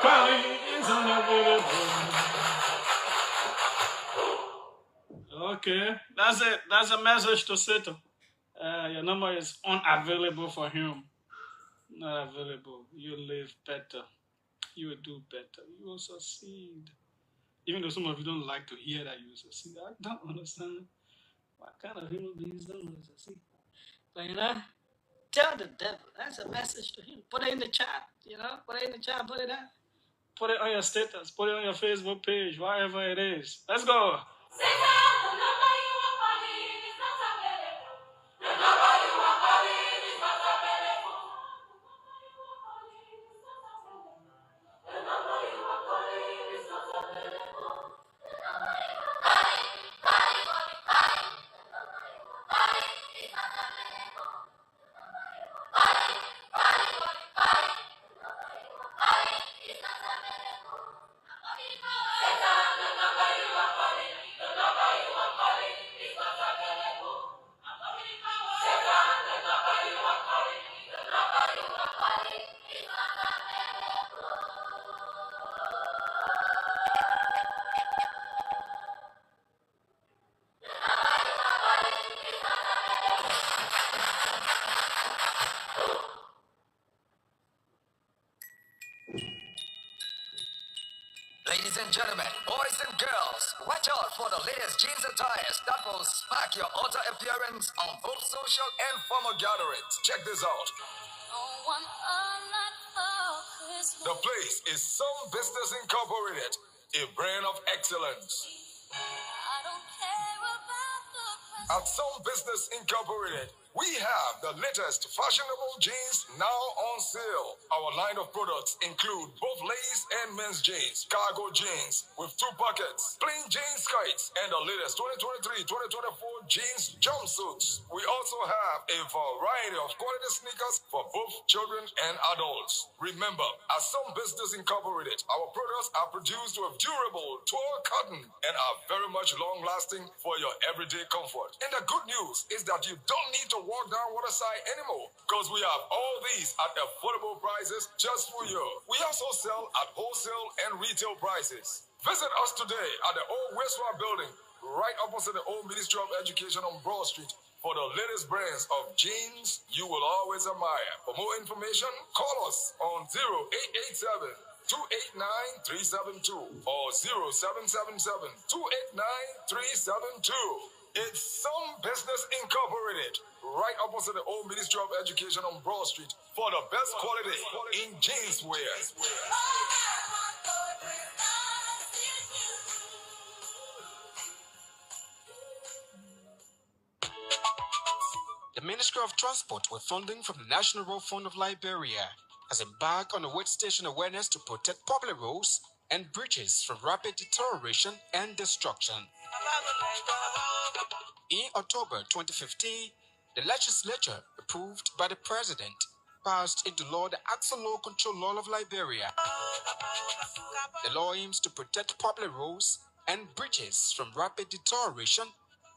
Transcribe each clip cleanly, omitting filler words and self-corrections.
calling is unavailable. Okay, that's it. That's a message to Satan. Your number is unavailable for him. Not available. You live better. You will do better. You will succeed. Even though some of you don't like to hear that you will succeed, I don't understand what kind of human beings don't want to succeed. But tell the devil. That's a message to him. Put it in the chat. Put it in the chat. Put it there. Put it on your status. Put it on your Facebook page. Wherever it is. Let's go. Ladies and gentlemen, boys and girls, watch out for the latest jeans attires that will spark your outer appearance on both social and formal gatherings. Check this out. The place is Some Business Incorporated, a brand of excellence. At Some Business Incorporated, we have the latest fashionable jeans now on sale. Our line of products include both ladies and men's jeans, cargo jeans with 2 pockets, plain jeans skirt, and the latest 2023-2024 jeans jumpsuits. We also have a variety of quality sneakers for both children and adults. Remember, at Some Business Incorporated, our products are produced with durable, tall cotton and are very much long-lasting for your everyday comfort. And the good news is that you don't need to walk down waterside anymore, because we have all these at affordable prices just for you. We also sell at wholesale and retail prices. Visit us today at the old Westward building, right opposite the old Ministry of Education on Broad Street, for the latest brands of jeans you will always admire. For more information, call us on 0887 289-372 or 0777-289-372. It's Some Business Incorporated, right opposite the old Ministry of Education on Broad Street, for the best quality in jeans wear. The Ministry of Transport, with funding from the National Road Fund of Liberia, has embarked on a wait station awareness to protect public roads and bridges from rapid deterioration and destruction. In October 2015, the legislature, approved by the president, passed into law the Axle Law Control Law of Liberia. The law aims to protect public roads and bridges from rapid deterioration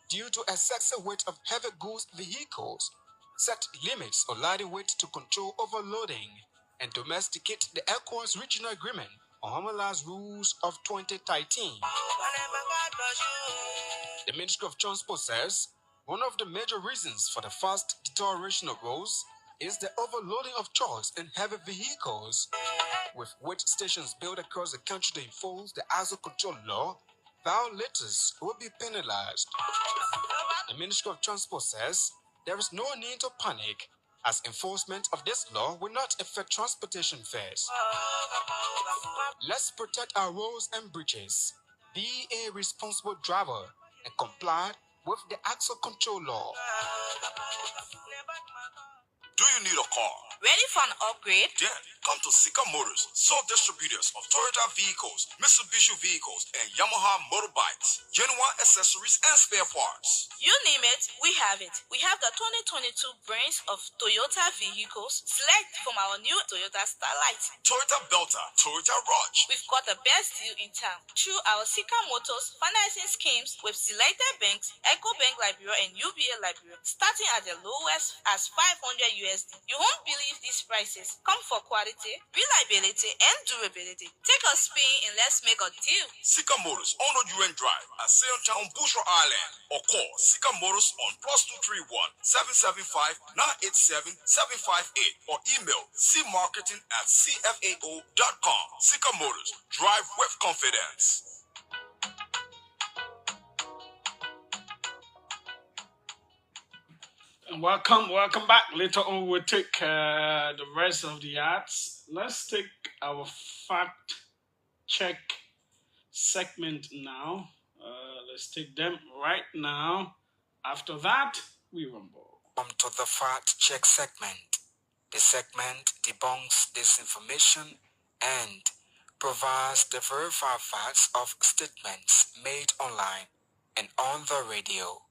due to excessive weight of heavy goods vehicles, set limits on lighter weight to control overloading, and domesticate the ECOWAS Regional Agreement on Harmonized Rules of 2013. The Ministry of Transport says one of the major reasons for the fast deterioration of roads is the overloading of trucks and heavy vehicles. With weight stations built across the country to enforce the Axle Control Law, violators will be penalized. The Ministry of Transport says there is no need to panic, as enforcement of this law will not affect transportation fares. Let's protect our roads and bridges. Be a responsible driver and comply with the Axle Control Law. Do you need a car? Ready for an upgrade? Then come to Sika Motors, sole distributors of Toyota vehicles, Mitsubishi vehicles, and Yamaha motorbikes, genuine accessories and spare parts. You name it, we have it. We have the 2022 brands of Toyota vehicles. Select from our new Toyota Starlight, Toyota Belter, Toyota Rush. We've got the best deal in town through our Sika Motors financing schemes with selected banks, EcoBank Liberia and UBA Liberia, starting at the lowest as $500 USD. You won't believe believe these prices come for quality, reliability, and durability. Take a spin and let's make a deal. Sika Motors, Ono UN Drive at Town, Bushra Island, or call Sika Motors on +231 775 987 758 or email cmarketing@cfao.com. Sika Motors, drive with confidence. And welcome back. Later on, we'll take the rest of the ads. Let's take our fact check segment now. Let's take them right now. After that, we rumble. Welcome to the fact check segment. The segment debunks disinformation and provides the verified facts of statements made online and on the radio.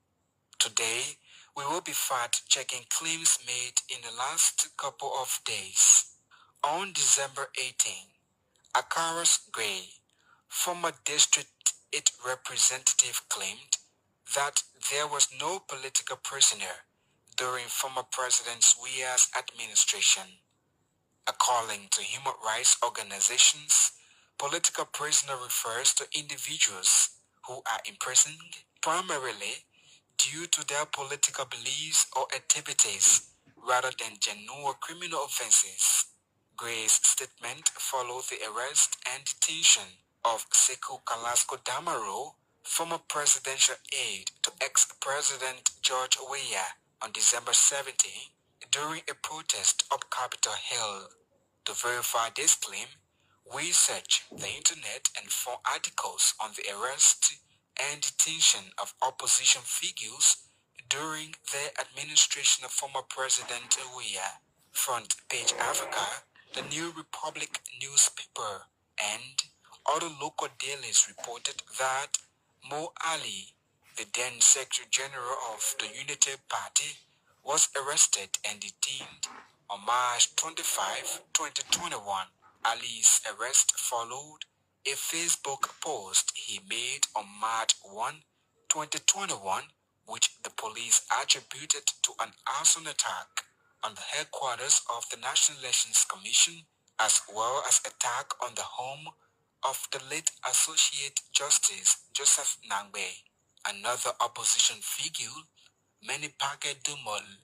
Today, we will be fact-checking claims made in the last couple of days. On December 18, Akaras Gray, former District 8 representative, claimed that there was no political prisoner during former President Weah's administration. According to human rights organizations, political prisoner refers to individuals who are imprisoned primarily due to their political beliefs or activities rather than genuine criminal offenses. Gray's statement followed the arrest and detention of Sekou Kalasko Damaro, former presidential aide to ex-President George Weah, on December 17 during a protest up Capitol Hill. To verify this claim, we searched the internet and found articles on the arrest and detention of opposition figures during the administration of former President Weah. Front Page Africa, the New Republic newspaper, and other local dailies reported that Mo Ali, the then Secretary General of the Unity Party, was arrested and detained on March 25, 2021. Ali's arrest followed a Facebook post he made on March 1, 2021, which the police attributed to an arson attack on the headquarters of the National Elections Commission, as well as attack on the home of the late Associate Justice Joseph Nangbe. Another opposition figure, Manipake Dumol,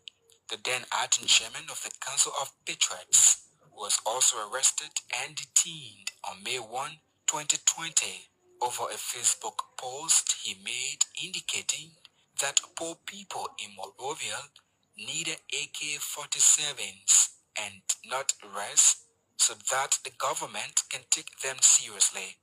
the then acting chairman of the Council of Patriots, was also arrested and detained on May 1, 2020, over a Facebook post he made indicating that poor people in Monrovia needed AK-47s and not arrests so that the government can take them seriously.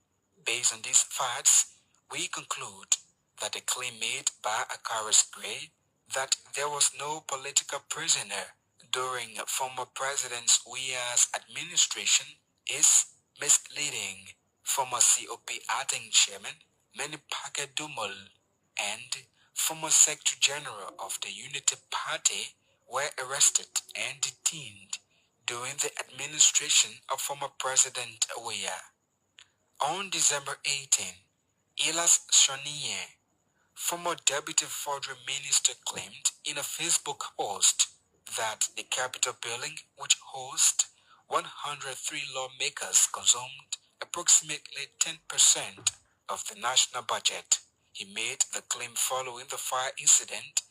Based on these facts, we conclude that the claim made by Akaris Gray that there was no political prisoner during former President Weah's administration is misleading. Former COP acting chairman Manipake Dumol and former Secretary General of the Unity Party were arrested and detained during the administration of former President Weah. On December 18, Ilas Shoniye, former Deputy Foreign Minister, claimed in a Facebook post that the Capitol building, which hosts 103 lawmakers, consumed approximately 10% of the national budget. He made the claim following the fire incident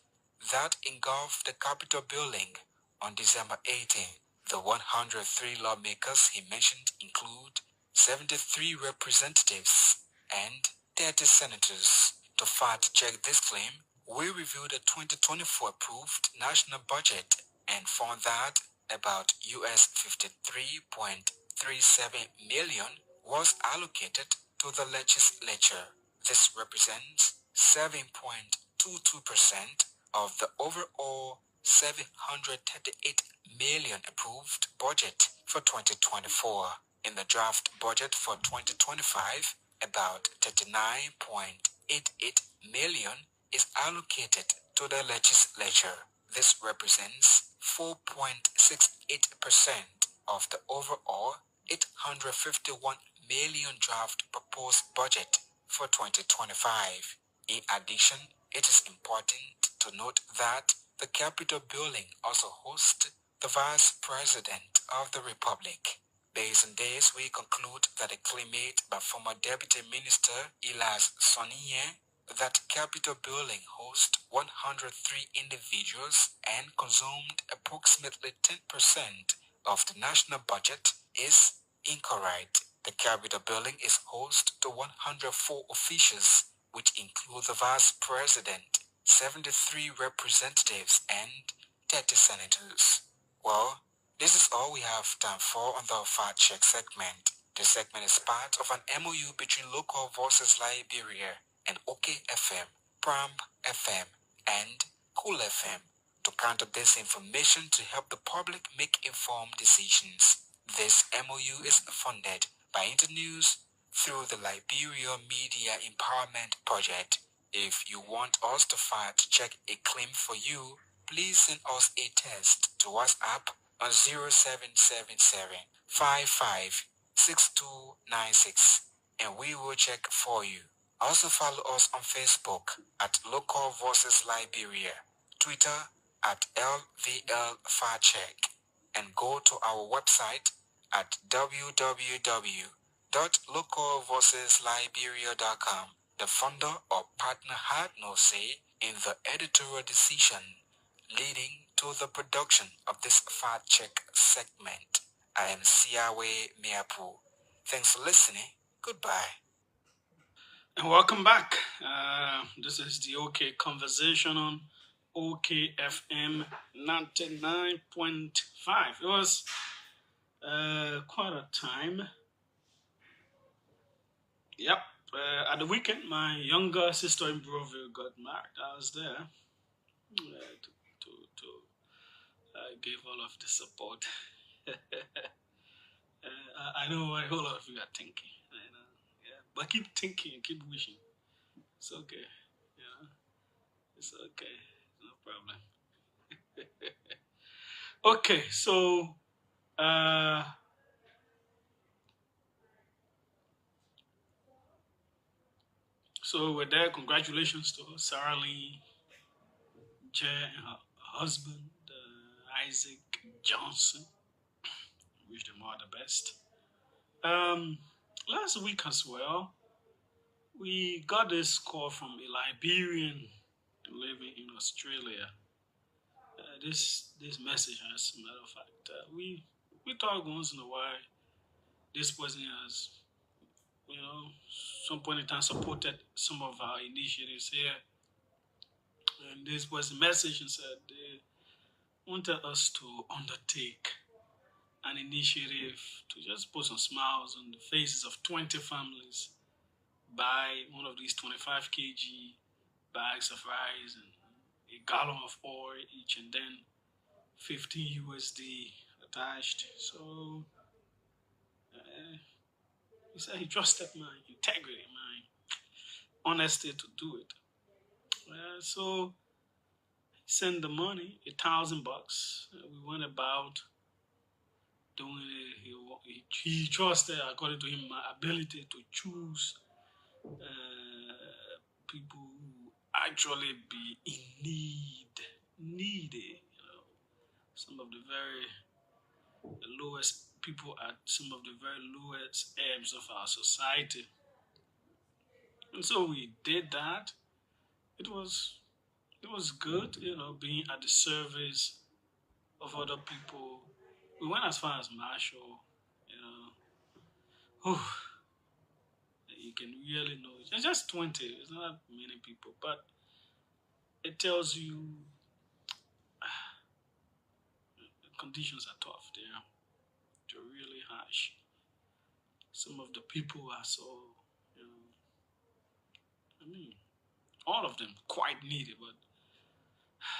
that engulfed the Capitol building on December 18. The 103 lawmakers he mentioned include 73 representatives and 30 senators. To fact-check this claim, we reviewed the 2024 approved national budget and found that about US $53.37 million was allocated to the legislature. This represents 7.22% of the overall $738 million approved budget for 2024. In the draft budget for 2025, about 39.88 million is allocated to the legislature. This represents 4.68% of the overall 851 million draft proposed budget for 2025. In addition, it is important to note that the Capitol building also hosts the Vice President of the Republic. Based on this, we conclude that a claim made by former Deputy Minister Elias Sonnier that Capitol building hosts 103 individuals and consumed approximately 10% of the national budget is incorrect. The Capitol building is host to 104 officials, which include the Vice President, 73 representatives, and 30 senators. Well, this is all we have time for on the Fact Check segment. The segment is part of an MOU between Local Voices Liberia and OKFM, Pram FM, and Cool FM to counter disinformation to help the public make informed decisions. This MOU is funded by Internews through the Liberia Media Empowerment Project. If you want us to fact check a claim for you, please send us a text to WhatsApp on 0777 556296 and we will check for you. Also follow us on Facebook at Local Voices Liberia, Twitter at LVL Fact Check, and go to our website at www.localvoicesliberia.com. The founder or partner had no say in the editorial decision leading to the production of this Fact Check segment. I am Siawe Miapu. Thanks for listening. Goodbye. And welcome back. This is the OK Conversation on OKFM 99.5. It was quite a time. Yep. At the weekend, my younger sister in Broville got married. I was there to give all of the support. I know what all of you are thinking. Yeah, but keep thinking, keep wishing. It's okay. Yeah, it's okay. No problem. Okay, so with that, congratulations to Sarah Lee, Jay, and her husband, Isaac Johnson. Wish them all the best. Last week as well, we got this call from a Liberian living in Australia. This message, as a matter of fact, we talk once in a while. This person has, some point in time supported some of our initiatives here, and this was a message and said they wanted us to undertake an initiative to just put some smiles on the faces of 20 families, buy one of these 25 kg bags of rice and a gallon of oil each, and then 15 USD attached. So he said he trusted my integrity, my honesty to do it. So he sent the money, $1,000. We went about doing it. He trusted, according to him, my ability to choose people who actually be in needy. Some of the very lowest people at some of the very lowest ebbs of our society. And so we did that. It was good, being at the service of other people. We went as far as Marshall, you can really know. It's just 20. It's not many people, but it tells you the conditions are tough there. They're really harsh. Some of the people are so, all of them quite needy, but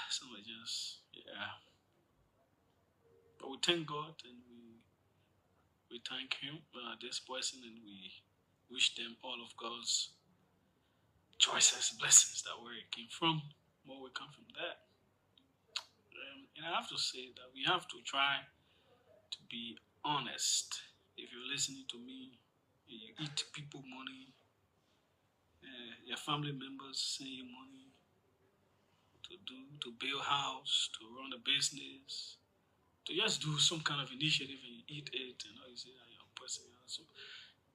some are just, yeah. But we thank God and we thank Him, this person, and we wish them all of God's choices, blessings that where it came from, more will come from that. And I have to say that we have to try to be honest. If you're listening to me, you eat people money, your family members send you money to build house, to run a business, to just do some kind of initiative and you eat it, and you say that you're a person. So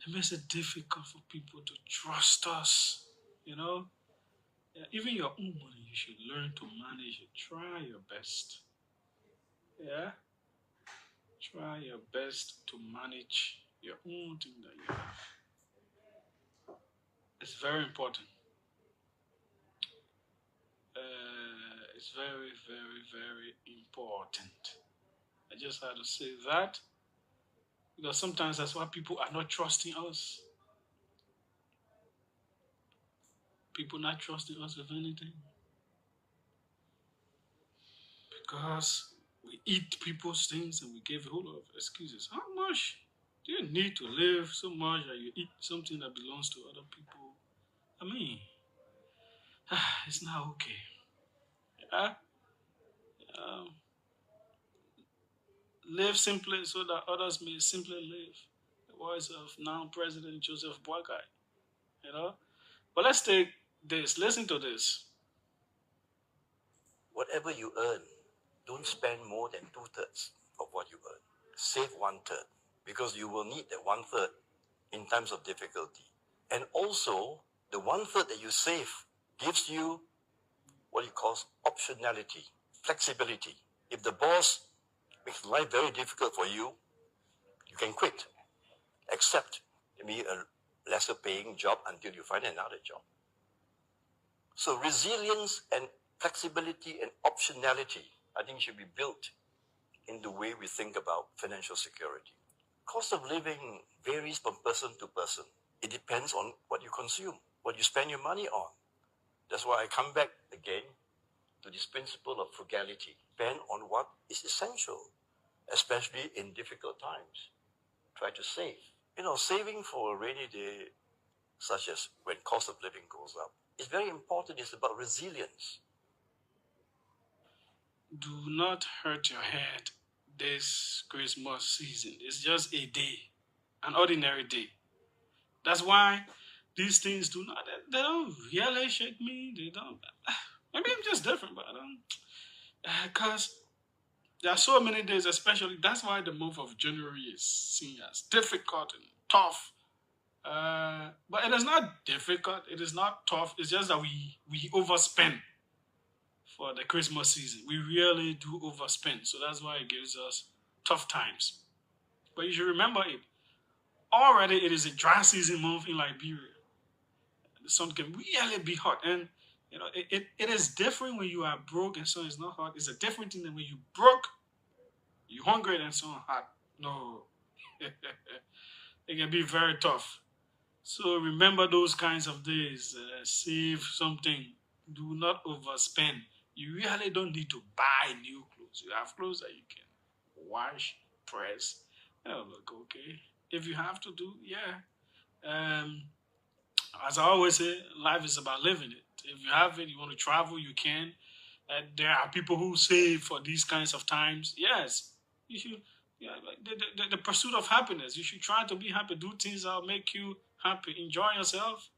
it makes it difficult for people to trust us. Yeah, even your own money, you should learn to manage it. Try your best. Yeah, try your best to manage your own thing that you have. It's very important. It's very, very, very important. I just had to say that because sometimes that's why people are not trusting us. People not trusting us with anything because we eat people's things and we give a whole lot of excuses. How much do you need to live so much that you eat something that belongs to other people? I mean, it's not okay. Yeah? Um, Live simply so that others may simply live. The words of now President Joseph Boakai. You know? But let's take this. Listen to this. Whatever you earn, don't spend more than 2/3 of what you earn. Save 1/3 because you will need that 1/3 in times of difficulty. And also, the 1/3 that you save gives you what you call optionality, flexibility. If the boss makes life very difficult for you, you can quit, accept maybe a lesser paying job until you find another job. So resilience and flexibility and optionality, I think, should be built in the way we think about financial security. Cost of living varies from person to person. It depends on what you consume, what you spend your money on. That's why I come back again to this principle of frugality. Spend on what is essential, especially in difficult times. Try to save. Saving for a rainy day, such as when cost of living goes up, is very important. It's about resilience. Do not hurt your head this Christmas season. It's just a day, an ordinary day. That's why these things do not, they don't really shake me. They don't. Maybe I'm just different, but I don't. Because there are so many days, especially, that's why the month of January is seen as difficult and tough. But it is not difficult. It is not tough. It's just that we overspend for the Christmas season. We really do overspend. So that's why it gives us tough times. But you should remember it. Already it is a dry season month in Liberia. The sun can really be hot. And it is different when you are broke and sun is not hot. It's a different thing than when you broke, you hungry and sun hot. No. It can be very tough. So remember those kinds of days. Save something. Do not overspend. You really don't need to buy new clothes. You have clothes that you can wash, press. They'll look okay. If you have to do, yeah. Um, as I always say, life is about living it. If you have it, you want to travel, you can. There are people who save for these kinds of times. Yes, you should. Yeah, like the pursuit of happiness. You should try to be happy. Do things that will make you happy. Enjoy yourself.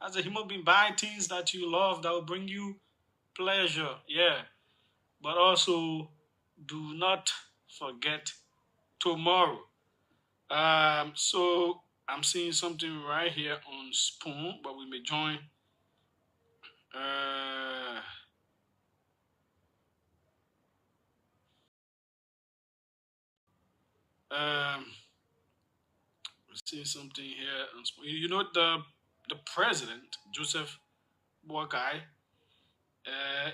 As a human being, buy things that you love that will bring you pleasure. Yeah, but also do not forget tomorrow. So I'm seeing something right here on Spoon, but we may join. Uh, um, I'm seeing something here on Spoon. The president Joseph Boakai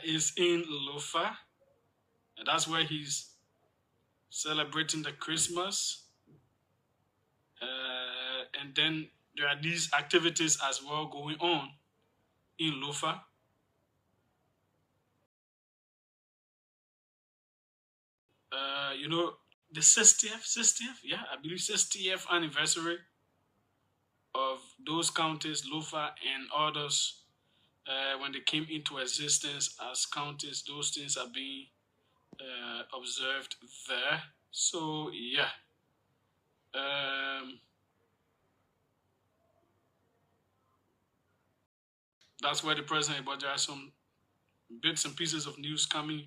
is in Lofa, and that's where he's celebrating the Christmas. And then there are these activities as well going on in Lofa. You know, the 60th, yeah, I believe 60th anniversary of those counties, Lofa and others, when they came into existence as counties, those things are being observed there. So, yeah. Um, that's where the president, but there are some bits and pieces of news coming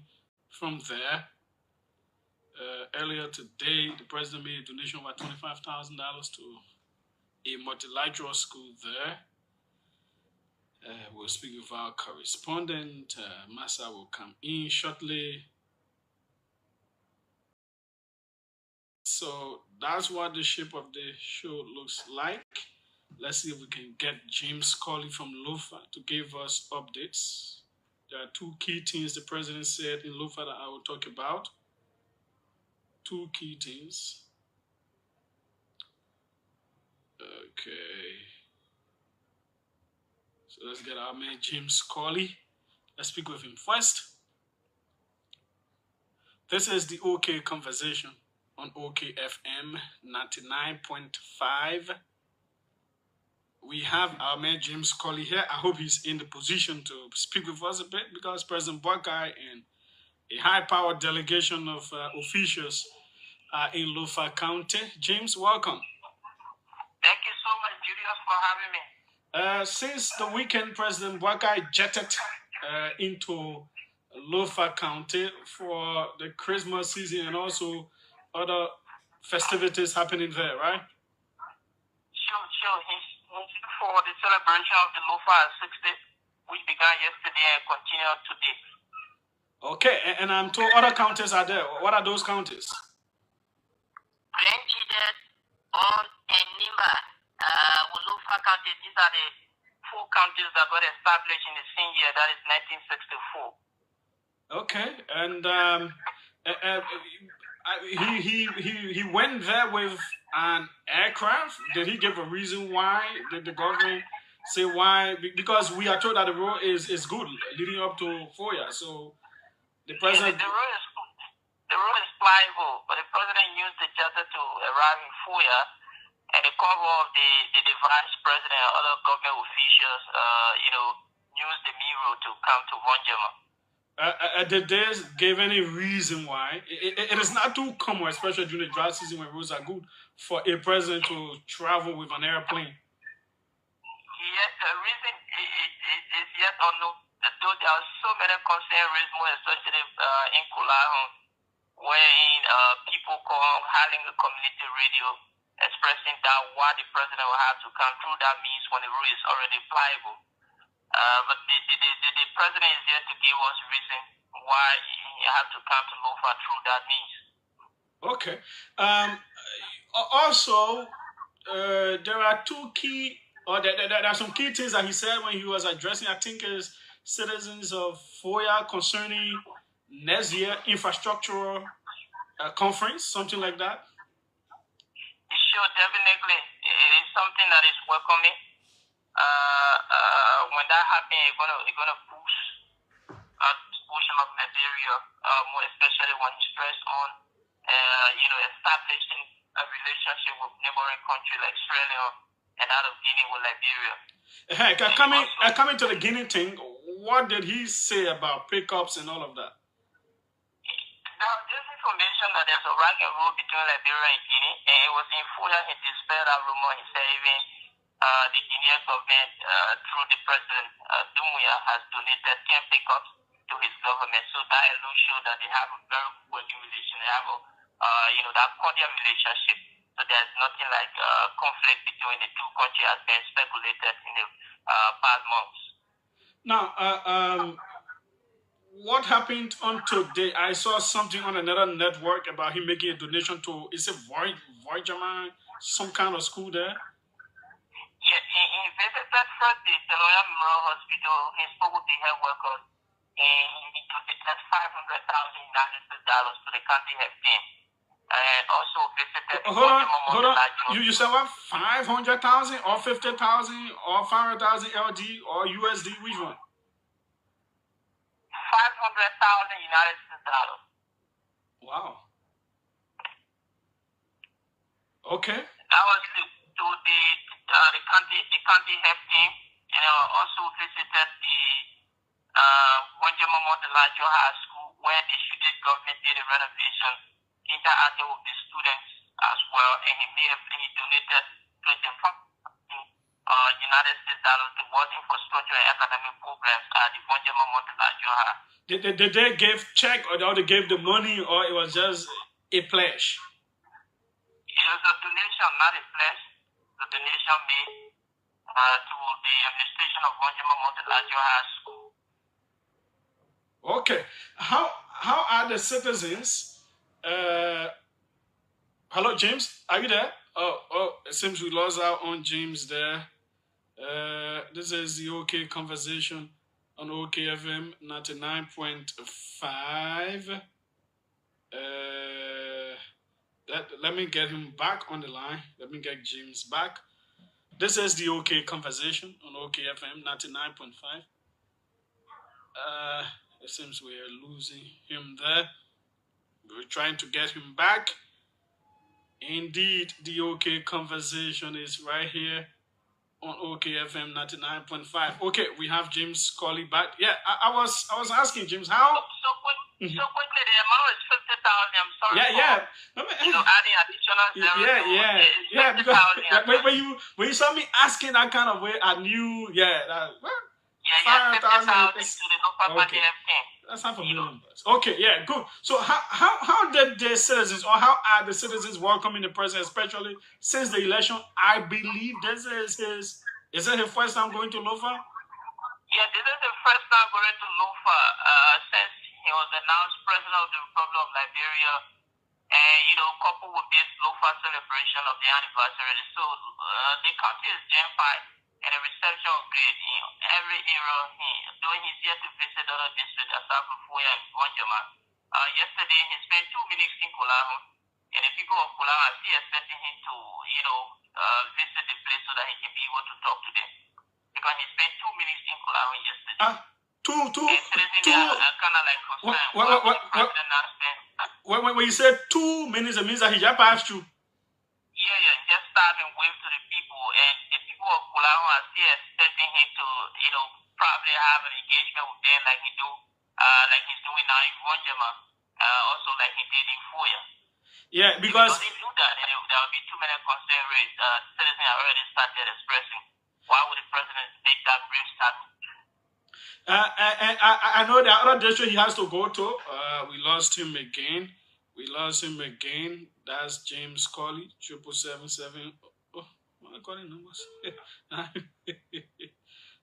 from there. Earlier today, the president made a donation of $25,000 to a multilateral school there. We'll speak with our correspondent. Massa will come in shortly. So that's what the shape of the show looks like. Let's see if we can get James Colley from Lofa to give us updates. There are two key things the president said in Lofa that I will talk about. Two key things. Okay. So let's get our man James Colley. Let's speak with him first. This is the OK Conversation on OKFM 99.5. We have our man James Colley here. I hope he's in the position to speak with us a bit because President Buckeye and a high-powered delegation of officials are in Lofa County. James, welcome. Thank you so much, Julius, for having me. Since the weekend, President Buckeye jetted into Lofa County for the Christmas season and also other festivities happening there, right? Sure. He's for the celebration of the Lofa 60th, which began yesterday and continued today. Okay, and I'm told other counties are there. What are those counties? Glenjidet, On, and Nima, Lofa County. These are the four counties that got established in the same year, that is 1964. Okay, and he went there with an aircraft. Did he give a reason why? Did the government say why? Because we are told that the road is good leading up to Foya. So the president. Yeah, the road is pliable, but the president used the charter to arrive in Foya, and the cover of the vice president and other government officials, used the main road to come to Vonjama. Did they give any reason why? It is not too common, especially during the dry season when roads are good, for a president to travel with an airplane. Yes, the reason is yet unknown. Though there are so many concerns raised, more especially in Kulahun, wherein people call having a community radio expressing that why the president will have to come through that means when the road is already pliable. But the president is here to give us reason why you have to come to Lofa through that means. Okay. Also, there are there are some key things that he said when he was addressing, I think, is citizens of Foya concerning next year infrastructural conference, something like that. Sure, definitely. It is something that is welcoming. When that happens, it's gonna push up Liberia, more especially when it's stressed on, establishing a relationship with neighboring countries like Australia and out of Guinea with Liberia. Hey, coming to the Guinea thing, what did he say about pickups and all of that? Now, there's information that there's a ragged road between Liberia and Guinea, and it was in Foya he dispelled that rumor. He said even the Guinean government, through the president, Dumuya, has donated 10 pickups to his government. So that alone shows that they have a very good working relation. They have that cordial relationship. So there's nothing like conflict between the two countries as been speculated in the past months. Now, what happened on today? I saw something on another network about him making a donation to, is it Voyagerman, some kind of school there? Yeah, he visited first the Teloya Memorial Hospital. He spoke with the health workers, and he donated $500,000 to the county health team. And also visited hold on. You said what? 500,000 or 50,000 or 500,000 LD or USD? Which one? $500,000 United States dollars. Wow. Okay. That was to the county health team, and also visited the Wanjama Montelajo High School, where the student government did a renovation, interacted with the students as well, and he donated United States dollars towards infrastructure and academic programs at the Wanjama Montelajo High. Did they give check or they gave the money, or it was just a pledge. It was a donation, not a pledge. The donation made to the administration of Bonjama Montelagio High School. Okay. How are the citizens? Hello, James. Are you there? Oh, it seems we lost out on James there. This is the OK conversation on OKFM 99.5. Let me get him back on the line. Let me get James back. This is the OK conversation on OKFM 99.5. It seems we are losing him there. We're trying to get him back. Indeed, the OK conversation is right here on OKFM 99.5. Okay, we have James Colley back. Yeah, I was asking James how. So quickly, the amount is 50,000. I'm sorry. Adding additional zeros. Because when you saw me asking that kind of way, I knew. 50,000 to the Lofa okay. That's half $1 million. Okay, yeah, good. So how did the citizens, or how are the citizens welcoming the president, especially since the election? I believe this is his first time going to Lofa? Yeah, this is the first time going to Lofa since he was announced president of the Republic of Liberia, and coupled with this Lofa celebration of the anniversary. So the country is jam-packed, and the reception was great. Every era, though he's yet to visit other districts, aside from Foya and Bonjama. Yesterday, he spent 2 minutes in Kolahun, and the people of Kolahun are still expecting him to, visit the place so that he can be able to talk to them. Because he spent 2 minutes in Kolahun yesterday. Two. Kind of like concerned. When you say 2 minutes, it means that he just passed you. Yeah, just start and wave to the people, and the people of Kolahun are still expecting him to, probably have an engagement with them like he's doing now in Bonjama, also like he did in Foya. Yeah, because if they do that, then there will be too many concern rates. Citizens have already started expressing. Why would the president make that brief start? I know the other district he has to go to. We lost him again. That's James Colley, 777. Oh, I'm calling numbers.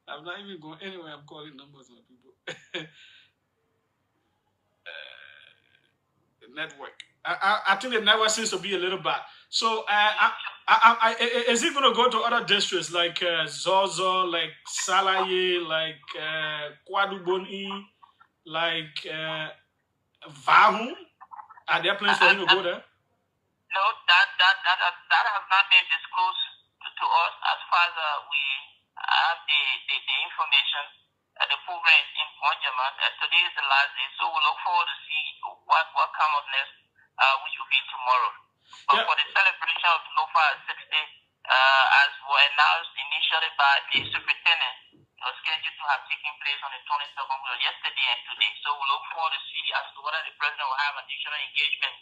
I'm not even going anywhere. I'm calling numbers on people. The network. I think the network seems to be a little bad. So, is it going to go to other districts like Zozo, like Salaye, like Kwaduboni, like Vahun? Are there plans for him to go there? No, that has not been disclosed to us as far as we have the information. The program is in Bonjama. Today is the last day, so we look forward to see what comes up next, which will be tomorrow. But for the celebration of the Lofa 60, as was announced initially by the superintendent, it was scheduled to have taken place on the 22nd of yesterday and today. So we look forward to see as to whether the president will have additional engagement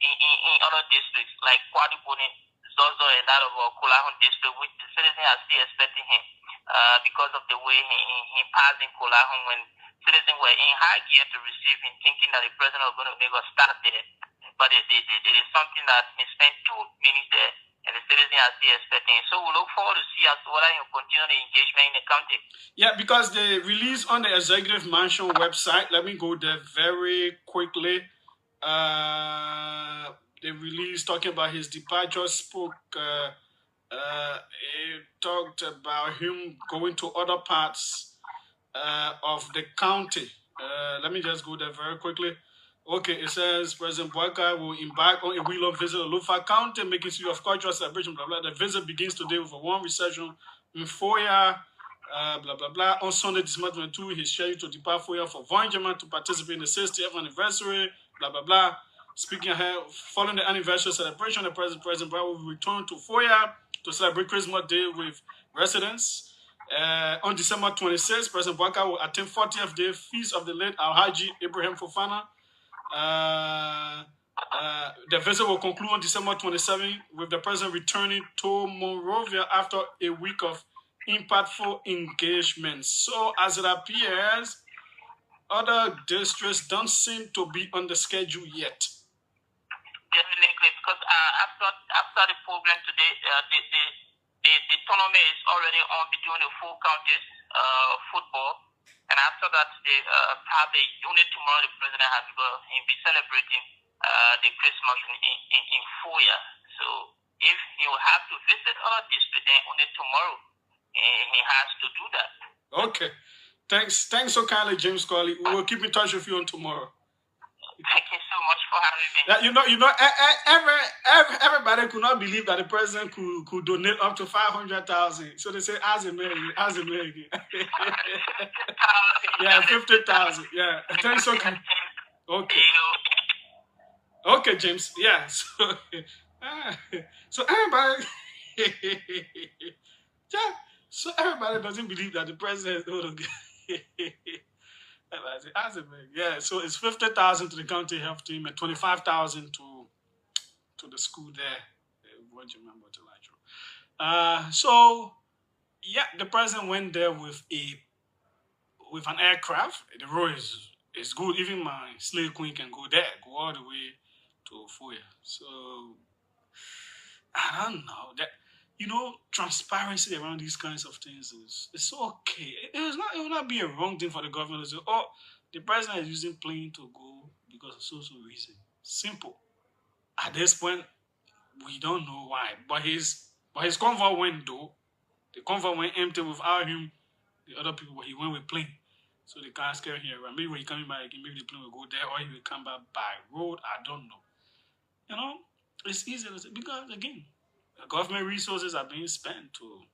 in other districts like Kwaduboni, Zozo, and that of Kolahun district, which the citizens are still expecting him because of the way he passed in Kolahun when citizens were in high gear to receive him, thinking that the president was going to make us start there. But it is something that he spent 2 minutes there, and the citizens are still expecting. So we look forward to see as to whether he will continue the engagement in the county. Yeah, because they released on the Executive Mansion website. Let me go there very quickly. They released talking about his departure. Spoke. He talked about him going to other parts of the county. Let me just go there very quickly. Okay, it says President Boakai will embark on a week-long visit to Lofa County, making use of cultural celebration, blah, blah. The visit begins today with a warm reception in Foya, blah, blah, blah. On Sunday, December 22, he's scheduled to depart Foya for Bonjama to participate in the 60th anniversary, blah, blah, blah. Speaking ahead, following the anniversary celebration, the President Brown will return to Foya to celebrate Christmas Day with residents. On December 26th, President Boakai will attend 40th Day Feast of the late Alhaji Ibrahim Fofana. The visit will conclude on December 27th with the president returning to Monrovia after a week of impactful engagement. So, as it appears, other districts don't seem to be on the schedule yet. Definitely, because after the program today, the tournament is already on between the four counties football, and after that, probably only tomorrow the president has to go and be celebrating the Christmas in Foya. So if he will have to visit other districts, then only tomorrow he has to do that. Okay. Thanks so kindly, James Corley. We will keep in touch with you on tomorrow. Thank you so much for having me. Everybody could not believe that the president could donate up to 500,000. So they say, as a man again. Yeah, 50,000. Yeah, thanks so kindly. Okay. Okay, James. Yeah. So everybody, yeah. So everybody doesn't believe that the president. Yeah, so it's 50,000 to the county health team and 25,000 to the school there. What you remember to so yeah, the president went there with an aircraft. The road is good. Even my slave queen can go there, go all the way to Foya. So I don't know that. Transparency around these kinds of things is okay. It will not be a wrong thing for the government to say, oh, the president is using plane to go because of social reason. Simple. At this point, we don't know why. But his convoy went though. The convoy went empty without him. The other people, he went with plane. So the guys carrying here around. Maybe when he coming back again, maybe the plane will go there or he will come back by road. I don't know. It's easy to say because again, government resources are being spent to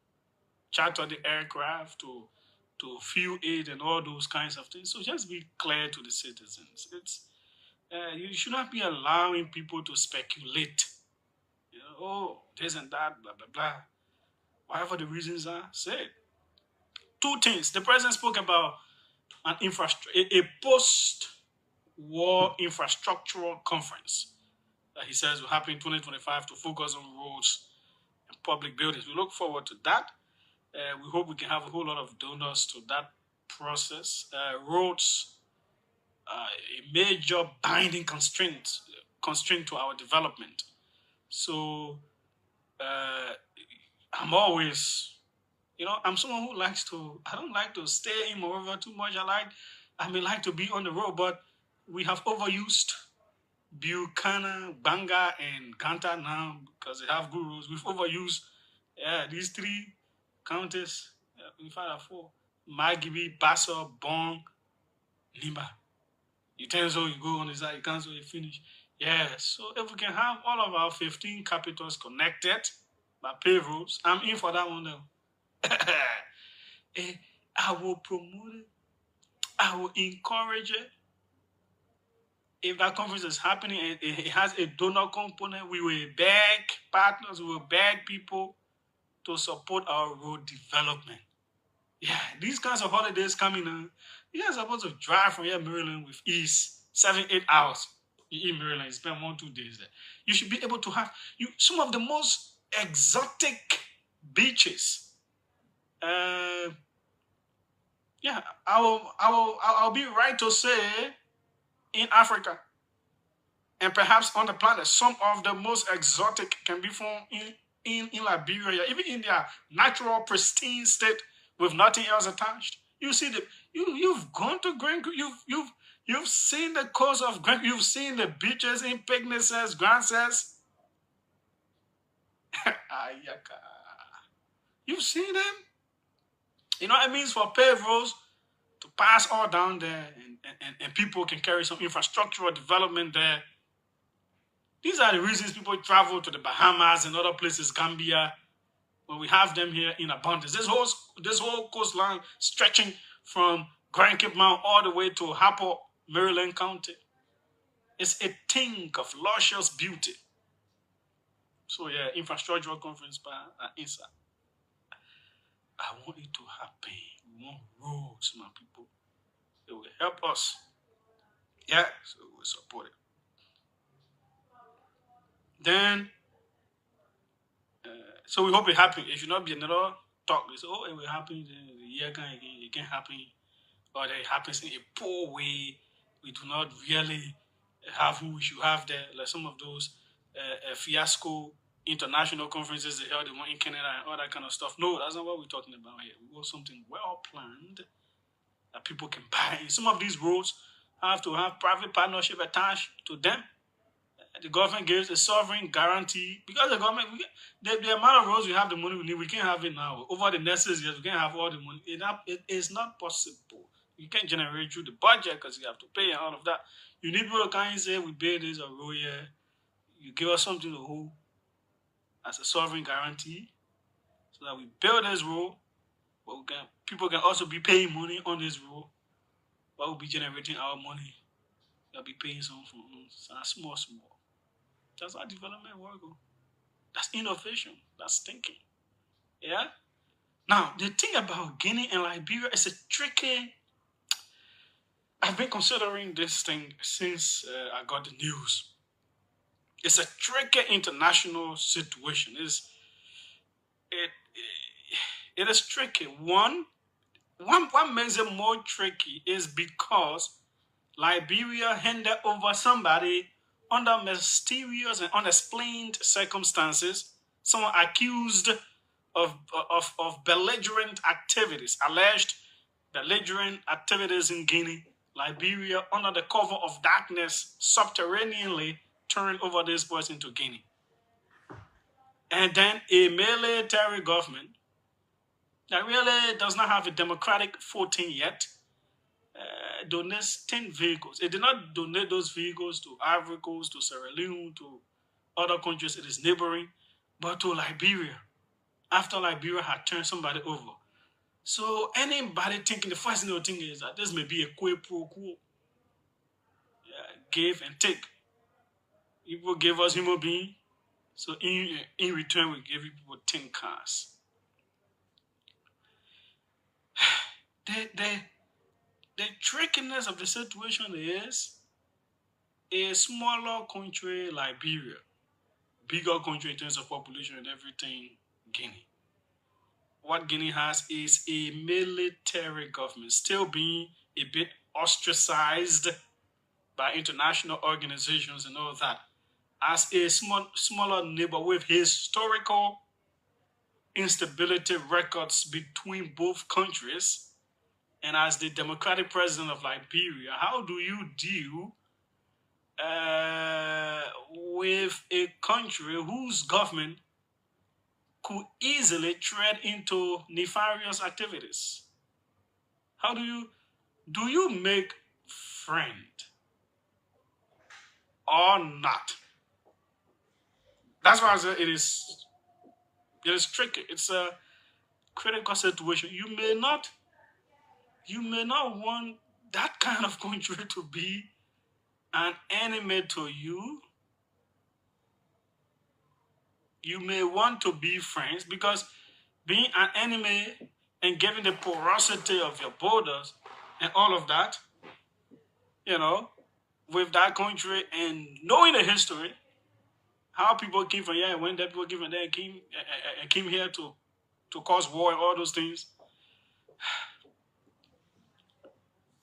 charter the aircraft, to fuel aid and all those kinds of things. So just be clear to the citizens. You should not be allowing people to speculate. Oh, this and that, blah, blah, blah. Whatever the reasons are, say it. Two things. The president spoke about a post-war infrastructural conference that he says will happen in 2025 to focus on roads and public buildings. We look forward to that. We hope we can have a whole lot of donors to that process. Roads, a major binding constraint to our development. So I'm always, I'm someone who I don't like to stay in Moreover too much. I may like to be on the road, but we have overused Buchanan, Banga, and Ganta now because they have good roads. We've overused these three counties. In fact, are four: Magibi, Basso, Bong, Limba. You you go on the side, you cancel, you finish. Yeah, so if we can have all of our 15 capitals connected by paved roads, I'm in for that one now. I will promote it. I will encourage it. If that conference is happening and it has a donor component, we will beg partners, we will beg people to support our road development. Yeah, these kinds of holidays coming on. You guys are supposed to drive from here, Maryland, with ease, 7-8 hours. You in Maryland, you spend 1-2 days there. You should be able to have some of the most exotic beaches. Yeah, I'll be right to say in Africa and perhaps on the planet, some of the most exotic can be found in Liberia, even in their natural pristine state with nothing else attached. You see you've gone to Grand you've seen the coast of Grand, you've seen the beaches in Pygneses, Grances. You've seen them. You know what it means for paved roads to pass all down there and people can carry some infrastructural development there. These are the reasons people travel to the Bahamas and other places, Gambia, when we have them here in abundance. This whole coastline stretching from Grand Cape Mount all the way to Harper, Maryland County. It's a thing of luscious beauty. So yeah, infrastructural conference by INSA. I want it to happen. We want roads, my people. It will help us. Yeah, so we'll support it. Then, so we hope it happens. It should not be another talk. They say, oh, it will happen. The year it can happen. Or that it happens in a poor way. We do not really have who we should have there. Like some of those a fiasco international conferences they held in Canada and all that kind of stuff. No, that's not what we're talking about here. We want something well planned that people can buy. Some of these roads have to have private partnership attached to them. The government gives a sovereign guarantee because the government, the amount of roads we have, the money we need, we can't have it now. Over the next years, we can't have all the money. It is not possible. You can't generate through the budget because you have to pay and all of that. You need people to kind of say, we pay this or road here. You give us something to hold as a sovereign guarantee so that we build this road, but people can also be paying money on this road, but we'll be generating our money. They'll be paying some from us, small. That's how development works. That's innovation. That's thinking. Yeah? Now, the thing about Guinea and Liberia is a tricky... I've been considering this thing since I got the news. It's a tricky international situation. It is tricky. One makes it more tricky is because Liberia handed over somebody under mysterious and unexplained circumstances, someone accused of belligerent activities, alleged belligerent activities in Guinea. Liberia, under the cover of darkness, subterraneously turned over this person to Guinea. And then a military government that really does not have a democratic footing yet donates 10 vehicles. It did not donate those vehicles to Ivory Coast, to Sierra Leone, to other countries it is neighboring, but to Liberia, after Liberia had turned somebody over. So anybody thinking, the first thing they'll think is that this may be a quid pro quo. Give and take. People gave us human beings, so in return we give people 10 cars. The trickiness of the situation is a smaller country, Liberia, bigger country in terms of population and everything, Guinea. What Guinea has is a military government, still being a bit ostracized by international organizations and all that. As a smaller neighbor with historical instability records between both countries, and as the democratic president of Liberia, how do you deal with a country whose government could easily tread into nefarious activities? How do you make friend or not? That's why I say it is tricky. It's a critical situation. You may not want that kind of country to be an enemy to you. You may want to be friends, because being an enemy and given the porosity of your borders and all of that, with that country and knowing the history, how people came from here and when that people came from there came here to cause war and all those things,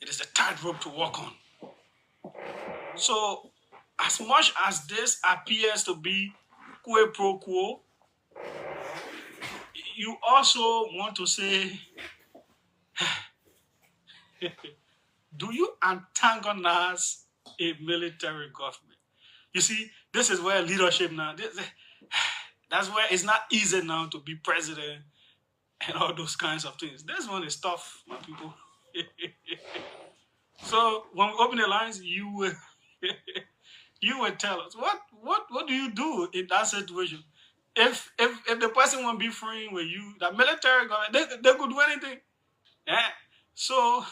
it is a tightrope to walk on. So, as much as this appears to be quid pro quo, you also want to say, do you antagonize a military government? You see, this is where leadership now, that's where it's not easy now to be president and all those kinds of things. This one is tough, my people. So when we open the lines, you will tell us what do you do in that situation? If the person won't be friend with you, the military government, they could do anything. Yeah. So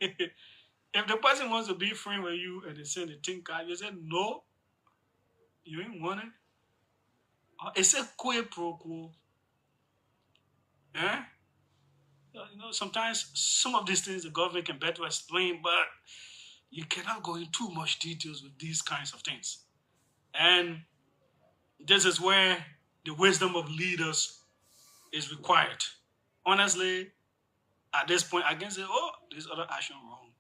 if the person wants to be friend with you and they send a tin card, you say no, you ain't want it. It's a quid pro quo. Yeah. Sometimes some of these things the government can better explain, but you cannot go into too much details with these kinds of things. And this is where the wisdom of leaders is required. Honestly, at this point, I can say, this other action wrong,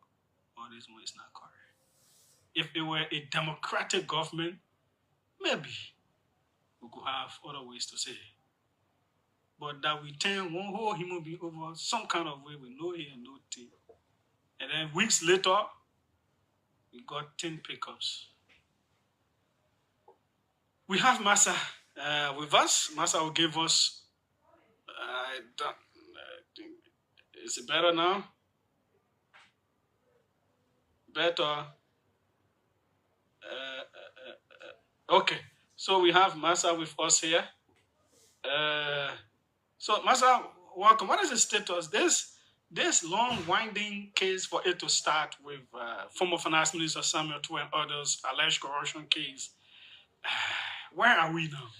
or this one is not correct. If it were a democratic government, maybe. we could have other ways to say it. But that we turn one whole human being over some kind of way with no hair, no teeth. And then weeks later, we got 10 pickups. We have Massa with us. Massa will give us, I think, is it better now? Better. Okay, so we have Massa with us here. So Massa, welcome. What is the status? This long winding case for it to start with former Finance Minister Samuel Twe and others alleged corruption case. Where are we now?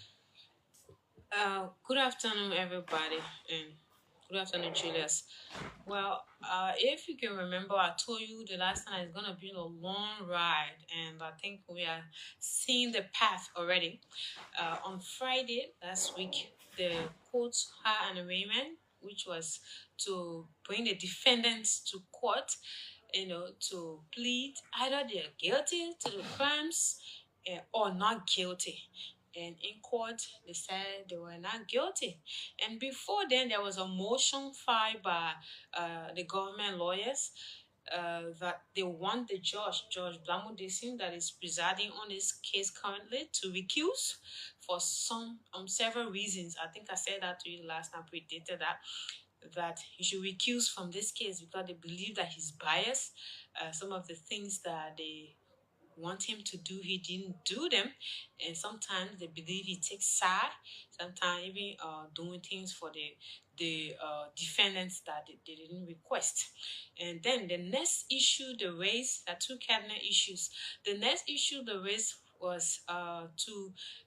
Good afternoon, everybody, and good afternoon, Julius. Well, if you can remember, I told you the last time it's gonna be a long ride, and I think we are seeing the path already. On Friday last week, the court had an arraignment, which was to bring the defendants to court, to plead either they're guilty to the crimes or not guilty. And in court, they said they were not guilty. And before then, there was a motion filed by the government lawyers that they want the Judge Blamudesing, that is presiding on this case currently, to recuse for several reasons. I think I said that to you last time, predated that he should recuse from this case because they believe that he's biased. Some of the things that they want him to do, he didn't do them, and sometimes they believe he takes side. Sometimes even doing things for the defendants that they didn't request. And then the next issue they raised are two cabinet issues. The next issue they raised was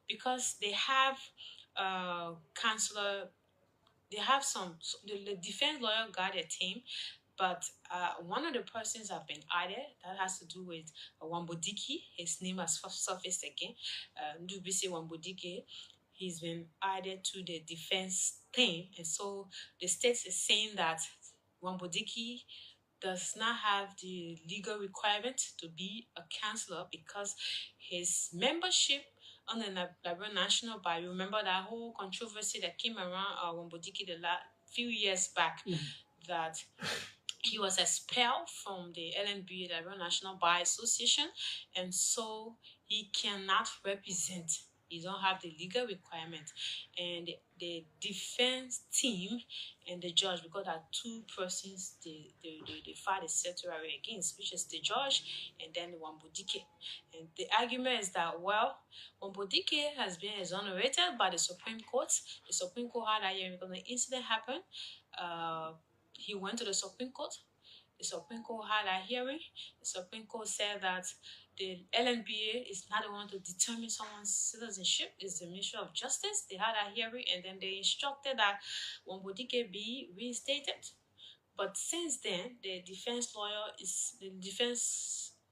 because they have counselor. They have the defense lawyer got a team, but one of the persons have been added that has to do with Wambodiki. His name has surfaced again. Ndubisi Wambodiki. He's been added to the defense team, and so the state is saying that Wambodiki does not have the legal requirement to be a counselor because his membership on the Liberian National Bar. You remember that whole controversy that came around Wambodiki the last few years back, that he was expelled from the LNB, the Liberian National Bar Association, and so he cannot represent. He don't have the legal requirement. And the defense team and the judge, because there are two persons they filed a certiorari against, which is the judge and then the Wambodike. And the argument is that, well, Wambodike has been exonerated by the Supreme Court. The Supreme Court had a hearing because the incident happened. He went to the Supreme Court. The Supreme Court had a hearing. The Supreme Court said that the LNBA is not the one to determine someone's citizenship. It's the Ministry of Justice. They had a hearing and then they instructed that Wambodike be reinstated. But since then, the defense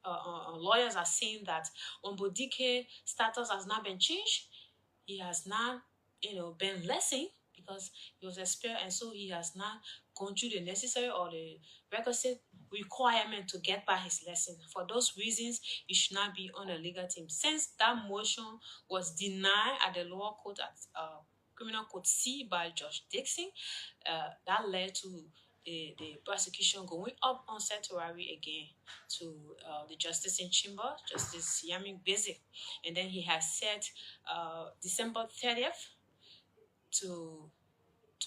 lawyers are saying that Wambodike status has not been changed. He has not, been lessened because he was expelled, and so he has not gone through the necessary or the requisite requirement to get by his lesson. For those reasons, he should not be on a legal team. Since that motion was denied at the lower court at Criminal Court C by Judge Dixon, that led to the prosecution going up on certiorari again to the Justice in Chamber, Justice Yamin Basic. And then he has set December 30th to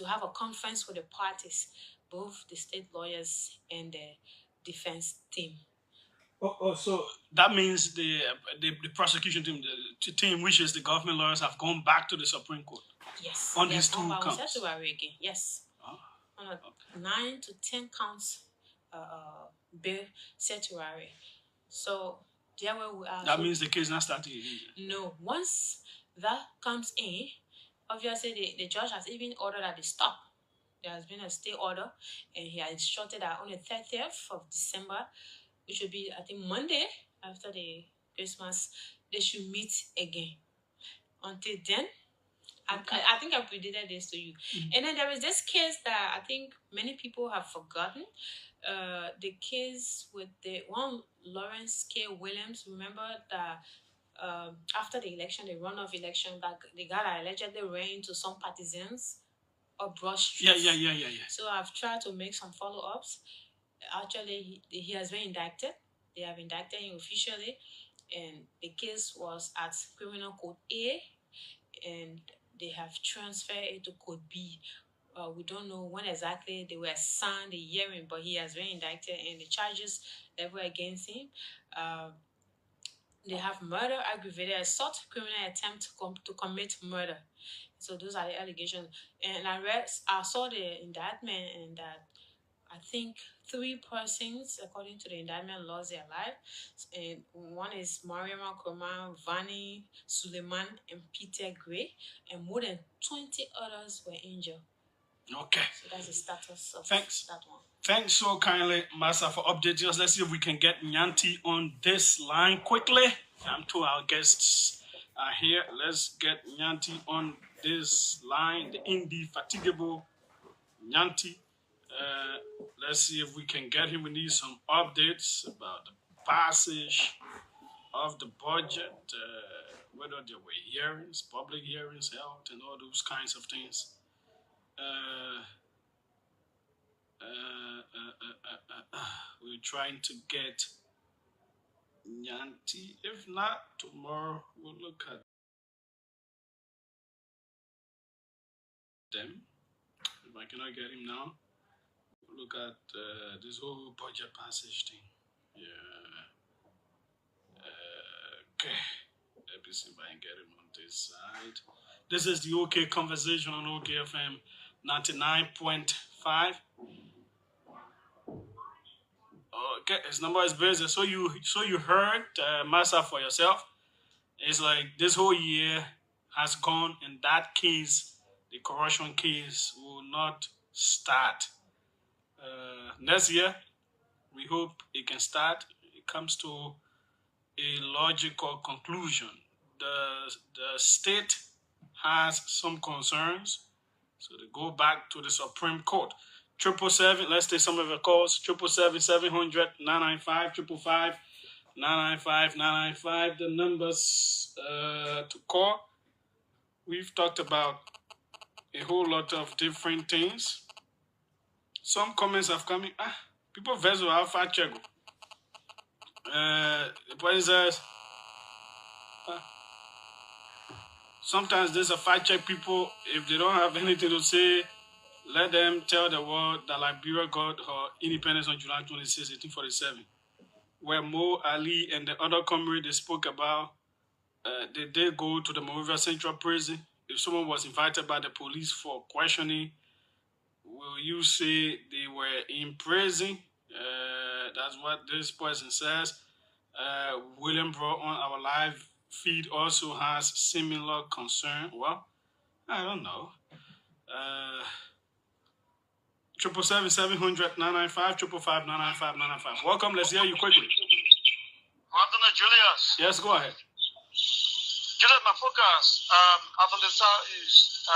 have a conference with the parties, both the state lawyers and the defense team. So that means the prosecution team, the team, which is the government lawyers, have gone back to the Supreme Court. Yes. On these two counts. Again. Yes. On 9 to 10 counts, bill certiorari. So there we are. That means the case not starting again. No. Once that comes in, obviously the judge has even ordered that they stop. There has been a stay order, and he has instructed that on the 30th of December, which will be, I think, Monday after the Christmas, they should meet again. Until then, okay. I think I predicted this to you. Mm-hmm. And then there is this case that I think many people have forgotten. The case with the one Lawrence K. Williams. Remember that after the election, the runoff election, that the guy that allegedly ran into some partisans or brush Yeah. streets. So I've tried to make some follow-ups. Actually, he has been indicted. They have indicted him officially, and the case was at criminal code A, and they have transferred it to code B. We don't know when exactly they were assigned the hearing, but he has been indicted, and the charges leveled against him. They have murder, aggravated assault, criminal attempt to commit murder. So those are the allegations. And I saw the indictment, and that I think 3 persons, according to the indictment, lost their life. And one is Mariam Kroma, Vani, Suleiman, and Peter Gray, and more than 20 others were injured. Okay. So that's the status of Thanks. that one. Thanks so kindly, Massa, for updating us. Let's see if we can get Nyanti on this line quickly. Two of our guests are here. Let's get Nyanti on this line, the indefatigable Nyanti. Let's see if we can get him. We need some updates about the passage of the budget, whether there were hearings, public hearings held, and all those kinds of things. We're trying to get Nyanti. If not, tomorrow we'll look at them. If I cannot get him now, we'll look at this whole budget passage thing. Yeah. Okay. Let me see if I can get him on this side. This is the OK Conversation on OK FM 99.5. Okay, his number is busy. So you heard Massa for yourself. It's like this whole year has gone, and that case, the corruption case, will not start. Next year, we hope it can start. It comes to a logical conclusion. The state has some concerns, so they go back to the Supreme Court. 777, let's take some of the calls. 777-700-995, 555-995, the numbers to call. We've talked about a whole lot of different things. Some comments have come in. People vessel have fact check. The point says, sometimes there's a fact check people, if they don't have anything to say, let them tell the world that Liberia got her independence on July 26, 1847, where Mo Ali and the other comrade they spoke about, they did go to the Monrovia Central Prison. If someone was invited by the police for questioning, will you say they were in prison? That's what this person says. William brought on our live feed also has similar concern. Well, I don't know. 777-700-995, 555-995. Welcome. Let's hear you quickly. Welcome, Julius. Yes, go ahead. Julius, my focus after the is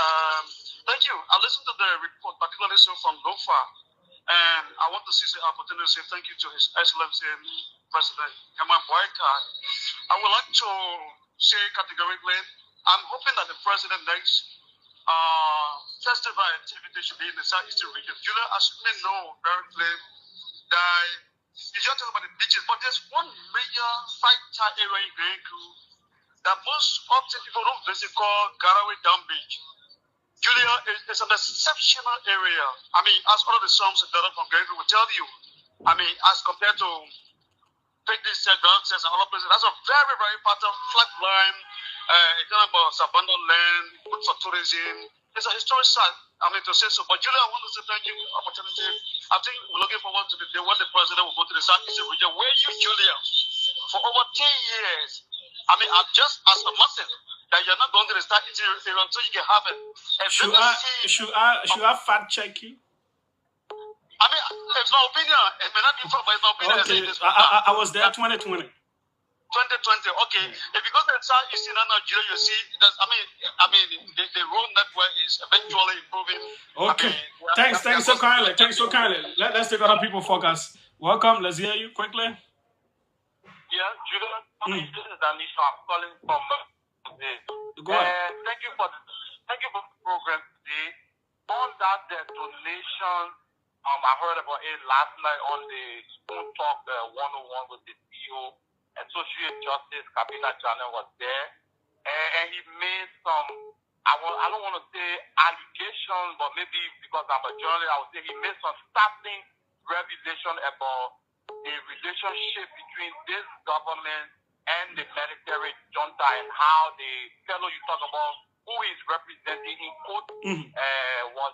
thank you. I listened to the report, particularly so from Lofa, and I want to seize the opportunity to say thank you to His Excellency President Yaman Boyka. I would like to say categorically, I'm hoping that the president next festival activity should be in the Southeastern region. Julia, as you may know very clearly, that you just talk about the beaches, but there's one major fight area in Grenku that most often people don't visit called Garaway Dam Beach. Julia is an exceptional area. I mean, as all of the songs that from Grenku will tell you, I mean, as compared to picnics, ground sets, and all of places, that's a very, very important flat line. It's not about abandoned land, good for tourism. It's a historic site, I mean, to say so. But Julia, I want to say thank you for the opportunity. I think we're looking forward to the day when the president will go to the Southeastern region. Where you, Julia, for over 10 years, I mean, I'm just as a massive that you're not going to the Southeastern region so you can have it. Should I fact check you? I mean, it's my opinion. It may not be for, but it's my opinion. Okay, I was there 2020. 2020, okay. If you go to the Southeastern Nigeria, you see, I mean, the road network is eventually improving. Okay. Thanks so kindly. Let's take other people focus. Welcome. Let's hear you quickly. Yeah, Julius, this is Anisha. I'm calling from today. Go ahead. Thank you for the program today. On that donation, I heard about it last night on the Spoon Talk 101 with the CEO, Associate Justice Kabina Channel was there, and he made some. I don't want to say allegations, but maybe because I'm a journalist, I would say he made some startling revelation about the relationship between this government and the military junta and how the fellow you talk about who is representing in court was,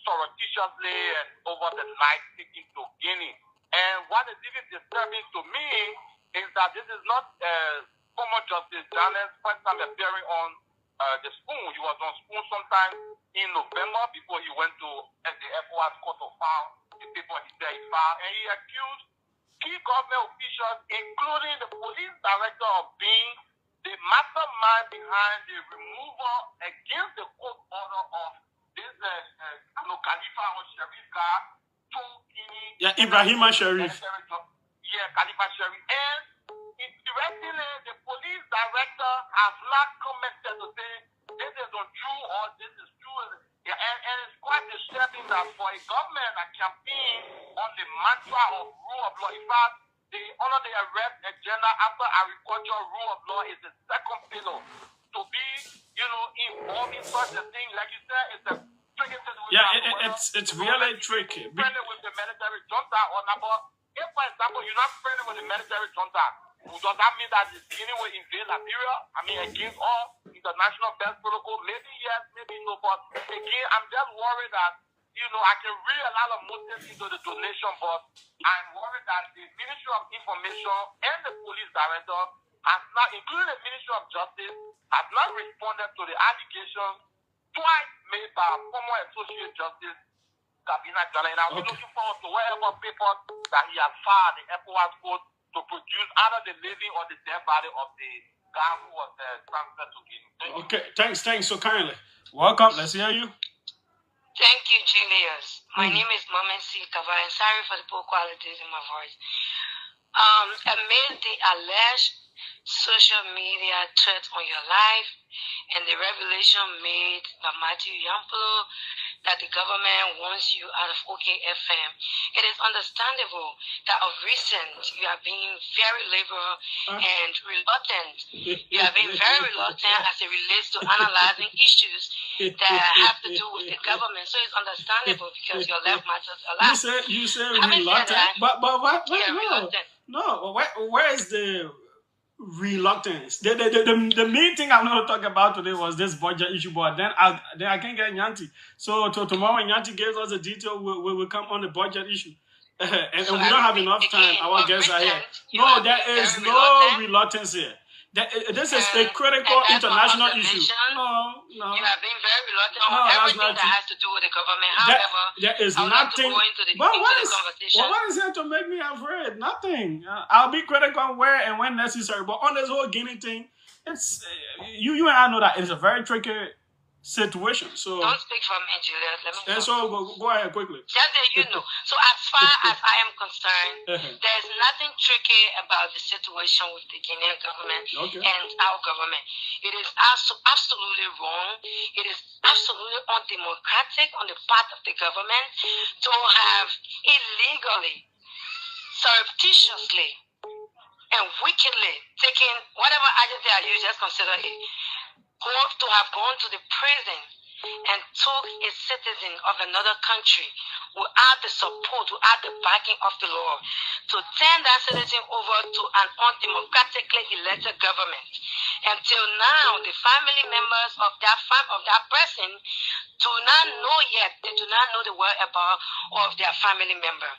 surreptitiously and over the night taken to Guinea. And what is even disturbing to me is that this is not former Justice Janet first time appearing on the Spoon. He was on Spoon sometime in November before he went to the ECOWAS court to file the paper he said he filed, and he accused key government officials, including the police director, of being the mastermind behind the removal against the court order of this Khalifa or Sharif guy to Guinea. Yeah, Ibrahima Sharif. Yeah, Khalifa Sharif. And interestingly, the police director has not commented to say this is untrue or this is true. Yeah, and it's quite disturbing that for a government that campaign on the mantra of rule of law, in fact, under the arrest agenda after agriculture, rule of law is the second pillar. To be, involved in such a thing, like you said, it's a tricky situation. Yeah, it's really tricky. Friendly with the military junta or not, but if, for example, you're not friendly with the military junta, does that mean that the Guinea will invade Liberia? I mean, against all international best protocol? Maybe yes, maybe no. But again, I'm just worried that, I can read a lot of motives into the donation, but I'm worried that the Ministry of Information and the police director has not, including the Ministry of Justice, has not responded to the allegations twice made by former Associate Justice Kabina Jana. And I'll be looking forward to whatever papers that he has filed the ECOWAS court to produce either the living or the dead body of the guy who was transferred to Guinea. Okay, thanks so kindly. Welcome, let's hear you. Thank you, Julius. My name is Mama C. Kava, and sorry for the poor qualities in my voice. Amid the alleged social media threat on your life and the revelation made by Matthew Yampolo that the government wants you out of OKFM, it is understandable that of recent you are being very liberal and reluctant. You are being very reluctant as it relates to analyzing issues that have to do with the government. So it's understandable because your left matters a lot. You say reluctant, but what? Yeah, reluctant. No, where is the reluctance? The main thing I'm going to talk about today was this budget issue, but then I can't get Nyanti. So tomorrow when Nyanti gives us the detail, we will come on the budget issue. And So we don't have enough time. Our guests are here. No, there is no reluctance here. This is a critical international issue. No. You have been very reluctant No, on that's everything not that true. has to do with the government. However, There is I would like to nothing. go into the But conversation. what is here to make me afraid? Nothing. I'll be critical where and when necessary. But on this whole Guinea thing, it's you and I know that it's a very tricky situation. So Don't speak for me, Julius. Let me and know. so go ahead quickly. Just that you know. So as far as I am concerned, there's nothing tricky about the situation with the Guinean government and our government. It is absolutely wrong. It is absolutely undemocratic on the part of the government to have illegally, surreptitiously, and wickedly taken whatever adjective I use, just consider it, to have gone to the prison and took a citizen of another country without the support, without the backing of the law, to turn that citizen over to an undemocratically elected government. Until now, the family members of that person do not know yet, they do not know the whereabouts of their family member.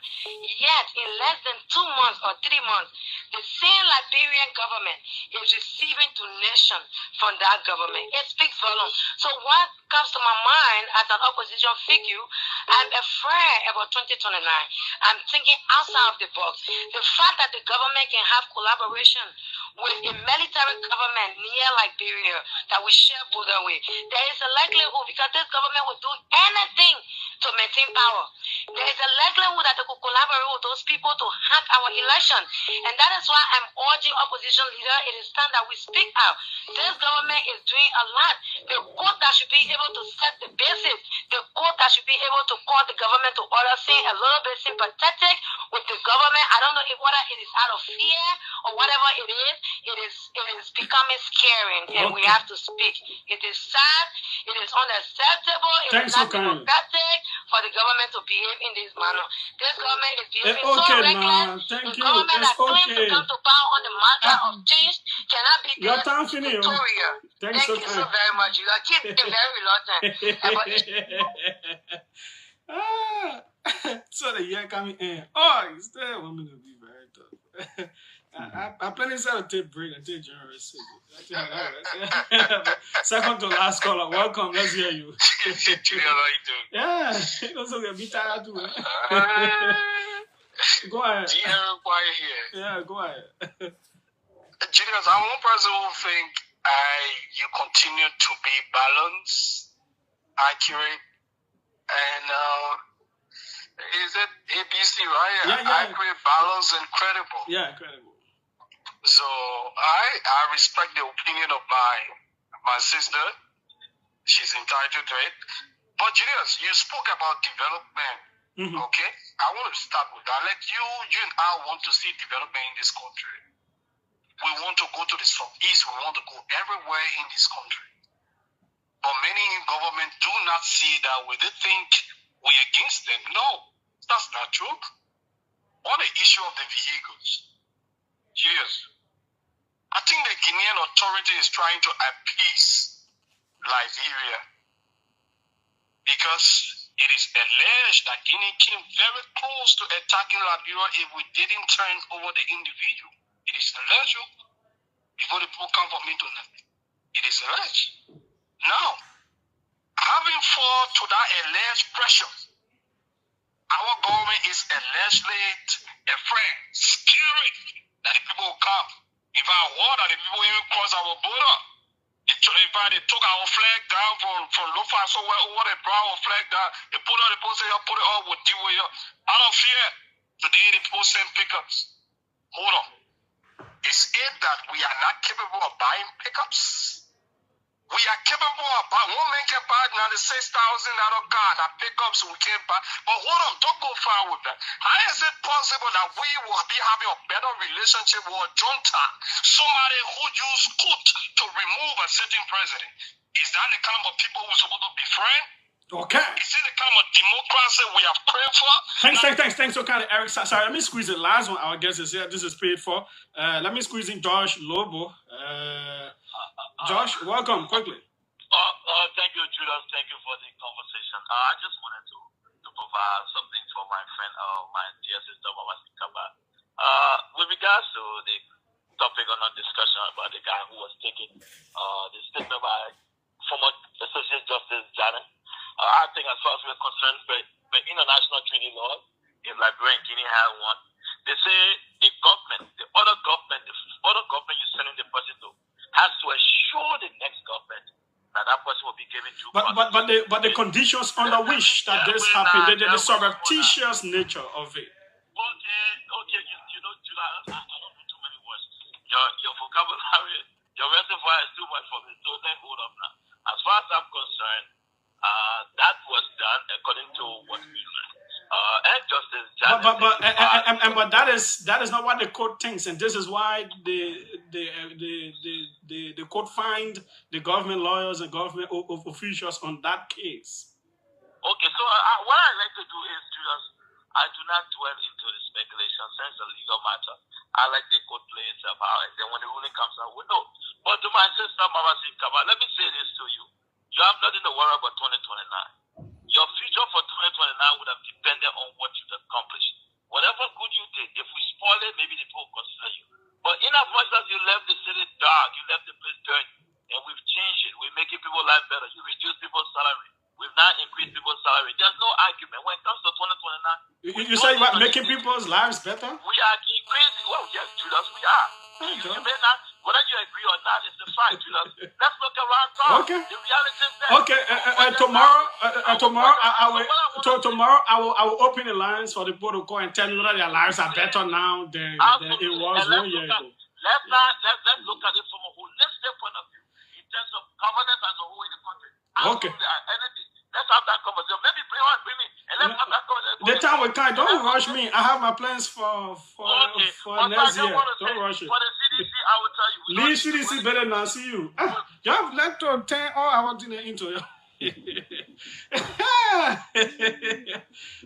Yet, in less than 2 months or 3 months, the same Liberian government is receiving donation from that government. It speaks volumes. So what comes to my mind as an opposition figure, I'm afraid about 2029. I'm thinking outside of the box. The fact that the government can have collaboration with a military government near Liberia that we share border with, there is a likelihood because this government will do anything to maintain power. there is a likelihood that they could collaborate with those people to hack our election. And that is why I'm urging opposition leader, it is time that we speak out. This government is doing a lot. The court that should be able to set the basis, the court that should be able to call the government to order, saying a little bit sympathetic with the government. I don't know if whether it is out of fear or whatever it is becoming scary, and we have to speak. It is sad, it is unacceptable, it is not democratic for the government to behave in this manner. This government is behaving so reckless. Thank the you. government that claims to come to power on the mantra of change cannot be your time finished. Thank you so very much. You keep being very reluctant. So the year coming in. Oh, you still want me to be very tough. I plan to take break until January 6th. Second to last caller, welcome. Let's hear you. Yeah, it was okay. Be tired too. Go ahead. Yeah, go ahead. Julius, I'm one person who think you continue to be balanced, accurate, and is it ABC, right? Yeah. Accurate, balanced, and credible. Yeah, credible. So I respect the opinion of my sister. She's entitled to it. But Julius, you spoke about development. Okay? I want to start with that. Like you and I want to see development in this country. We want to go to the southeast. We want to go everywhere in this country. But many in government do not see that way. They think we're against them. No, that's not true. On the issue of the vehicles, Julius, I think the Guinean authority is trying to appease Liberia because it is alleged that Guinea came very close to attacking Liberia if we didn't turn over the individual. It is alleged. Before the people come for me to nothing. It is alleged. Now, having fall to that alleged pressure, our government is allegedly a friend, scary that the people will come. If I want that the people even cross our border, they took our flag down from Lofa, so over they brought our flag down, they put on the post, say, put it on, we'll deal with you. Out of fear, today the people send pickups. Hold on. Is it that we are not capable of buying pickups? We are capable of buying. One man can buy $96,000 car that pickups we can't buy. But hold on, don't go far with that. How is it possible that we will be having a better relationship with a junta, somebody who used coup to remove a certain president? Is that the kind of people we're supposed to befriend? Okay. Is it the kind of democracy we have prayed for? Thanks. So kind of Eric. Sorry, let me squeeze the last one. Our guest is here. This is paid for. Let me squeeze in Josh Lobo. Josh, welcome quickly. Thank you, Julius. Thank you for the conversation. I just wanted to provide something for my friend, my dear sister, Mama Sikaba. With regards to the topic on our discussion about the guy who was taking the statement by former Associate Justice Janet. I think as far as we're concerned, the international treaty law, if Liberia and Guinea have one, they say the other government you're sending the person to has to assure the next government that person will be given due process. But the conditions under which that this happened, the surreptitious nature of it. Okay, you know, I don't know too many words. Your vocabulary, your reservoir is too much for me, so then hold up now. As far as I'm concerned, that was done according to what we learned. And Justice Janet. But that is not what the court thinks, and this is why the court fined the government lawyers and government officials on that case. Okay, so what I like to do is just I do not dwell into the speculation since the legal matter. I like the court play itself out, and then when the ruling comes out, we know. But to my sister, Mama Sikaba, let me say this to you. You have nothing to worry about 2029. Your future for 2029 would have depended on what you've accomplished. Whatever good you did, if we spoil it, maybe the people will consider you. But in as much as you left the city dark, you left the place dirty, and we've changed it. We're making people's life better. You reduce people's salary. We've not increased people's salary. There's no argument. When it comes to 2029... You say about making people's lives better? We are increasing. Well, yes, Julius, we are. You may not, whether you agree or not, that is the fact, Julius. Let's look around town. Okay. The reality is there. Okay. Tomorrow I will open the lines for the protocol and tell you that their lives are better now than it was 1 year ago. Let's look at it from a holistic point of view in terms of governance as a whole in the country. Okay. Anything. Let's have that conversation. Maybe bring me and let's have that conversation. The time will come. Don't rush me. I have my plans for next year. Don't rush it. For the CDC, I will tell you. Leave CDC better than see you. You have left to 10 all our dinner into you.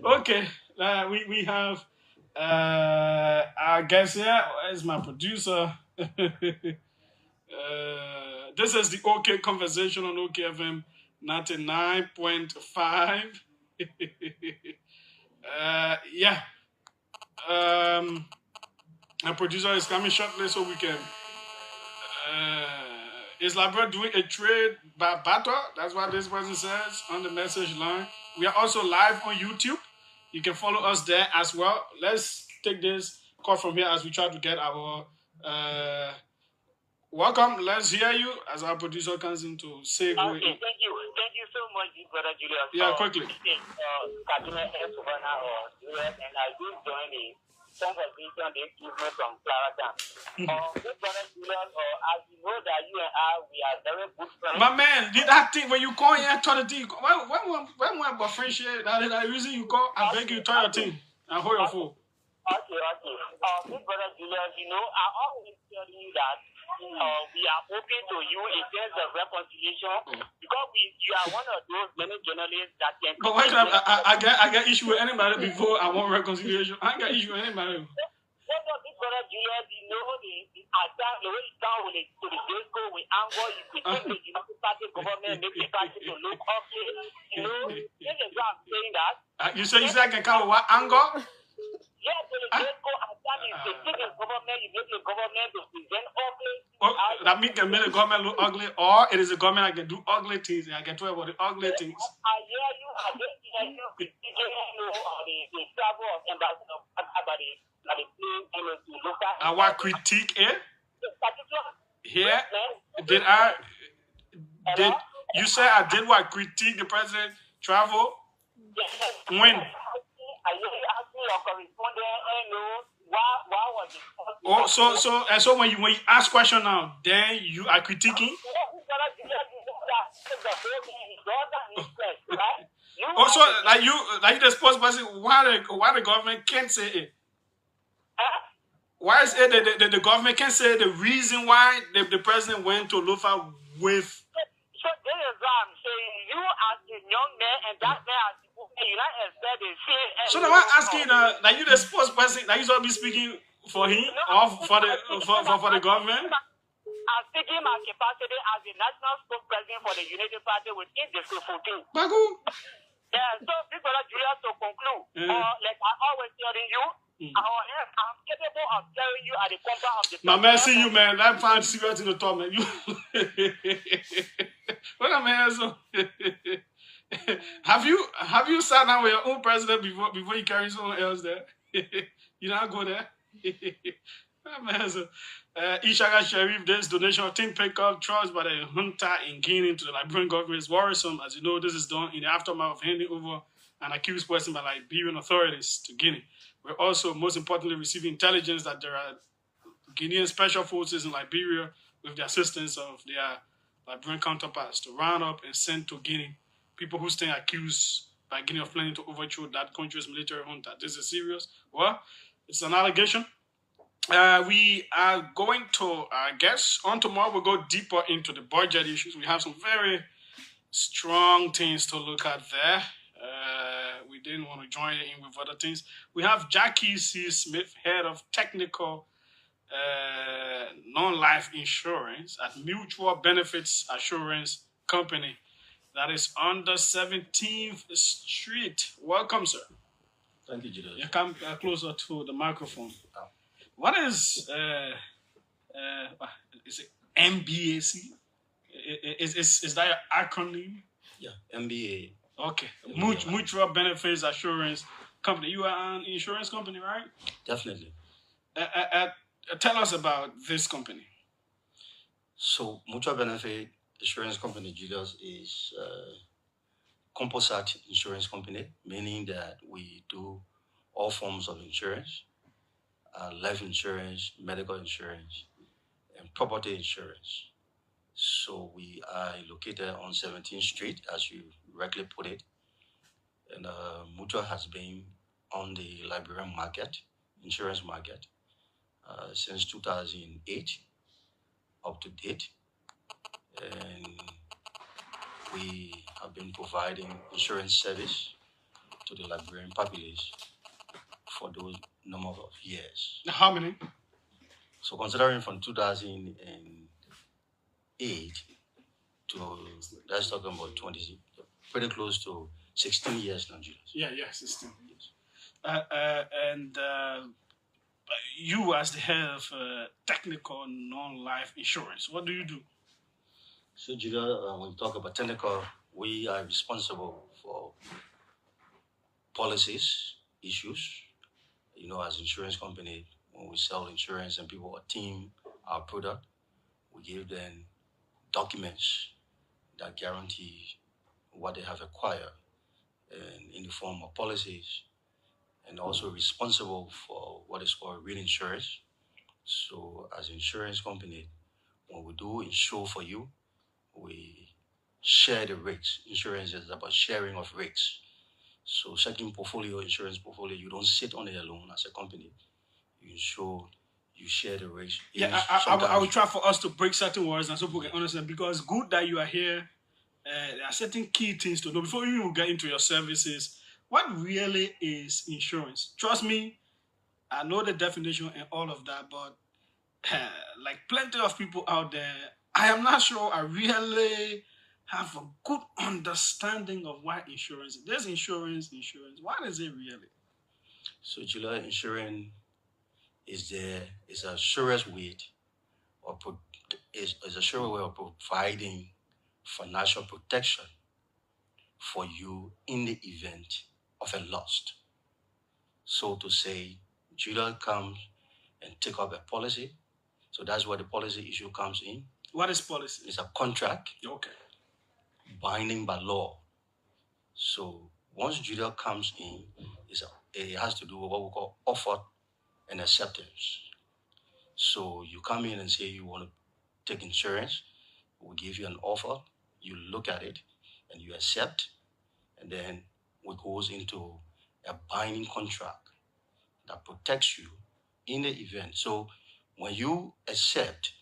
Okay. We have our guest here. Where's my producer? This is the OK Conversation on OKFM 99.5. Yeah. Our producer is coming shortly so we can. Is Labra doing a trade by battle? That's what this person says on the message line. We are also live on YouTube. You can follow us there as well. Let's take this call from here as we try to get our welcome. Let's hear you as our producer comes in to say go Okay, thank you. Thank you so much, brother Julius. Yeah, quickly. Julius, and I do join the conversation they give me from Clarendon. Brother Julius, as you know that you and I, we are very good friends. My man, did that thing when you call here, turn the thing. When my friend share that reason you call, I beg you turn your thing and hold your phone. Okay. Brother Julius, you know, I always tell you that we are open to you in terms of reconciliation because you are one of those many journalists that can. But wait, I got issue with anybody before I want reconciliation. I got issue with anybody. Brother Julius, you know the attack, the way it down to the discourse with anger, you could think the United States government make the party to look okay. You know, this is why I'm saying that. You say I can come with what anger? Yes, the discourse attack is the thing in government, you make the government to present ugly. That means can make the government look ugly, or it is the government that can do ugly things and I can talk about the ugly things. I hear you, the travel of ambassador about the plane to look at. I want critique it. Here, did you say I did what critique the president travel? When? Oh, so when you ask question now, then you are critiquing. Also, like you the spokesperson, why the government can't say it? Why is it that the government can't say the reason why the president went to Lofa with? So this is what I'm saying. You as a young man and that man as the United States. So now I'm asking that you the spokesperson, that you should be speaking for him or for the government. I'm speaking my capacity as the national spokesperson for the United Party within the 14. Bagu. Yeah, so people are Julius to conclude. Like I always telling you, I'm capable of telling you at the corner of the. My man, see you, man. That fine cigarette in the top, man. You. What a man, so. Have you sat down with your own president before you carry someone else there? You not go there. Ishaga Sharif, this donation of team pickup trust by the junta in Guinea to the Liberian government is worrisome. As you know, this is done in the aftermath of handing over an accused person by Liberian authorities to Guinea. We're also, most importantly, receiving intelligence that there are Guinean special forces in Liberia with the assistance of their Liberian counterparts to round up and send to Guinea people who stand accused by Guinea of planning to overthrow that country's military junta. This is serious. Well, it's an allegation. We are going to, I guess, on tomorrow we'll go deeper into the budget issues. We have some very strong things to look at there. We didn't want to join in with other things. We have Jackie C. Smith, head of technical non-life insurance at Mutual Benefits Assurance Company that is on the 17th Street. Welcome, sir. Thank you, Julius. You come closer to the microphone. What is it MBAC? Is that your acronym? Yeah, MBA. Okay. Mutual Benefits Assurance Company. You are an insurance company, right? Definitely. Tell us about this company. So mutual benefit insurance company, Julius, is composite insurance company, meaning that we do all forms of insurance, life insurance, medical insurance, and property insurance. So we are located on 17th Street, as you rightly put it, and Mutual has been on the Liberian market, insurance market, since 2008 up to date, and we have been providing insurance service to the Liberian populace for those number of years. How many? So considering from 2008 to, let's talk about 20, pretty close to 16 years now, Julius. Yeah, 16 years. And you, as the head of technical non-life insurance, what do you do? So, Julius, when we talk about technical, we are responsible for policies, issues. You know, as insurance company, when we sell insurance and people team our product, we give them documents that guarantee what they have acquired and in the form of policies, and also responsible for what is called reinsurance. So as an insurance company, when we do insure for you, we share the risks. Insurance is about sharing of risks. So certain portfolio, insurance portfolio, you don't sit on it alone as a company. You insure, you share the risk. Yeah, I will try for us to break certain words and so people can understand, because good that you are here. There are certain key things to know before you even get into your services. What really is insurance? Trust me, I know the definition and all of that, but like plenty of people out there, I am not sure I really have a good understanding of why insurance. There's insurance. What is it really? So Julia, insurance is a surest way is a sure way of providing financial protection for you in the event of a loss. So to say, Julia comes and take up a policy. So that's where the policy issue comes in. What is policy? It's a contract. Okay. Binding by law. So once Julia comes in, it has to do with what we call offer and acceptance. So you come in and say you want to take insurance, we give you an offer, you look at it, and you accept, and then we goes into a binding contract that protects you in the event. So when you accept,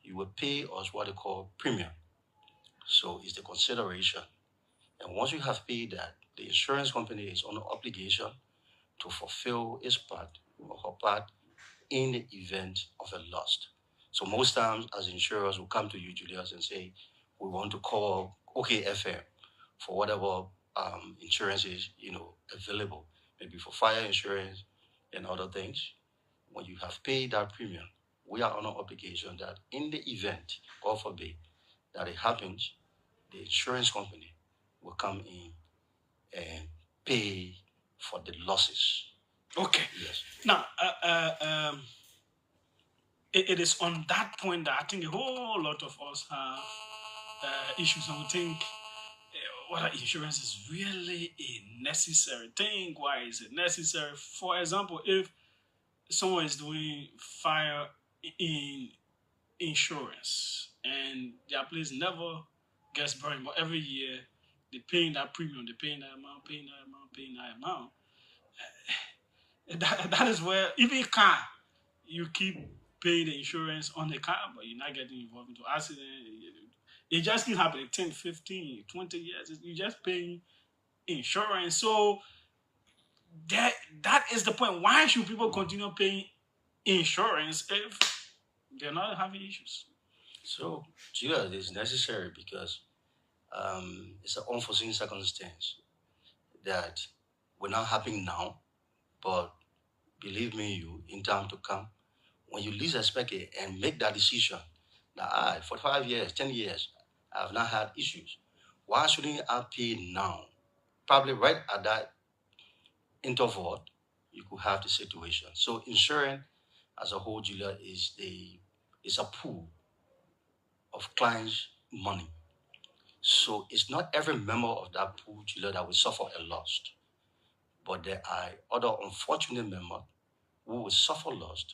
you will pay us what they call premium. So it's the consideration. And once you have paid that, the insurance company is on obligation to fulfill its part or her part in the event of a loss. So most times, as insurers will come to you, Julius, and say, we want to call OKFM for whatever insurance is, available, maybe for fire insurance and other things. When you have paid that premium, we are on an obligation that in the event, God forbid, that it happens, the insurance company will come in and pay for the losses. Okay. Yes. Now, it is on that point that I think a whole lot of us have issues, and we think whether insurance is really a necessary thing. Why is it necessary? For example, if someone is doing fire in insurance and their place never gets burned, but every year they're paying that premium, they're paying that amount, paying that amount. That is where, even car, you keep paying the insurance on the car, but you're not getting involved into accident. It just keeps happening 10, 15, 20 years. You're just paying insurance. So that is the point. Why should people continue paying insurance if they're not having issues? So, Julia, it is necessary because it's an unforeseen circumstance that will not happen now, but believe me, in time to come, when you least expect it and make that decision, that for 5 years, 10 years, I have not had issues. Why shouldn't I pay now? Probably right at that interval, you could have the situation. So insurance as a whole, Julia, is a pool of clients' money. So it's not every member of that pool, Julia, that will suffer a loss. But there are other unfortunate members who will suffer loss,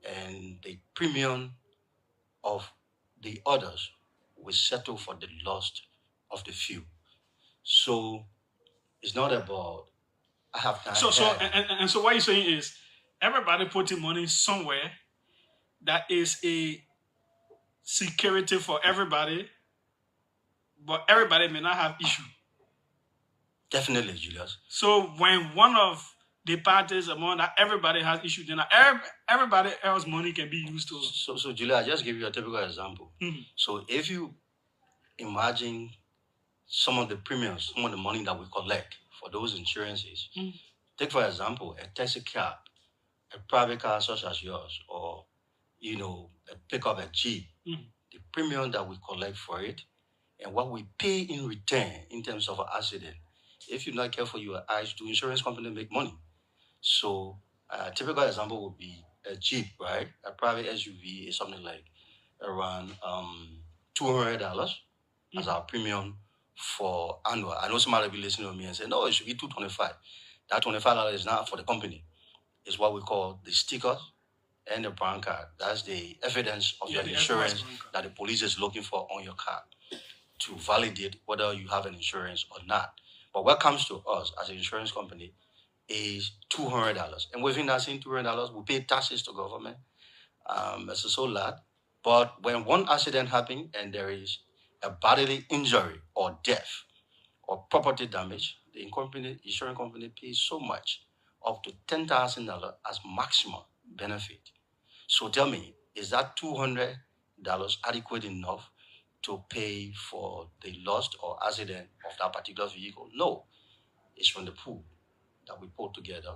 and the premium of the others will settle for the loss of the few. So it's not about I have time. And so what you're saying is everybody putting money somewhere that is a security for everybody, but everybody may not have issue. Definitely, Julius. So when one of the parties among that everybody has issue, then everybody else money can be used to. So Julius, I just give you a typical example. Mm-hmm. So if you imagine some of the premiums, some of the money that we collect for those insurances, take for example a taxi cab, a private car such as yours, or a pickup, a Jeep, the premium that we collect for it and what we pay in return in terms of an accident. If you're not careful, your eyes do insurance company make money. So a typical example would be a Jeep, right? A private SUV is something like around $200 as our premium for annual. I know somebody will be listening to me and say, no, it should be $225. That $25 is not for the company. It's what we call the stickers and the brown card. That's the evidence of your insurance that the police is looking for on your car to validate whether you have an insurance or not. But what comes to us as an insurance company is $200. And within that same $200, we pay taxes to government. It's a whole lot. But when one accident happens and there is a bodily injury or death or property damage, the insurance company pays so much, up to $10,000 as maximum benefit. So tell me, is that $200 adequate enough to pay for the loss or accident of that particular vehicle? No. It's from the pool that we put together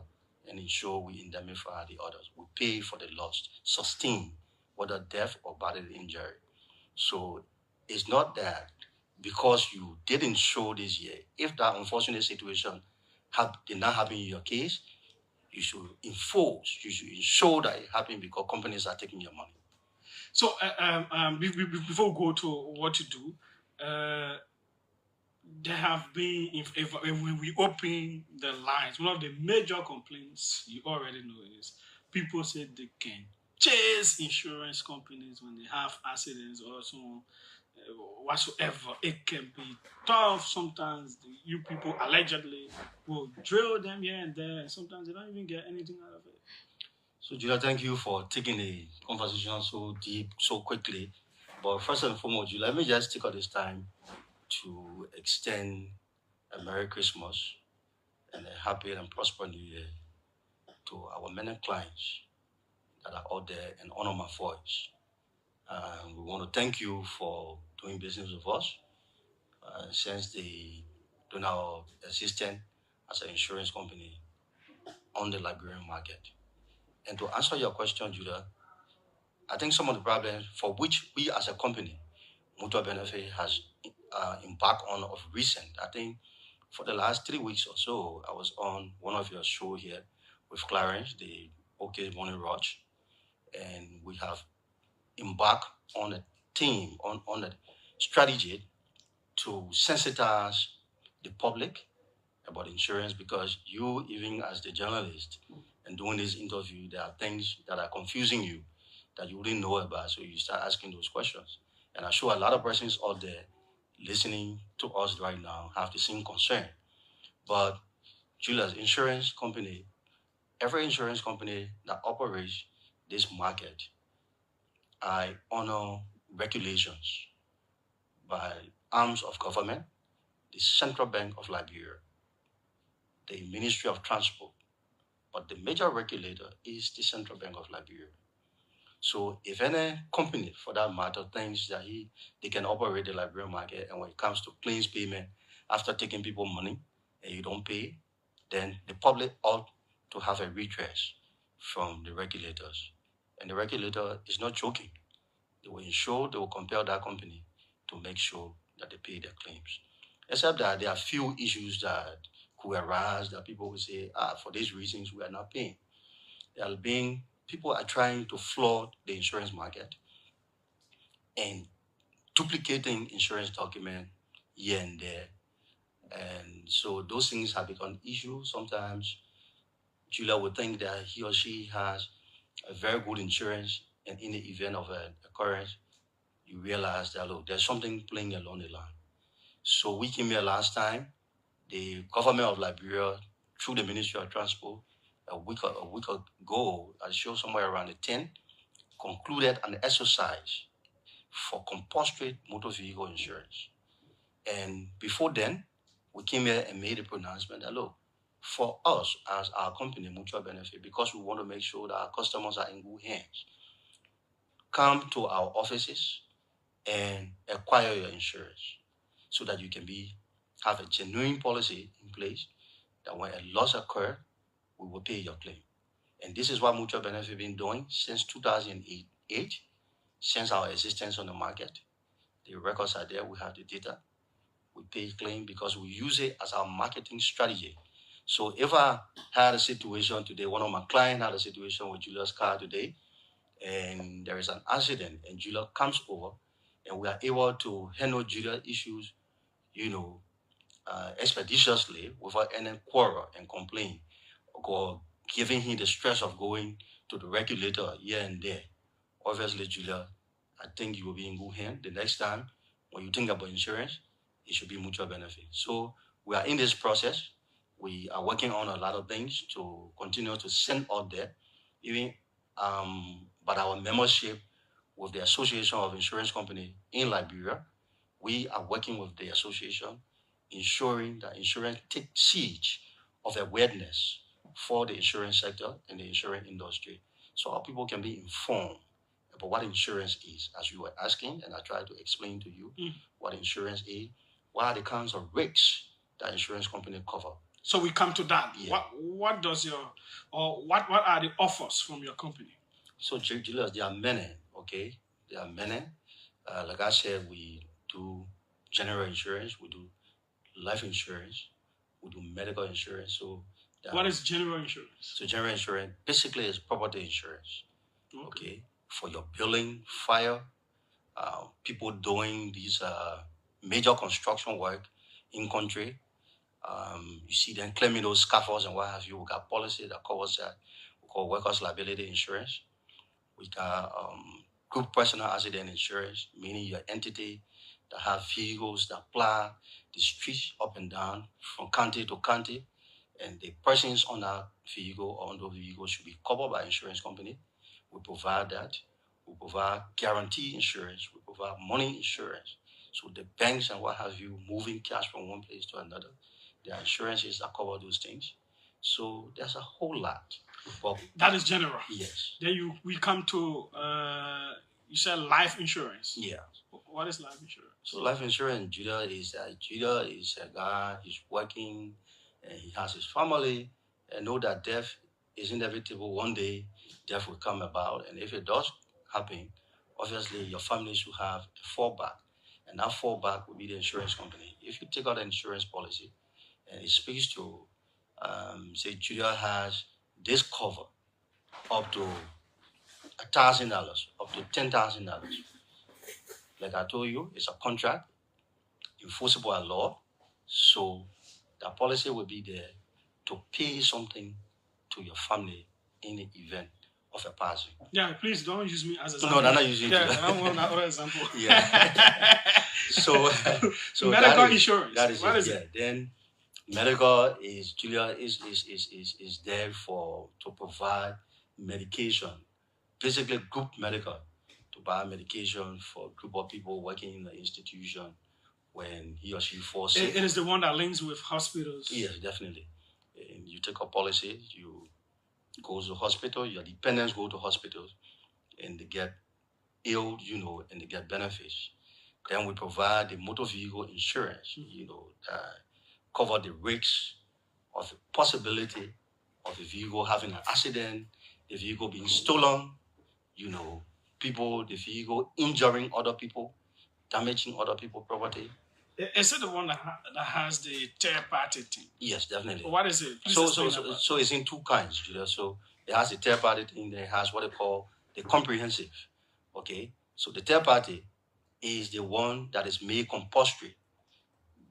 and ensure we indemnify the others. We pay for the loss sustained, whether death or bodily injury. So it's not that because you didn't show this year, if that unfortunate situation did not happen in your case, you should enforce, you should ensure that it happened because companies are taking your money. So before we go to what you do, there have been, when we open the lines, one of the major complaints you already know is people say they can chase insurance companies when they have accidents or so on, whatsoever. It can be tough. Sometimes you people allegedly will drill them here and there, and sometimes they don't even get anything out of it. So, Julia, thank you for taking the conversation so deep, so quickly. But first and foremost, Julia, let me just take all this time to extend a Merry Christmas and a happy and prosperous New Year to our many clients that are out there and honor my voice. We want to thank you for doing business with us since they doing our assistance as an insurance company on the Liberian market. And to answer your question, Judah, I think some of the problems for which we as a company, Mutual Benefit, has embarked on of recent, I think for the last 3 weeks or so, I was on one of your shows here with Clarence, the OK Morning Rush, and we have embarked on a team, on a strategy to sensitize the public about insurance, because you, even as the journalist and doing this interview, there are things that are confusing you that you wouldn't know about, so you start asking those questions. And I'm sure a lot of persons out there listening to us right now have the same concern. But Julius, insurance company, every insurance company that operates this market, I honor regulations by arms of government, the Central Bank of Liberia, the Ministry of Transport, but the major regulator is the Central Bank of Liberia. So if any company, for that matter, thinks that they can operate the Liberian market, and when it comes to claims payment, after taking people money and you don't pay, then the public ought to have a redress from the regulators. And the regulator is not joking. They will compel that company to make sure that they pay their claims. Except that there are few issues that could arise that people will say, for these reasons, we are not paying. People are trying to flood the insurance market, and duplicating insurance document here and there. And so those things have become issues. Sometimes Julia would think that he or she has a very good insurance, and in the event of an occurrence, you realize that, look, there's something playing along the line. So we came here last time. The government of Liberia, through the Ministry of Transport, a week ago, I showed somewhere around the 10th, concluded an exercise for compulsory motor vehicle insurance. And before then, we came here and made a pronouncement that, look, for us as our company, Mutual Benefit, because we want to make sure that our customers are in good hands, come to our offices and acquire your insurance so that you can have a genuine policy in place that when a loss occurs, we will pay your claim. And this is what Mutual Benefit been doing since 2008, since our existence on the market. The records are there, we have the data. We pay claim because we use it as our marketing strategy. So if I had a situation today, one of my clients had a situation with Julius' car today, and there is an accident, and Julius comes over, and we are able to handle Julius' issues, expeditiously without any quarrel and complaint, or giving him the stress of going to the regulator here and there. Obviously, Julia, I think you will be in good hands. The next time when you think about insurance, it should be Mutual Benefit. So we are in this process. We are working on a lot of things to continue to send out there, but our membership with the Association of Insurance Companies in Liberia, we are working with the association, ensuring that insurance takes siege of awareness for the insurance sector and the insurance industry, so our people can be informed about what insurance is, as you were asking, and I tried to explain to you what insurance is, what are the kinds of risks that insurance company cover. So we come to that. Yeah. What are the offers from your company? So Julius, there are many, okay? There are many. Like I said, we do general insurance, we do life insurance, we do medical insurance. So what is general insurance? So general insurance basically is property insurance. Okay. For your building, fire, people doing these major construction work in country. You see them claiming those scaffolds and what have you. We got policy that covers that. We call workers' liability insurance. We got group personal accident insurance, meaning your entity that have vehicles that plow the streets up and down from county to county, and the persons on that vehicle or on those vehicles should be covered by insurance company. We provide that. We provide guarantee insurance. We provide money insurance. So the banks and what have you moving cash from one place to another, there are insurances that cover those things. So there's a whole lot. But that is general. Yes. Then we come to you said life insurance. Yeah. What is life insurance? So life insurance, Judah is a guy. He's working, and he has his family, and know that death is inevitable. One day, death will come about, and if it does happen, obviously your family should have a fallback, and that fallback will be the insurance company. If you take out an insurance policy, and it speaks to, say, Judah has this cover up to $1,000, up to $10,000. Like I told you, it's a contract, enforceable by law. So the policy will be there to pay something to your family in the event of a passing. Yeah, please don't use me as an example. No, I'm not using you. Yeah, I want another example. Yeah. so medical insurance. That is what it. Is yeah. it? Then medical is Julia is there to provide medication, basically group medical, to buy medication for a group of people working in the institution when he or she falls sick. It is the one that links with hospitals. Yes, definitely. And you take a policy, you go to hospital, your dependents go to hospitals, and they get ill, and they get benefits. Then we provide the motor vehicle insurance, that cover the risks of the possibility of the vehicle having an accident, the vehicle being stolen, the vehicle injuring other people, damaging other people's property. Is it the one that has the third party thing? Yes, definitely. What is it? So it's in two kinds, Julia. So it has the third party thing, then it has what they call the comprehensive. Okay. So the third party is the one that is made compulsory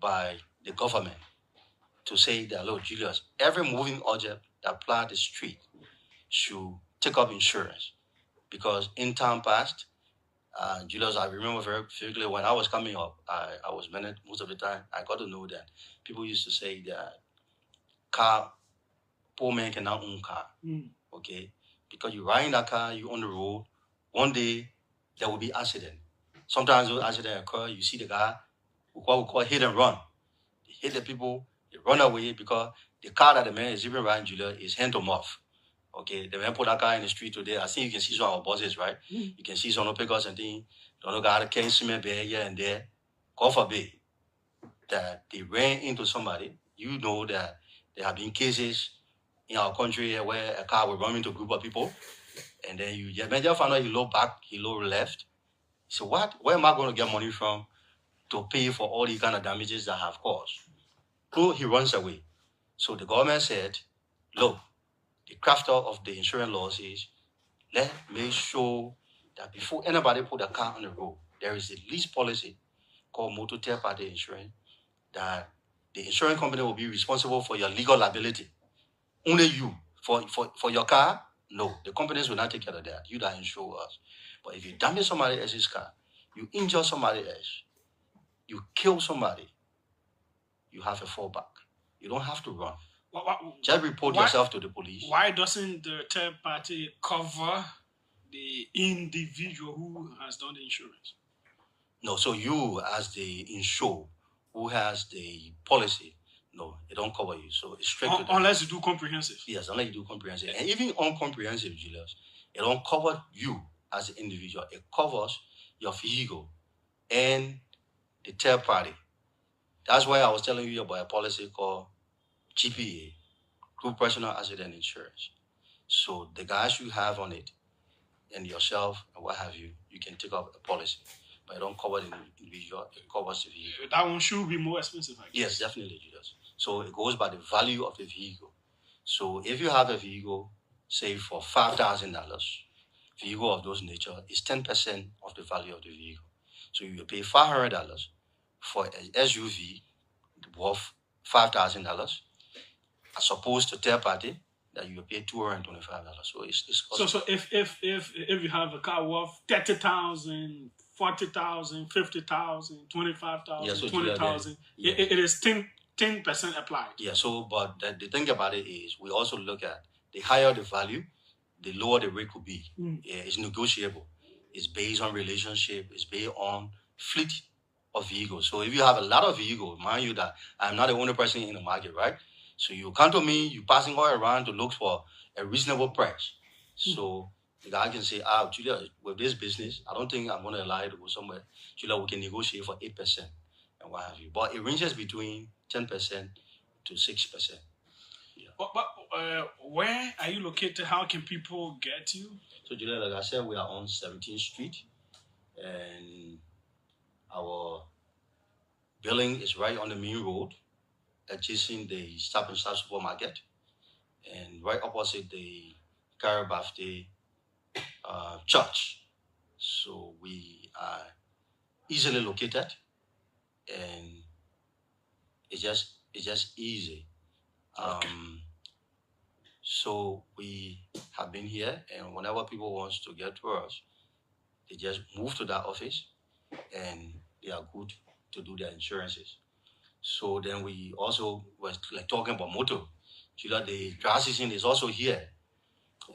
by the government to say that, look, Julius, every moving object that plows the street should take up insurance. Because in time past, Julius, I remember very vividly when I was coming up, I was managed most of the time. I got to know that people used to say that poor man cannot own car. Okay? Because you ride in that car, you on the road, one day there will be accident. Sometimes those accidents occur, you see the guy, we call hit and run. They hit the people, they run away because the car that the man is even riding, Julia, is hand to mouth. Okay, the man put that car in the street today. I think you can see some of our buses, right? You can see some of the pickers and things. The other guy that can't swim here and there. God forbid that they ran into somebody. You know that there have been cases in our country where a car will run into a group of people, and then you just find out he look back, he look left. So what? Where am I going to get money from to pay for all these kind of damages that have caused? So he runs away. So the government said, look, the crafter of the insurance laws is, let me show that before anybody put a car on the road, there is a lease policy called motor third party insurance that the insurance company will be responsible for your legal liability. Only you. For your car, no. The companies will not take care of that. You that insure us. But if you damage somebody else's car, you injure somebody else, you kill somebody, you have a fallback. You don't have to run. Just report yourself to the police. Why doesn't the third party cover the individual who has done the insurance? No, so you as the insured who has the policy, no, it don't cover you. So it's straight to unless you do comprehensive. Yes, unless you do comprehensive. And even on comprehensive, Julius, it don't cover you as an individual. It covers your vehicle and the third party. That's why I was telling you about a policy called GPA, Group Personal Accident Insurance. So the guys you have on it and yourself and what have you, you can take up a policy. But it don't cover the individual, it covers the vehicle. That one should be more expensive, I guess. Yes, definitely it does. So it goes by the value of the vehicle. So if you have a vehicle, say for $5,000, vehicle of those nature is 10% of the value of the vehicle. So you will pay $500 for an SUV worth $5,000, as opposed to third party that you will pay $225. So it's so if you have a car worth 30,000, 40,000, 50,000, 25,000, yeah, so 20,000, it is 10% applied. Yeah. So, but the thing about it is, we also look at the higher the value, the lower the rate could be. Yeah, it's negotiable. It's based on relationship. It's based on fleet of vehicles. So if you have a lot of vehicles, mind you that I'm not the only person in the market, right? So you come to me, you passing all around to look for a reasonable price. So the guy can say, Julia, with this business, I don't think I'm going to allow you to go somewhere. Julia, we can negotiate for 8% and what have you. But it ranges between 10% to 6%. Yeah. But where are you located? How can people get you? So, Julia, like I said, we are on 17th Street, and our building is right on the main road, adjacent the Stop and Shop supermarket, and right opposite the Garabafte church. So we are easily located, and it's just easy. Okay. So we have been here, and whenever people want to get to us, they just move to that office, and they are good to do their insurances. So then we also was like talking about motor. Julia, the dry season is also here,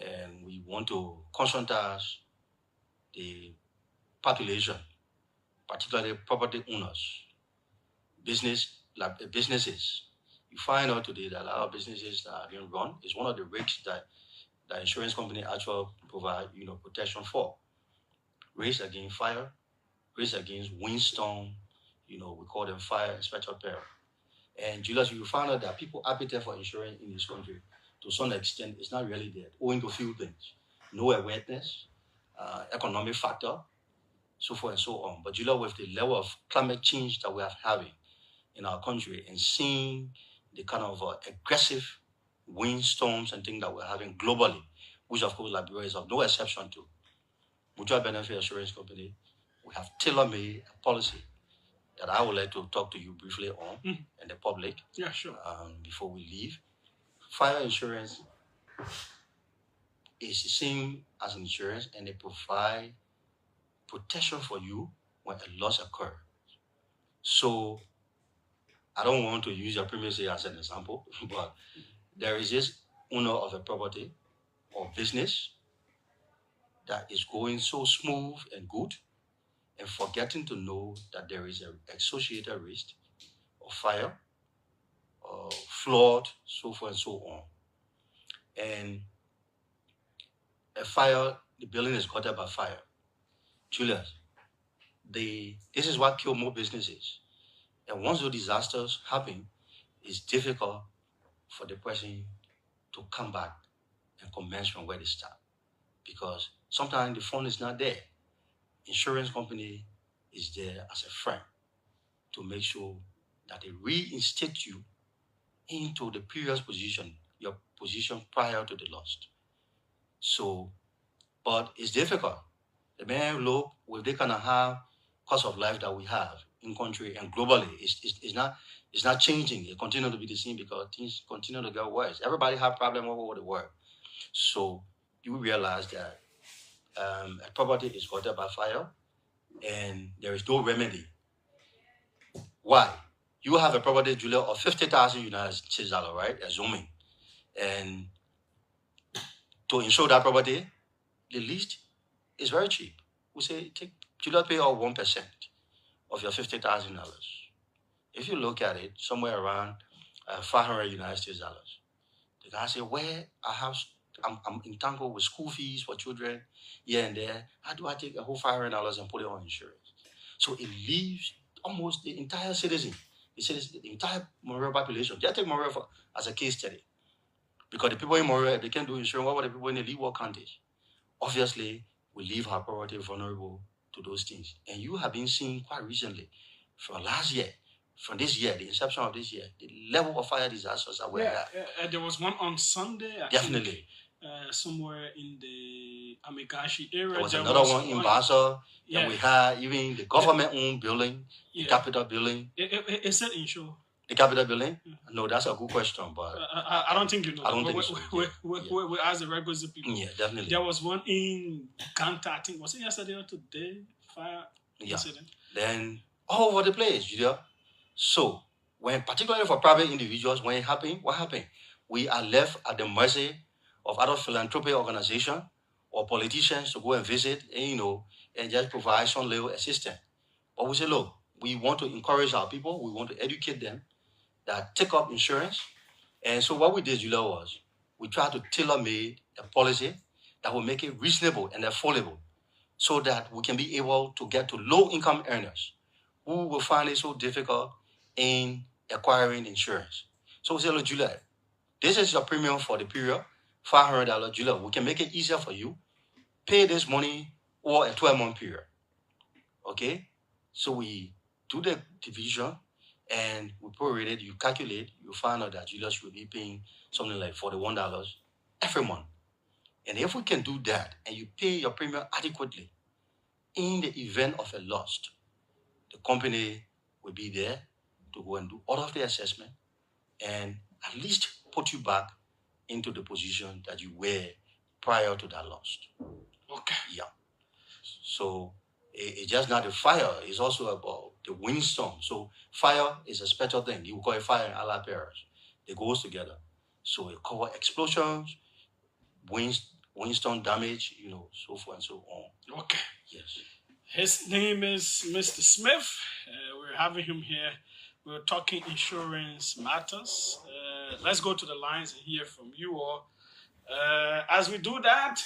and we want to concentrate the population, particularly property owners, businesses. You find out today that a lot of businesses that are being run is one of the risks that the insurance company actually provide, protection for. Risk against fire, risk against windstorm, we call them fire and special peril. And Julius, you find out that people appetite for insurance in this country, to some extent, it's not really there, owing to a few things. No awareness, economic factor, so forth and so on. But Julius, with the level of climate change that we are having in our country, and seeing the kind of aggressive windstorms and things that we're having globally, which of course Liberia is of no exception to, mutual benefit insurance company we have tailor-made a policy that I would like to talk to you briefly on and the public. Yeah, sure. Before we leave, fire insurance is the same as insurance, and they provide protection for you when a loss occurs. So I don't want to use your premises as an example, but there is this owner of a property or business that is going so smooth and good and forgetting to know that there is an associated risk of fire, flood, so forth and so on. And a fire, the building is gutted by fire. Julius, this is what kills more businesses. And once those disasters happen, it's difficult for the person to come back and commence from where they start. Because sometimes the fund is not there. Insurance company is there as a friend to make sure that they reinstate you into the previous position, your position prior to the loss. So, but it's difficult. The man look with the kind of high cost of life that we have in country and globally, it's not changing. It continues to be the same because things continue to get worse. Everybody have problems all over the world. So you realize that a property is gutted by fire and there is no remedy. Why? You have a property, Julia, of 50,000 United States dollars, right? Assuming. And to insure that property, the least is very cheap. We say, Julia, pay out 1% of your $50,000. If you look at it, somewhere around 500 United States dollars. The guy say, I'm entangled with school fees for children here and there. How do I take a whole $500 and put it on insurance? So it leaves almost the entire citizen, the entire Monroe population. Just take Monroe as a case study. Because the people in Monroe, if they can't do insurance, what about the people in the leeward counties? Obviously, we leave our property vulnerable to those things. And you have been seeing quite recently, from this year, the inception of this year, the level of fire disasters that we had. There was one on Sunday. Definitely. Somewhere in the Amigashi area. There was another one in Basel that we had, even the government-owned building, the Capitol building. Is it insured? The Capitol building? No, that's a good question, but I don't think you know. I don't think so. We ask the regular people. Yeah, definitely. There was one in Ganta, I think. Was it yesterday or today? Fire incident. Then all over the place, Julia. So, particularly for private individuals, when it happened, what happened? We are left at the mercy of other philanthropic organizations or politicians to go and visit and just provide some little assistance. But we say, look, we want to encourage our people. We want to educate them that take up insurance. And so what we did, Julia, was we tried to tailor-make a policy that will make it reasonable and affordable so that we can be able to get to low-income earners who will find it so difficult in acquiring insurance. So we say, look, Julia, this is your premium for the period, $500. Julia, we can make it easier for you. Pay this money over a 12-month period. Okay? So we do the division and we prorate it, you calculate, you find out that Julius will be paying something like $41 every month. And if we can do that and you pay your premium adequately in the event of a loss, the company will be there to go and do all of the assessment and at least put you back into the position that you were prior to that loss. Okay. Yeah. So it's just not the fire, it's also about the windstorm. So fire is a special thing. You call it fire in Allah pairs. It goes together. So it covers explosions, windstorm damage, so forth and so on. Okay. Yes. His name is Mr. Smith. We're having him here. We're talking insurance matters. Let's go to the lines and hear from you all. As we do that,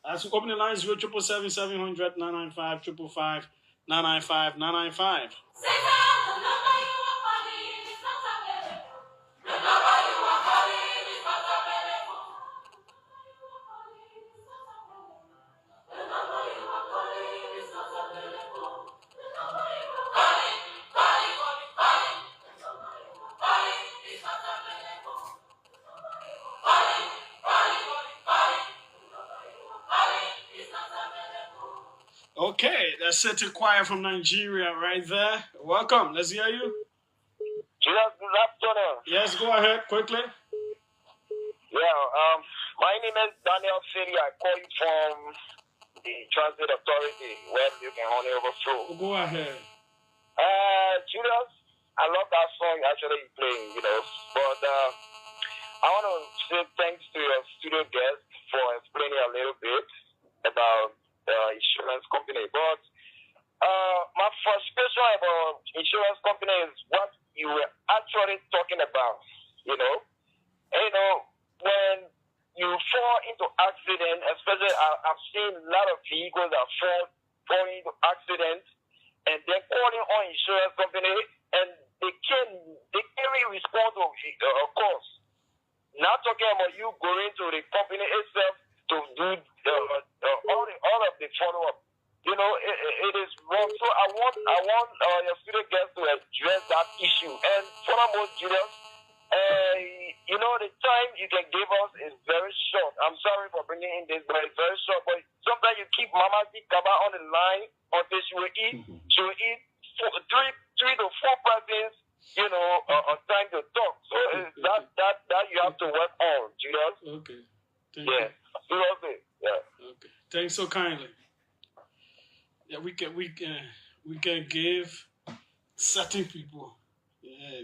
as we open the lines, 0777 700 995 555 995 995. Okay, that's City Choir from Nigeria right there. Welcome. Let's hear you. Julius, good afternoon. Yes, go ahead quickly. Yeah, my name is Daniel City. I call you from the Transit Authority where you can only overflow. Go ahead. Julius, I love that song actually playing, but I want to say thanks to your studio guest for explaining a little bit about the insurance company. But my frustration about insurance company is what you were actually talking about, when you fall into accident, especially I've seen a lot of vehicles that fall into accidents and then calling on insurance company and they can't respond to of course. Not talking about you going to the company itself to do all of the follow-up. It is wrong. So I want your student guests to address that issue. And furthermore, Julius, the time you can give us is very short. I'm sorry for bringing in this, but it's very short. But sometimes you keep Mama Kaba on the line until she will eat. She will eat three to four persons, on time to talk. So that you have to work on, Julius. Okay. Thank you. Seriously. Yeah. Okay. Thanks so kindly. Yeah, we can give certain people,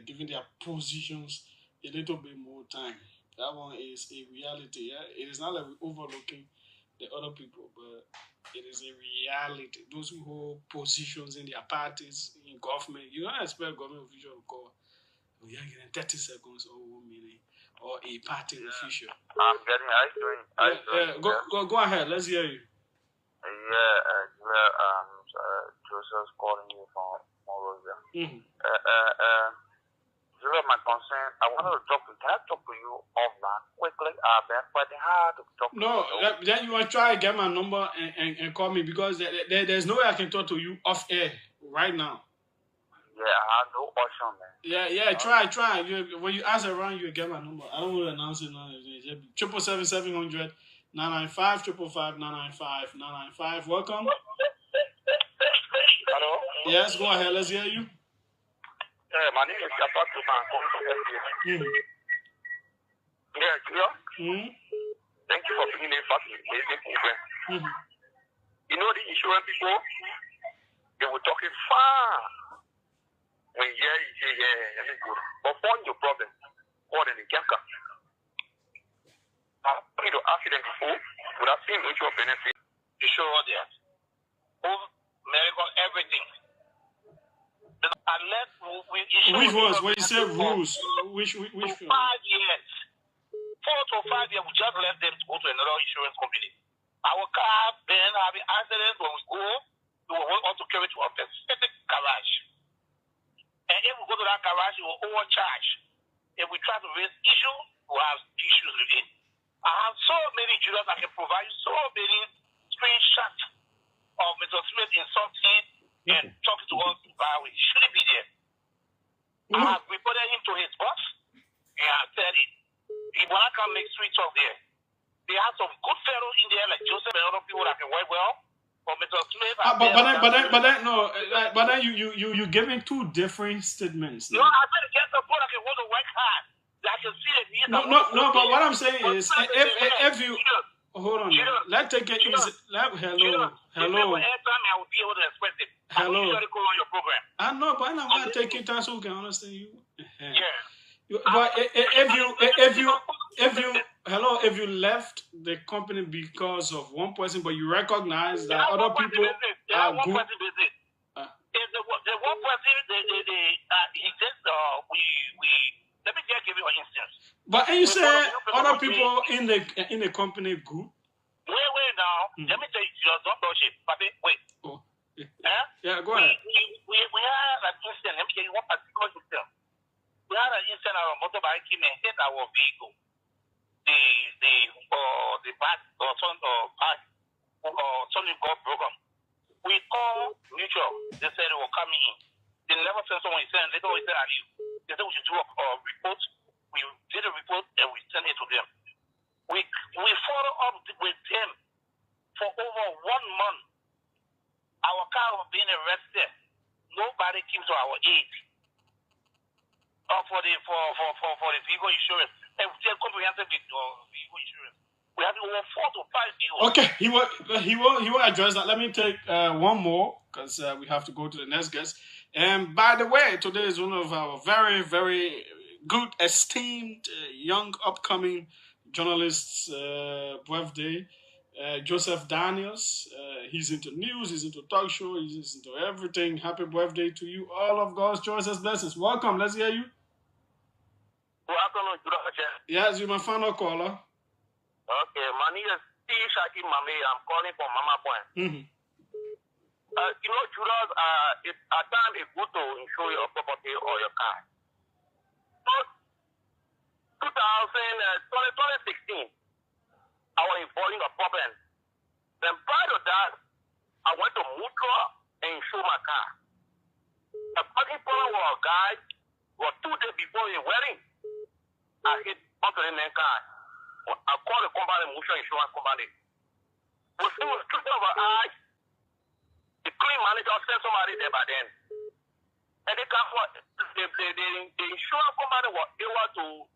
given their positions, a little bit more time. That one is a reality. Yeah, it is not like we're overlooking the other people, but it is a reality. Those who hold positions in their parties, in government, you don't expect government official to call. We are getting 30 seconds or 1 minute, or a party official. I'm getting. How you doing? Go ahead. Let's hear you. Joseph's calling you from Monrovia. Mm-hmm. My concern, I wanted to talk to you. Can I talk to you offline quickly? I've been fighting hard to talk to you. No, then you want to try to get my number and call me because there's no way I can talk to you off air right now. Yeah, I have no option, man. Yeah, try. When you ask around, you get my number. I don't want to announce it now. 777-700 995 555 995 995. Welcome. Hello? Yes, go ahead. Let's hear you. My name is Shafatu. I'm calling from SBA. Yeah, Julius? Thank you for bringing in for the amazing program. The insurance people, they were talking far. When you say, let me go. But find your problem, more than the cancer. I've been to accident before, but I've seen mutual benefit. You sure all that? Home, medical, everything. Unless which ones? When you say rules, which 5 years. 4 to 5 years, we just let them go to another insurance company. Our car been having accidents when we go, we will want to carry to a specific garage. And if we go to that garage, we will overcharge. If we try to raise issues, we'll have issues with it. I have so many juniors I can provide you so many screenshots of Mr. Smith insulting and talking to us about it. He shouldn't be there. I have reported him to his boss and I said it. He will not come make sweet talk there. They have some good fellows in there like Joseph and other people that can work well. But Mr. Smith, but then you giving two different statements. No, I better get the board. I can want to work hard. I can see it. No. But what I'm saying is, if you hold on, let's take it easy. Hello. I know, but I'm gonna take it time so we can understand you. Yeah. But if you left the company because of one person, but you recognize that other people are good. The one person, he just let me just give you an instance. But you say other people in the company good. Wait now. Let me tell you, don't bullshit. Papi, wait. Oh. Yeah, go ahead. We had an incident. Let me tell you one particular incident. We had an incident on a motorbike came and hit our vehicle. The back or something got broken. We called mutual. They said they were coming in. They never sent someone. They said, later we said, are you? They said we should do a report. We did a report and we sent it to them. We followed up with them for over 1 month. for the vehicle insurance. And comprehensive vehicle insurance. We have over 4 to 5 vehicles. Okay, he will address that. Let me take one more because we have to go to the next guest. And by the way, today is one of our very, very good, esteemed, young, upcoming journalists' birthday. Joseph Daniels. He's into news, he's into talk show, he's into everything. Happy birthday to you. All of God's choices, blessings. Welcome. Let's hear you. Good afternoon, Yes, you're my final caller. Okay, my name is T. Shaki Mame. I'm calling from Mama Point. Julius, it's a time it's good to insure your property or your car. But 2016, I was involved in a problem. Then prior to that, I went to Mutual and insure my car. The parking problem was a guy, was 2 days before the wedding. I hit onto the main car. I called the company, Mutual Insurance Company. We was treated over eyes. The clean manager sent somebody there by then. And the insurance company was able to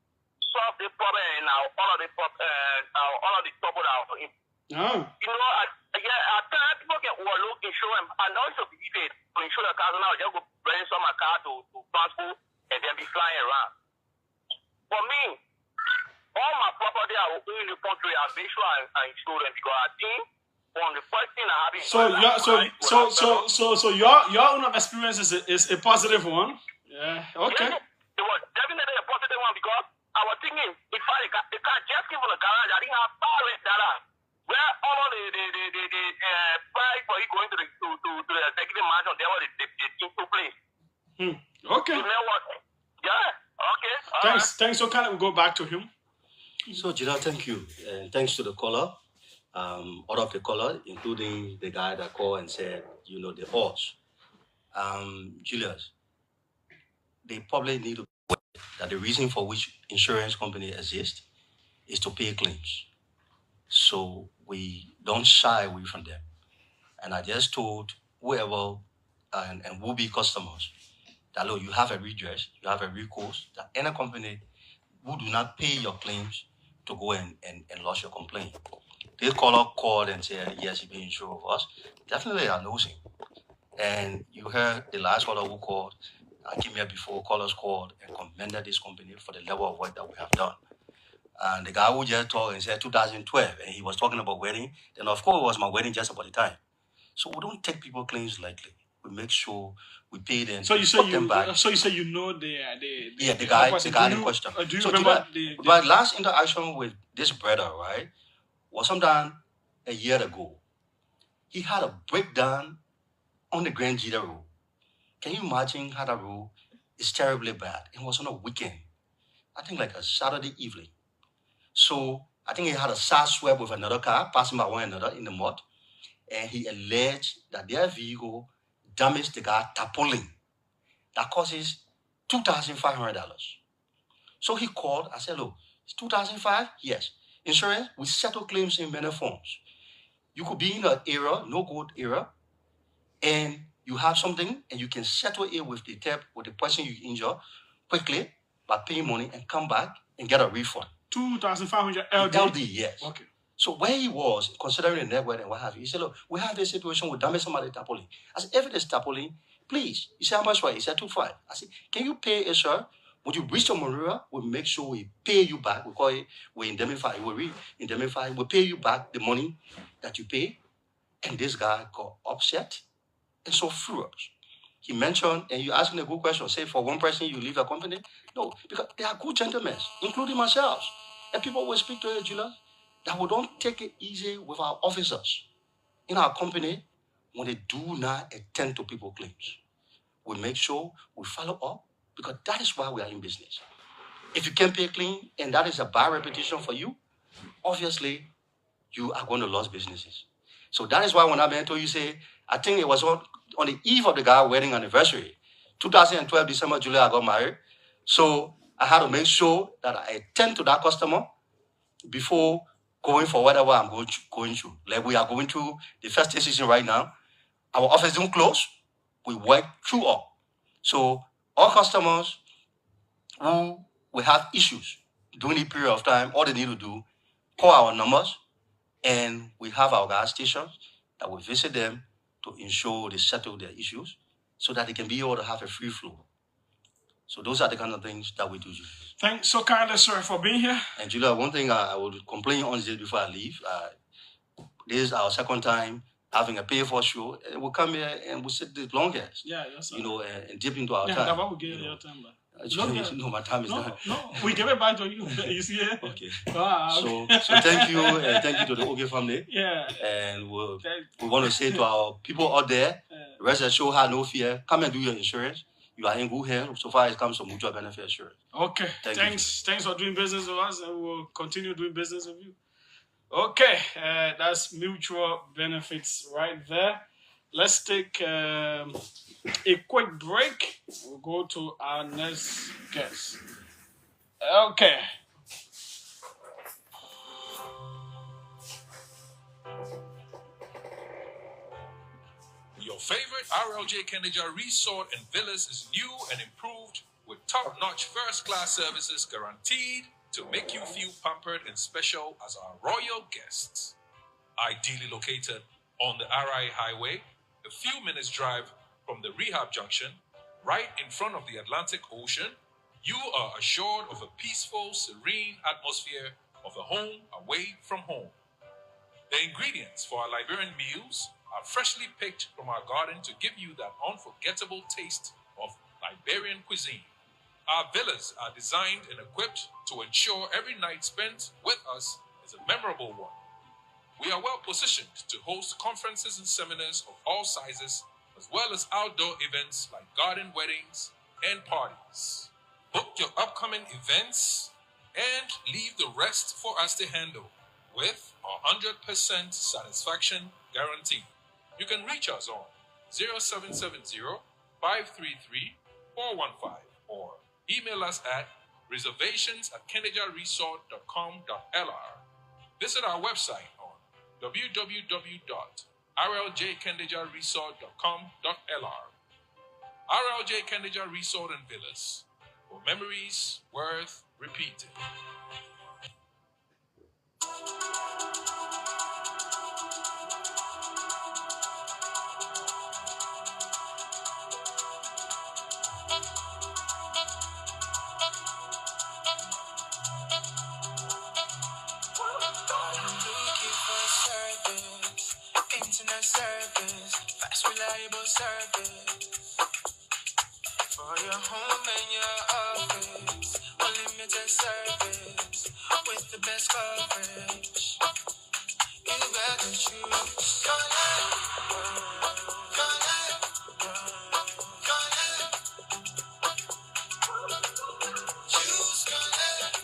solve the problem and all of the trouble that was in. Oh. At times people can overlook insurance. I know it's a big deal to insure the car. Now just go bring some my car to transport and then be flying around. For me, all my property I will in the country, I make sure I insure them because I think on the first thing I have in So your own experience is a positive one. Yeah. Okay. Yes, it was definitely a positive one because I was thinking if I just came from the garage, I didn't have power data. Where all of the price for you going to the executive mansion, there was the thing to place. Okay. You know what? Yeah. Okay. Thanks. So can we go back to him? So, Gina, thank you. And thanks to the caller, all of the caller, including the guy that called and said, the odds. Julius, they probably need to know that the reason for which insurance company exists is to pay claims. So we don't shy away from them. And I just told whoever and will-be customers that, look, you have a redress, you have a recourse, that any company who do not pay your claims to go and lodge your complaint. This caller called and said, yes, he been insured of us. Definitely I know him. And you heard the last caller who called, I came here before, callers called and commended this company for the level of work that we have done. And the guy who just talked and said 2012, and he was talking about wedding, then of course it was my wedding just about the time. So we don't take people claims lightly. We make sure we pay them. So you say the guy in question. Do you so remember my last interaction with this brother, right, was sometime a year ago. He had a breakdown on the Grand Gita Road. Can you imagine how that road is terribly bad? It was on a weekend. I think like a Saturday evening. So I think he had a side swerve with another car passing by one another in the mud. And he alleged that their vehicle damaged the car tarpaulin. That causes $2,500. So he called. I said, look, it's $2,500? Yes. Insurance, we settle claims in many forms. You could be in an era, no good era, and you have something and you can settle it with the person you injure quickly by paying money and come back and get a refund. 2,500 LD? LD, yes. Okay. So where he was, considering the network and what have you, he said, look, we have this situation, we damage somebody tarpaulin. I said, if it is tarpaulin, please. He said, how much for it? He said, $2,500. I said, can you pay it, sir? Would you reach to Monrovia? We'll make sure we pay you back. We call it, we indemnify. We re-indemnify. We'll pay you back the money that you pay. And this guy got upset and so furious. He mentioned, and you're asking a good question, say for one person you leave a company? No, because they are good gentlemen, including myself. And people will speak to you, Julius, that we don't take it easy with our officers in our company when they do not attend to people's claims. We make sure we follow up because that is why we are in business. If you can't pay clean and that is a bad reputation for you, obviously you are going to lose businesses. So that is why when I went to you say, I think it was on the eve of the guy's wedding anniversary, 2012 December, July, I got married. So I had to make sure that I attend to that customer before going for whatever I'm going through. Like we are going through the festive season right now. Our office don't close. We work through all. So all customers who will have issues during the period of time, all they need to do, call our numbers, and we have our gas stations that will visit them to ensure they settle their issues so that they can be able to have a free flow. So those are the kind of things that we do. Thanks so kindly, sir, for being here. And Julia, one thing I would complain on this before I leave. This is our second time having a pay-for show. We'll come here and we'll sit the longest. Yeah, yes, sir. And dip into our Yeah, time. that will give you your time back. No, my time is not. No, we give it back to you. You see it? Okay. Wow. So thank you, thank you to the OK family. Yeah. And we want to say to our people out there, rest assured, have no fear. Come and do your insurance. You are in good hands so far as it comes to mutual benefit insurance. Okay. Thanks for doing business with us, and we'll continue doing business with you. Okay, that's mutual benefits right there. Let's take a quick break. We'll go to our next guest. Okay. Your favorite RLJ Kendeja Resort and Villas is new and improved with top-notch first-class services guaranteed to make you feel pampered and special as our royal guests. Ideally located on the RI Highway, a few minutes drive from the rehab junction, right in front of the Atlantic Ocean, you are assured of a peaceful, serene atmosphere of a home away from home. The ingredients for our Liberian meals are freshly picked from our garden to give you that unforgettable taste of Liberian cuisine. Our villas are designed and equipped to ensure every night spent with us is a memorable one. We are well positioned to host conferences and seminars of all sizes, as well as outdoor events like garden weddings and parties. Book your upcoming events and leave the rest for us to handle with 100% satisfaction guarantee. You can reach us on 0770-533-415 or email us at reservations@kendejaresort.com.lr. Visit our website on www.rljkendejaresort.com.lr. RLJ Kendeja Resort and Villas, for memories worth repeating. Internet service, fast, reliable service for your home and your office. Unlimited service with the best coverage. You better choose Connect. Choose Connect.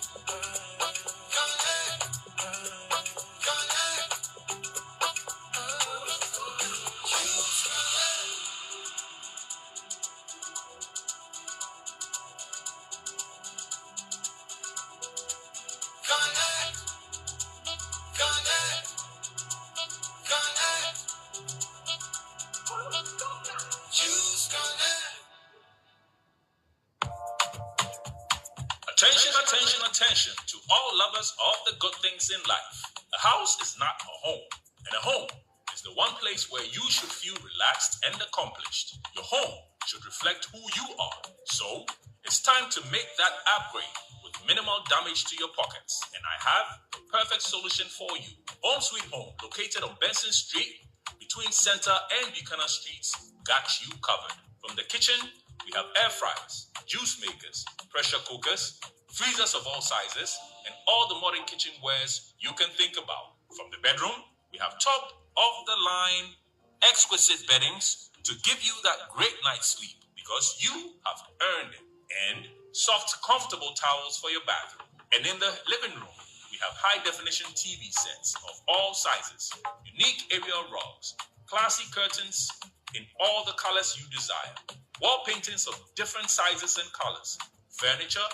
Attention to all lovers of the good things in life. A house is not a home, and a home is the one place where you should feel relaxed and accomplished. Your home should reflect who you are. So, it's time to make that upgrade with minimal damage to your pockets. And I have the perfect solution for you. Home Sweet Home, located on Benson Street, between Center and Buchanan Streets, got you covered. From the kitchen, we have air fryers, juice makers, pressure cookers, freezers of all sizes, and all the modern kitchenwares you can think about. From the bedroom, we have top-of-the-line, exquisite beddings to give you that great night's sleep because you have earned it, and soft, comfortable towels for your bathroom. And in the living room, we have high-definition TV sets of all sizes, unique aerial rugs, classy curtains in all the colors you desire, wall paintings of different sizes and colors, furniture,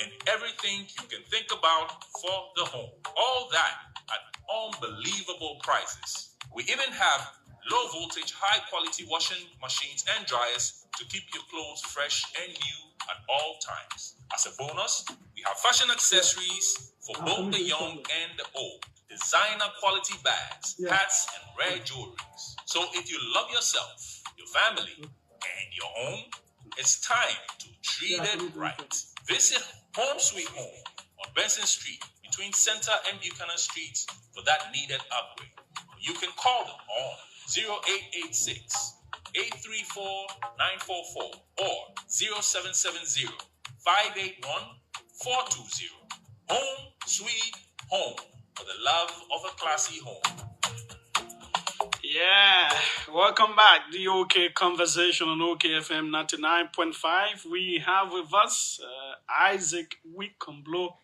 and everything you can think about for the home. All that at unbelievable prices. We even have low voltage, high quality washing machines and dryers to keep your clothes fresh and new at all times. As a bonus, we have fashion accessories for both the young and the old. Designer quality bags, hats, and rare jewelries. So if you love yourself, your family, and your home, it's time to treat it right. Visit Home Sweet Home on Benson Street between Center and Buchanan Streets for that needed upgrade. You can call them on 0886 834 944 or 0770 581 420. Home Sweet Home for the love of a classy home. Yeah, welcome back. The OK Conversation on OKFM 99.5. We have with us Isaac Wickomblo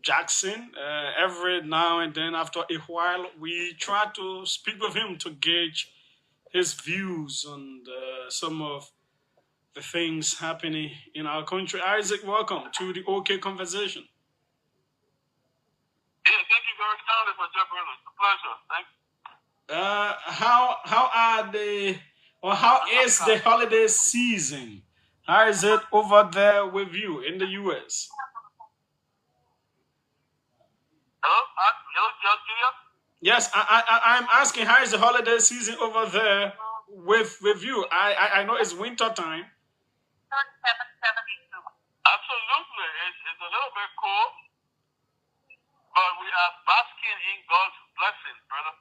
Jackson. Every now and then, after a while, we try to speak with him to gauge his views on some of the things happening in our country. Isaac, welcome to the OK Conversation. Yeah, thank you very kindly for jumping in. It's a pleasure. Thank you. How is the holiday season? How is it over there with you in the US? Hello, Julius? Yes, I'm asking how is the holiday season over there with you? I know it's winter time. Absolutely. It's a little bit cold, but we are basking in God's blessing, brother.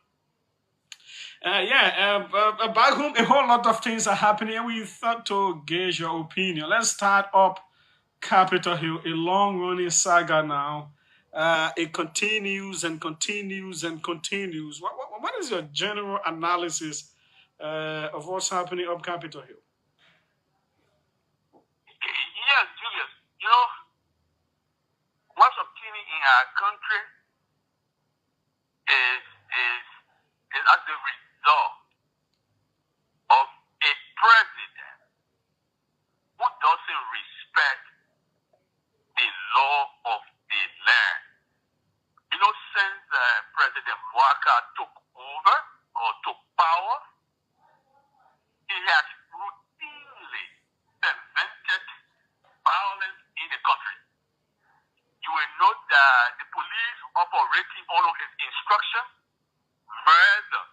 Back home, a whole lot of things are happening, and we thought to gauge your opinion. Let's start up Capitol Hill, a long-running saga now. It continues and continues and continues. What is your general analysis of what's happening up Capitol Hill? Yes, Julius. You know, what's obtaining in our country is as a result of a president who doesn't respect the law of the land. You know, since President Walker took over or took power, he has routinely prevented violence in the country. You will note that the police operating under his instruction murder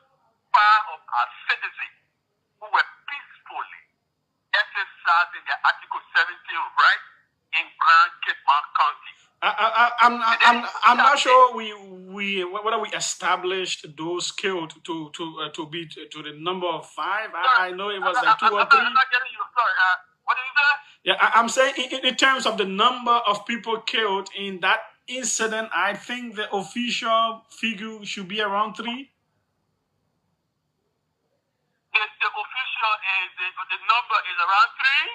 part of our citizens who were peacefully exercising their Article 17 right in Grand Cape County. I'm not sure whether we established those killed to be to the number of 5. I know it was like 2 or 3. I'm not getting you. Sorry. What did you say? Yeah, I'm saying in terms of the number of people killed in that incident, I think the official figure should be around 3. The official is the number is around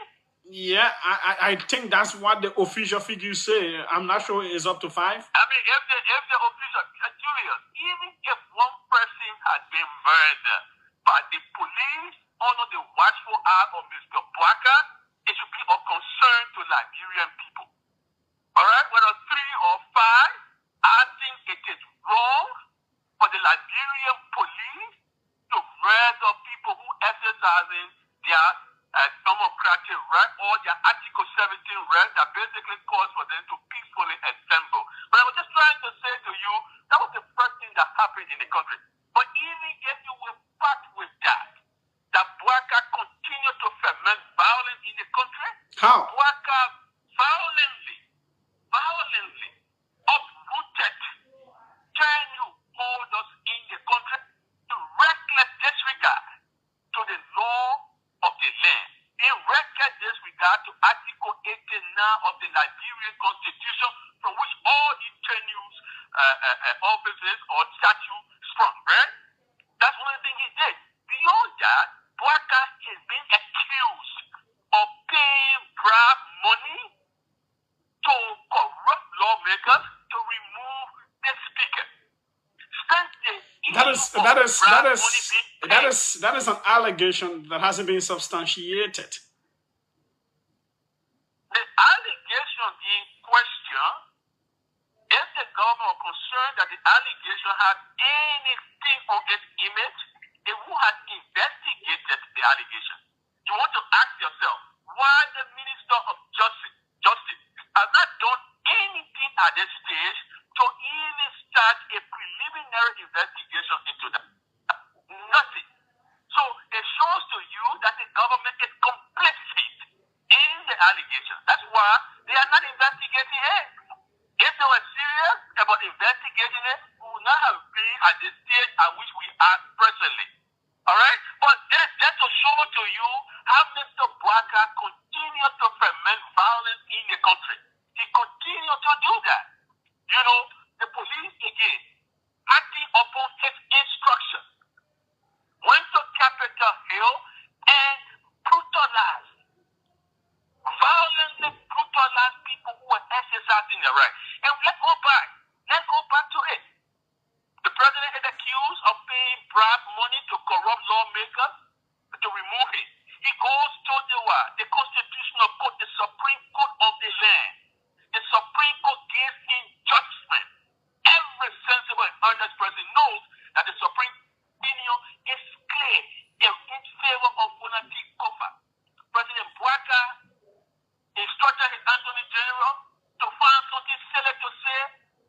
3. Yeah, I think that's what the official figures say. I'm not sure it's up to 5. I mean, if the official, Julius, even if one person had been murdered by the police under the watchful eye of Mr. Walker, it should be of concern to Nigerian people. All right, whether 3 or 5, I think it is wrong for the Nigerian police to murder people who exercising their democratic right or their Article 17 right that basically calls for them to peacefully assemble. But I was just trying to say to you, that was the first thing that happened in the country. But even if you were back with that Bwaka continued to ferment violence in the country. How? Bwaka violently uprooted 10 new holders in the country to reckless disregard to the law of the land, in reckless disregard to Article 89 of the Nigerian Constitution, from which all the tenues, offices or statutes sprung, right? That's one of the things he did. Beyond that, Bwaka is being accused of paying bribe money to corrupt lawmakers to remove the speaker. That is an allegation that hasn't been substantiated. The allegation in question, if the government are concerned that the allegation has anything on its image, they will has investigated the allegation. You want to ask yourself why the Minister of Justice has not done anything at this stage to even start a preliminary investigation into that. Nothing. So it shows to you that the government is complicit in the allegation. That's why they are not investigating it. If they were serious about investigating it, we would not have been at the stage at which we are presently. All right? But it is just to show to you how Mr. Bwaka continues to ferment violence in the country. He continues to do that. You know, the police, again, acting upon his instruction, went to Capitol Hill and brutalized, violently brutalized people who were exercising their right. And let's go back. Let's go back to it. The president is accused of paying bribe money to corrupt lawmakers to remove him. He goes to the constitutional court, the Supreme Court of the land. The Supreme Court gives him judgment. Every sensible and honest person knows that the Supreme opinion is clear. They're in favor of Bonati Kofa. President Bwaka instructed his Attorney General to find something silly to say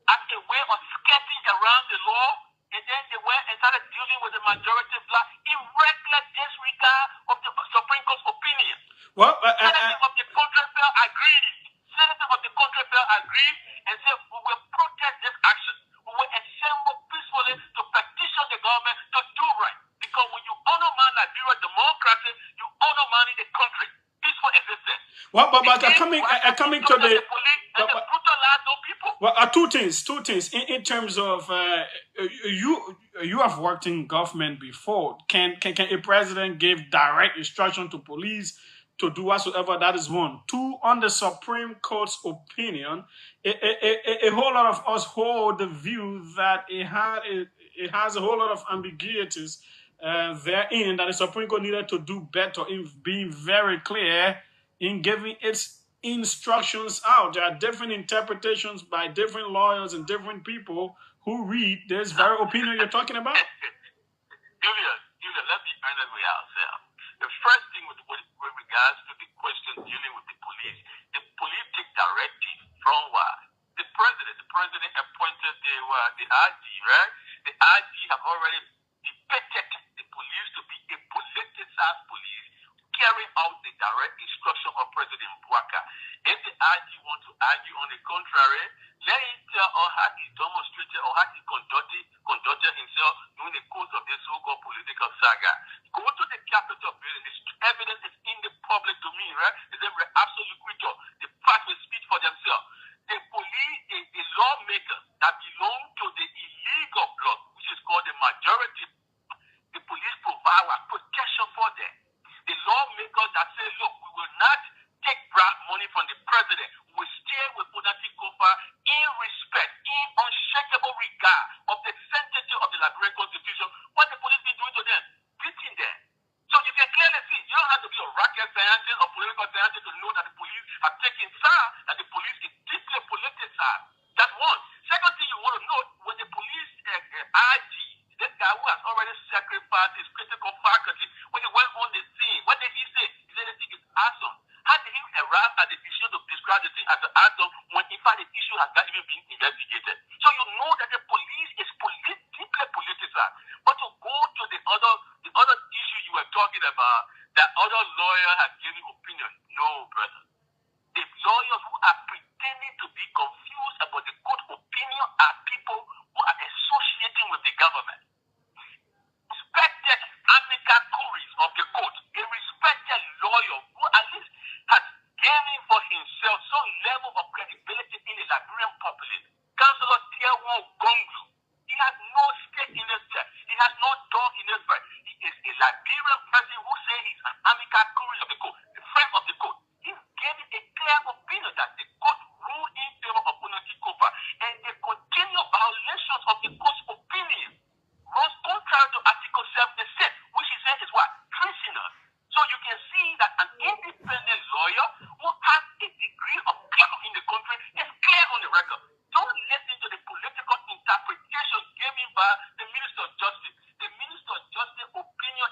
as a way of skirting around the law, and then they went and started dealing with the majority bloc in regular disregard of the Supreme Court's opinion. Well, Senator of the country fell agreed. Senator of the country fell agreed and said, we will protest this action. We will assemble peacefully to petition the government to do right. Because when you honor man Liberia democracy, you honor man in the country. Peaceful existence. Well, but coming to the police and the brutalized those people. Well, two things. In terms of you have worked in government before. Can a president give direct instruction to police to do whatsoever? That is one. Two, on the Supreme Court's opinion, a whole lot of us hold the view that it has a whole lot of ambiguities therein, that the Supreme Court needed to do better in being very clear in giving its instructions out. There are different interpretations by different lawyers and different people who read this very opinion you're talking about. Julius, let me honest with ourselves. The first thing with regards to the question dealing with the police take directive from what? The president appointed the IG, right? The IG have already depicted the police to be a politicized police carrying out the direct instruction of President Bwaka. If the IG want to argue on the contrary, let him tell or how he demonstrated or how he conducted himself during the course of this so-called political saga. Go to the Capitol building. The evidence is in the public domain, right? It's every absolute creature. The facts will speak for themselves. The police, the lawmakers that belong to the illegal bloc, which is called the majority, the police provide protection for them. The lawmakers that say, look, we will not take bribe money from the president. We will stay with Bonati Kofa in respect, in unshakable regard of the sanctity of the Liberian Constitution. What the police been doing to them? Beating them. So you can clearly see, you don't have to be a rocket scientist or political scientist to know that the police have taken side, that the police is deeply politicized. That's one. Second thing you want to know, when the police IG, this guy who has already sacrificed his critical faculty, when he went on the scene, what did he say? He said the thing is awesome. How did he arrive at the issue to describe the thing as an awesome when in fact the issue has not even been investigated? So you know that the police is deeply politicized. But to go to the other issue you were talking about, that other lawyer has given opinion. No, brother. The lawyers who are pretending to be confused about the court opinion are people who are associating with the government. Respected amicus curiae of the court, a respected lawyer who at least has gained for himself some level of credibility in the Liberian populace. Councillor Tiawo Gonglu, he has no stake in this case. He has no dog in this fight. He is a Liberian person who says he's an amicus curiae of the court, a friend of the court. He's giving a clear opinion that the court ruled in favor of Bonati Kofa, and the continued violations of the court's opinion runs contrary to Article 76, which he says is what? Treasonous. So you can see that an independent lawyer who has a degree of clout in the country is clear on the record. Don't listen to the political interpretation given by the Minister of Justice. The Minister of Justice opinion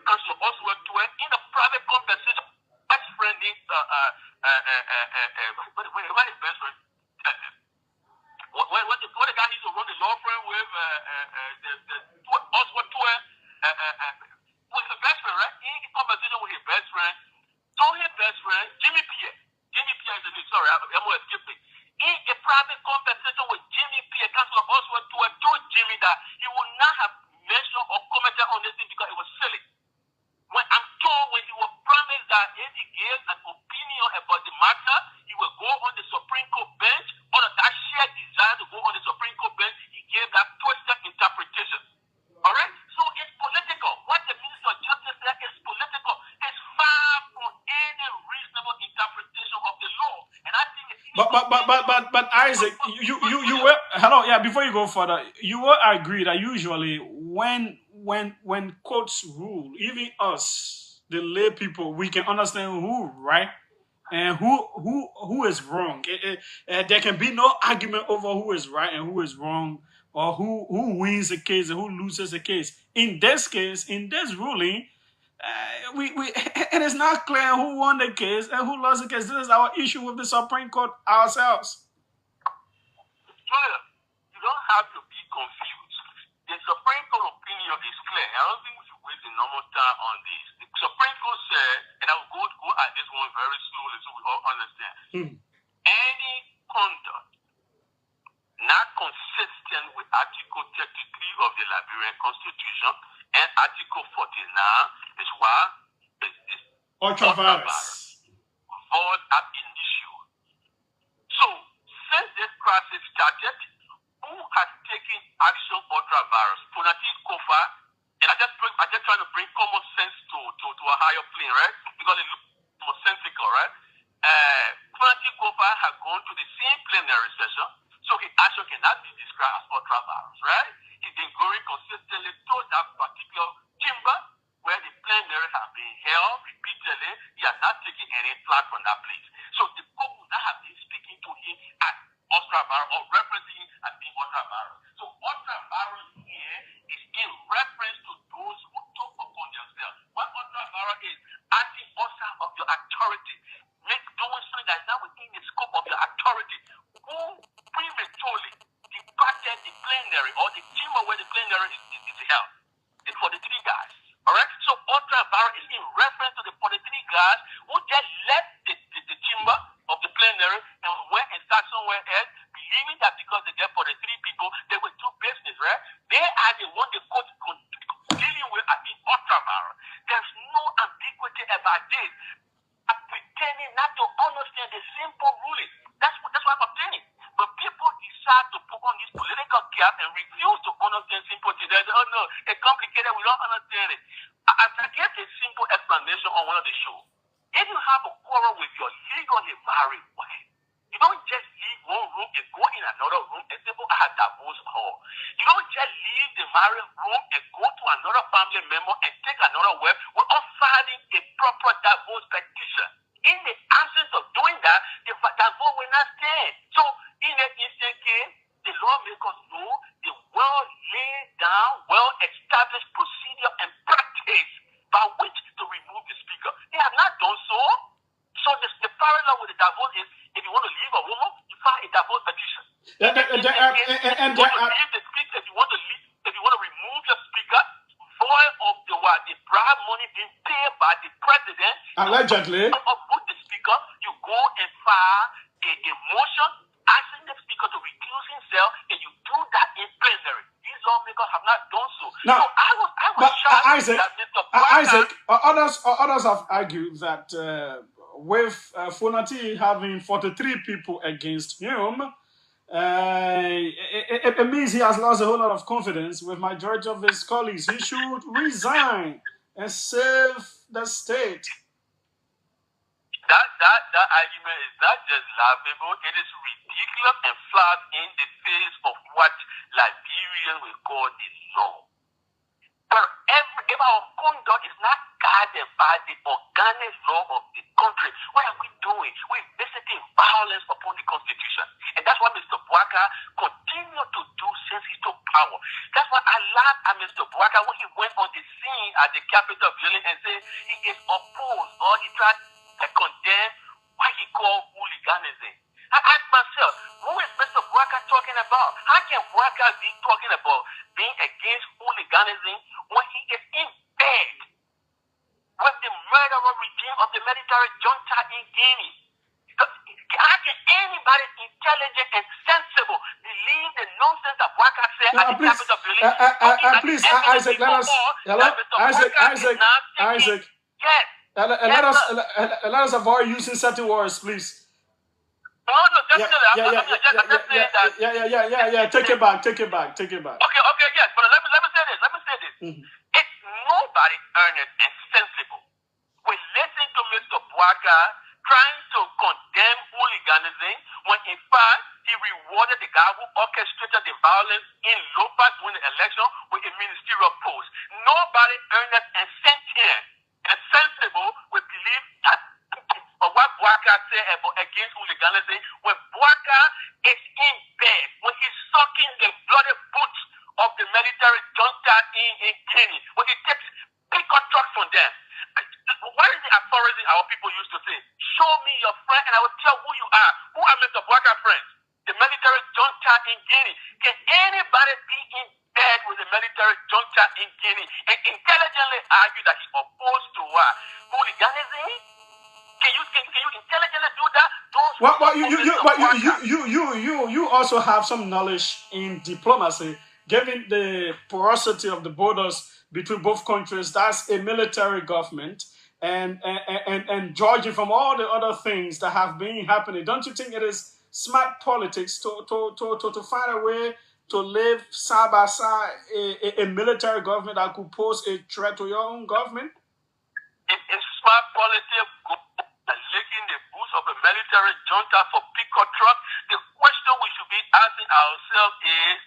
Councillor Oswald Tuer in a private conversation, best friending, what is best friend? What the guy used to run the law firm with, Oswald Tuer, was the best friend, right? In conversation with his best friend, told his best friend, Jimmy Pierre is the name, sorry, I'm going to skip it. In a private conversation with Jimmy Pierre, Councillor Oswald Tuer told Jimmy that he would not have mentioned or commented on this thing because it was silly. When I'm told when he was promised that if he gave an opinion about the matter, he will go on the Supreme Court bench, under that shared desire to go on the Supreme Court bench, he gave that twisted interpretation. Alright? So it's political. What the Minister of Justice said is political. It's far from any reasonable interpretation of the law. And I think But Isaac, you will hello, yeah, before you go further, you will agree that usually when courts rule, even us, the lay people, we can understand who right and who is wrong. There can be no argument over who is right and who is wrong, or who wins a case and who loses a case. In this case, in this ruling, it is not clear who won the case and who lost the case. This is our issue with the Supreme Court ourselves. Julius, you don't have to be confused. The Supreme Court opinion is clear. I don't think we should waste normal time on this. The Supreme Court said, and I will go at this one very slowly so we all understand. Any conduct not consistent with Article 33 of the Liberian Constitution and Article 49 is what? Ultra-virus. Void ab initio. So, since this crisis started, who has taken action ultra-virus? Fonati Kofa, and I just trying to bring common sense to a higher plane, right? Because it looks more sensical, right? Fonati Kofa has gone to the same plenary session, so his action cannot be described as ultra-virus, right? He's been going consistently to that particular chamber where the plenary has been held repeatedly. He has not taken any flag from that place. So the court would not have been speaking to him as ultra-virus or referencing him as being ultra-virus. So ultra-virus here is in reference to those who took upon themselves. What ultra-virus is, acting outside of your authority, doing something that is not within the scope of your authority, who prematurely departed the plenary or the chamber where the plenary is held. It's for the three guys. Alright? So ultra-virus is in reference to the 43 guys who just left the chamber of the plenary and went and sat somewhere else, believing that because they get 43 people, they will do business, right? They are the one the court dealing with as the ultra-virus. There's no ambiguity about this. I'm pretending not to understand the simple ruling. That's what I'm pretending. But people decide to put on this political cap and refuse to understand simple things. They say, oh no, it's complicated, we don't understand it. I gave a simple explanation on one of the shows. If you have a quarrel with your legally married wife, you don't just leave one room and go in another room and say, oh, I have divorced her. You don't just leave the married room and go to another family member and take another wife without filing a proper divorce petition. In the absence of doing that, the divorce will not stand. So, in that instant case, the lawmakers know the well-laid down, well-established procedure and practice by which to remove the speaker. They have not done so. So the parallel with the divorce is, if you want to leave a woman, you file a divorce petition. If you want to leave the speaker, if you want to remove your speaker, void of the bribe money being paid by the president, allegedly, to uproot the speaker, you go and file a motion asking the speaker to recuse himself, and you do that in plenary. These lawmakers have not done so. Now, so I was shocked Isaac, that Mr. Isaac, others have argued that with Fonati having 43 people against him, it means he has lost a whole lot of confidence with majority of his colleagues. He should resign and save the state. That argument is not just laughable, it is ridiculous and flat in the face of what Liberians will call the law. But if our conduct is not guided by the organic law of the country, what are we doing? We're visiting violence upon the Constitution. And that's what Mr. Bwaka continued to do since he took power. That's why I laughed at Mr. Bwaka when he went on the scene at the Capitol building and said he is opposed or he tried to condemn what he called hooliganism. I asked myself, who is Mr. Bwaka talking about? How can Bwaka be talking about being against hooliganism when he is in bed with the murderer regime of the military junta in Guinea? How can anybody intelligent and sensible believe the nonsense that Bwaka said at the Capitol building? Please, Isaac, let us. Hello, Isaac. Yes. Let us avoid using certain words, please. No, just Take it back. Okay, yes, but let me say this. It's nobody earnest and sensible. We listen to Mr. Bwaka trying to condemn hooliganism when in fact he rewarded the guy who orchestrated the violence in Lofa during the election with a ministerial post. Nobody earnest and sentient and sensible will believe that or what Bwaka said about against hooliganism when Bwaka is in bed, when he's sucking the bloody boots of the military junta in Guinea, when he takes pickup trucks from them. What is the authority our people used to say? Show me your friend and I will tell who you are. Who are Mr. Bwaka friends? The military junta in Guinea. Can anybody be in bed with the military junta in Guinea and intelligently argue that he's opposed to hooliganism? Can you intelligently do that? You also have some knowledge in diplomacy, given the porosity of the borders between both countries. That's a military government, and judging from all the other things that have been happening, don't you think it is smart politics to find a way to live side by side a military government that could pose a threat to your own government? It's smart politics. Licking the boots of a military junta for pickup truck. The question we should be asking ourselves is,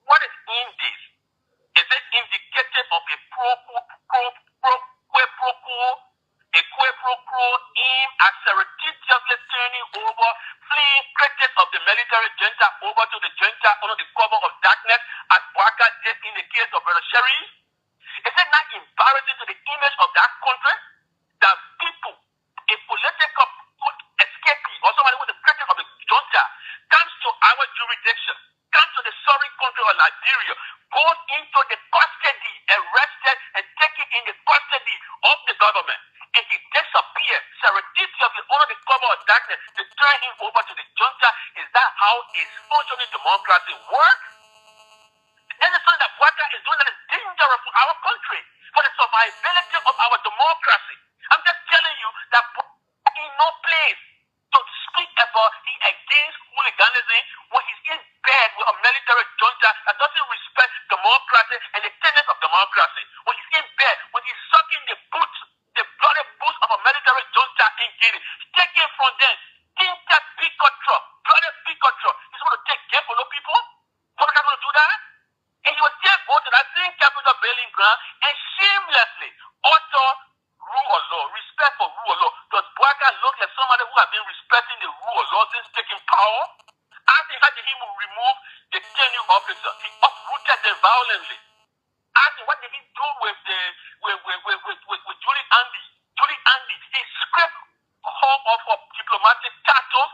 what is in this? Is it indicative of a quid pro quo aimed at surreptitiously turning over fleeing critics of the military junta over to the junta under the cover of darkness, as Bwaka did in the case of Brother Sherry? Is it not embarrassing to the image of that country that people, a political escapee or somebody who is a critic of the junta, comes to our jurisdiction, comes to the sovereign country of Liberia, goes into the custody, arrested and taken in the custody of the government, and he disappears surreptitiously under the cover of darkness to turn him over to the junta? Is that how a functioning democracy works? This is something that Bwaka is doing that is dangerous for our country, for the survivability of our democracy. I'm just telling you that Bwaka is in no place to speak about the against hooliganism when he's in bed with a military junta that doesn't respect democracy and the tenets of democracy. When he's in bed, when he's sucking the boots, the bloody boots of a military junta in Guinea, taking from them tinted pickup truck, bloody pickup truck. He's going to take game for no people? Bwaka going to do that? And he will still go to that same Capitol building ground and shamelessly utter rule of law, respect for rule of law. Does Bwaka look like somebody who has been respecting the rule of law since taking power? I think how did he remove the tenure officer? He uprooted them violently. I think what did he do with Julius Andy? Julius Andy, he scraped her off of diplomatic titles,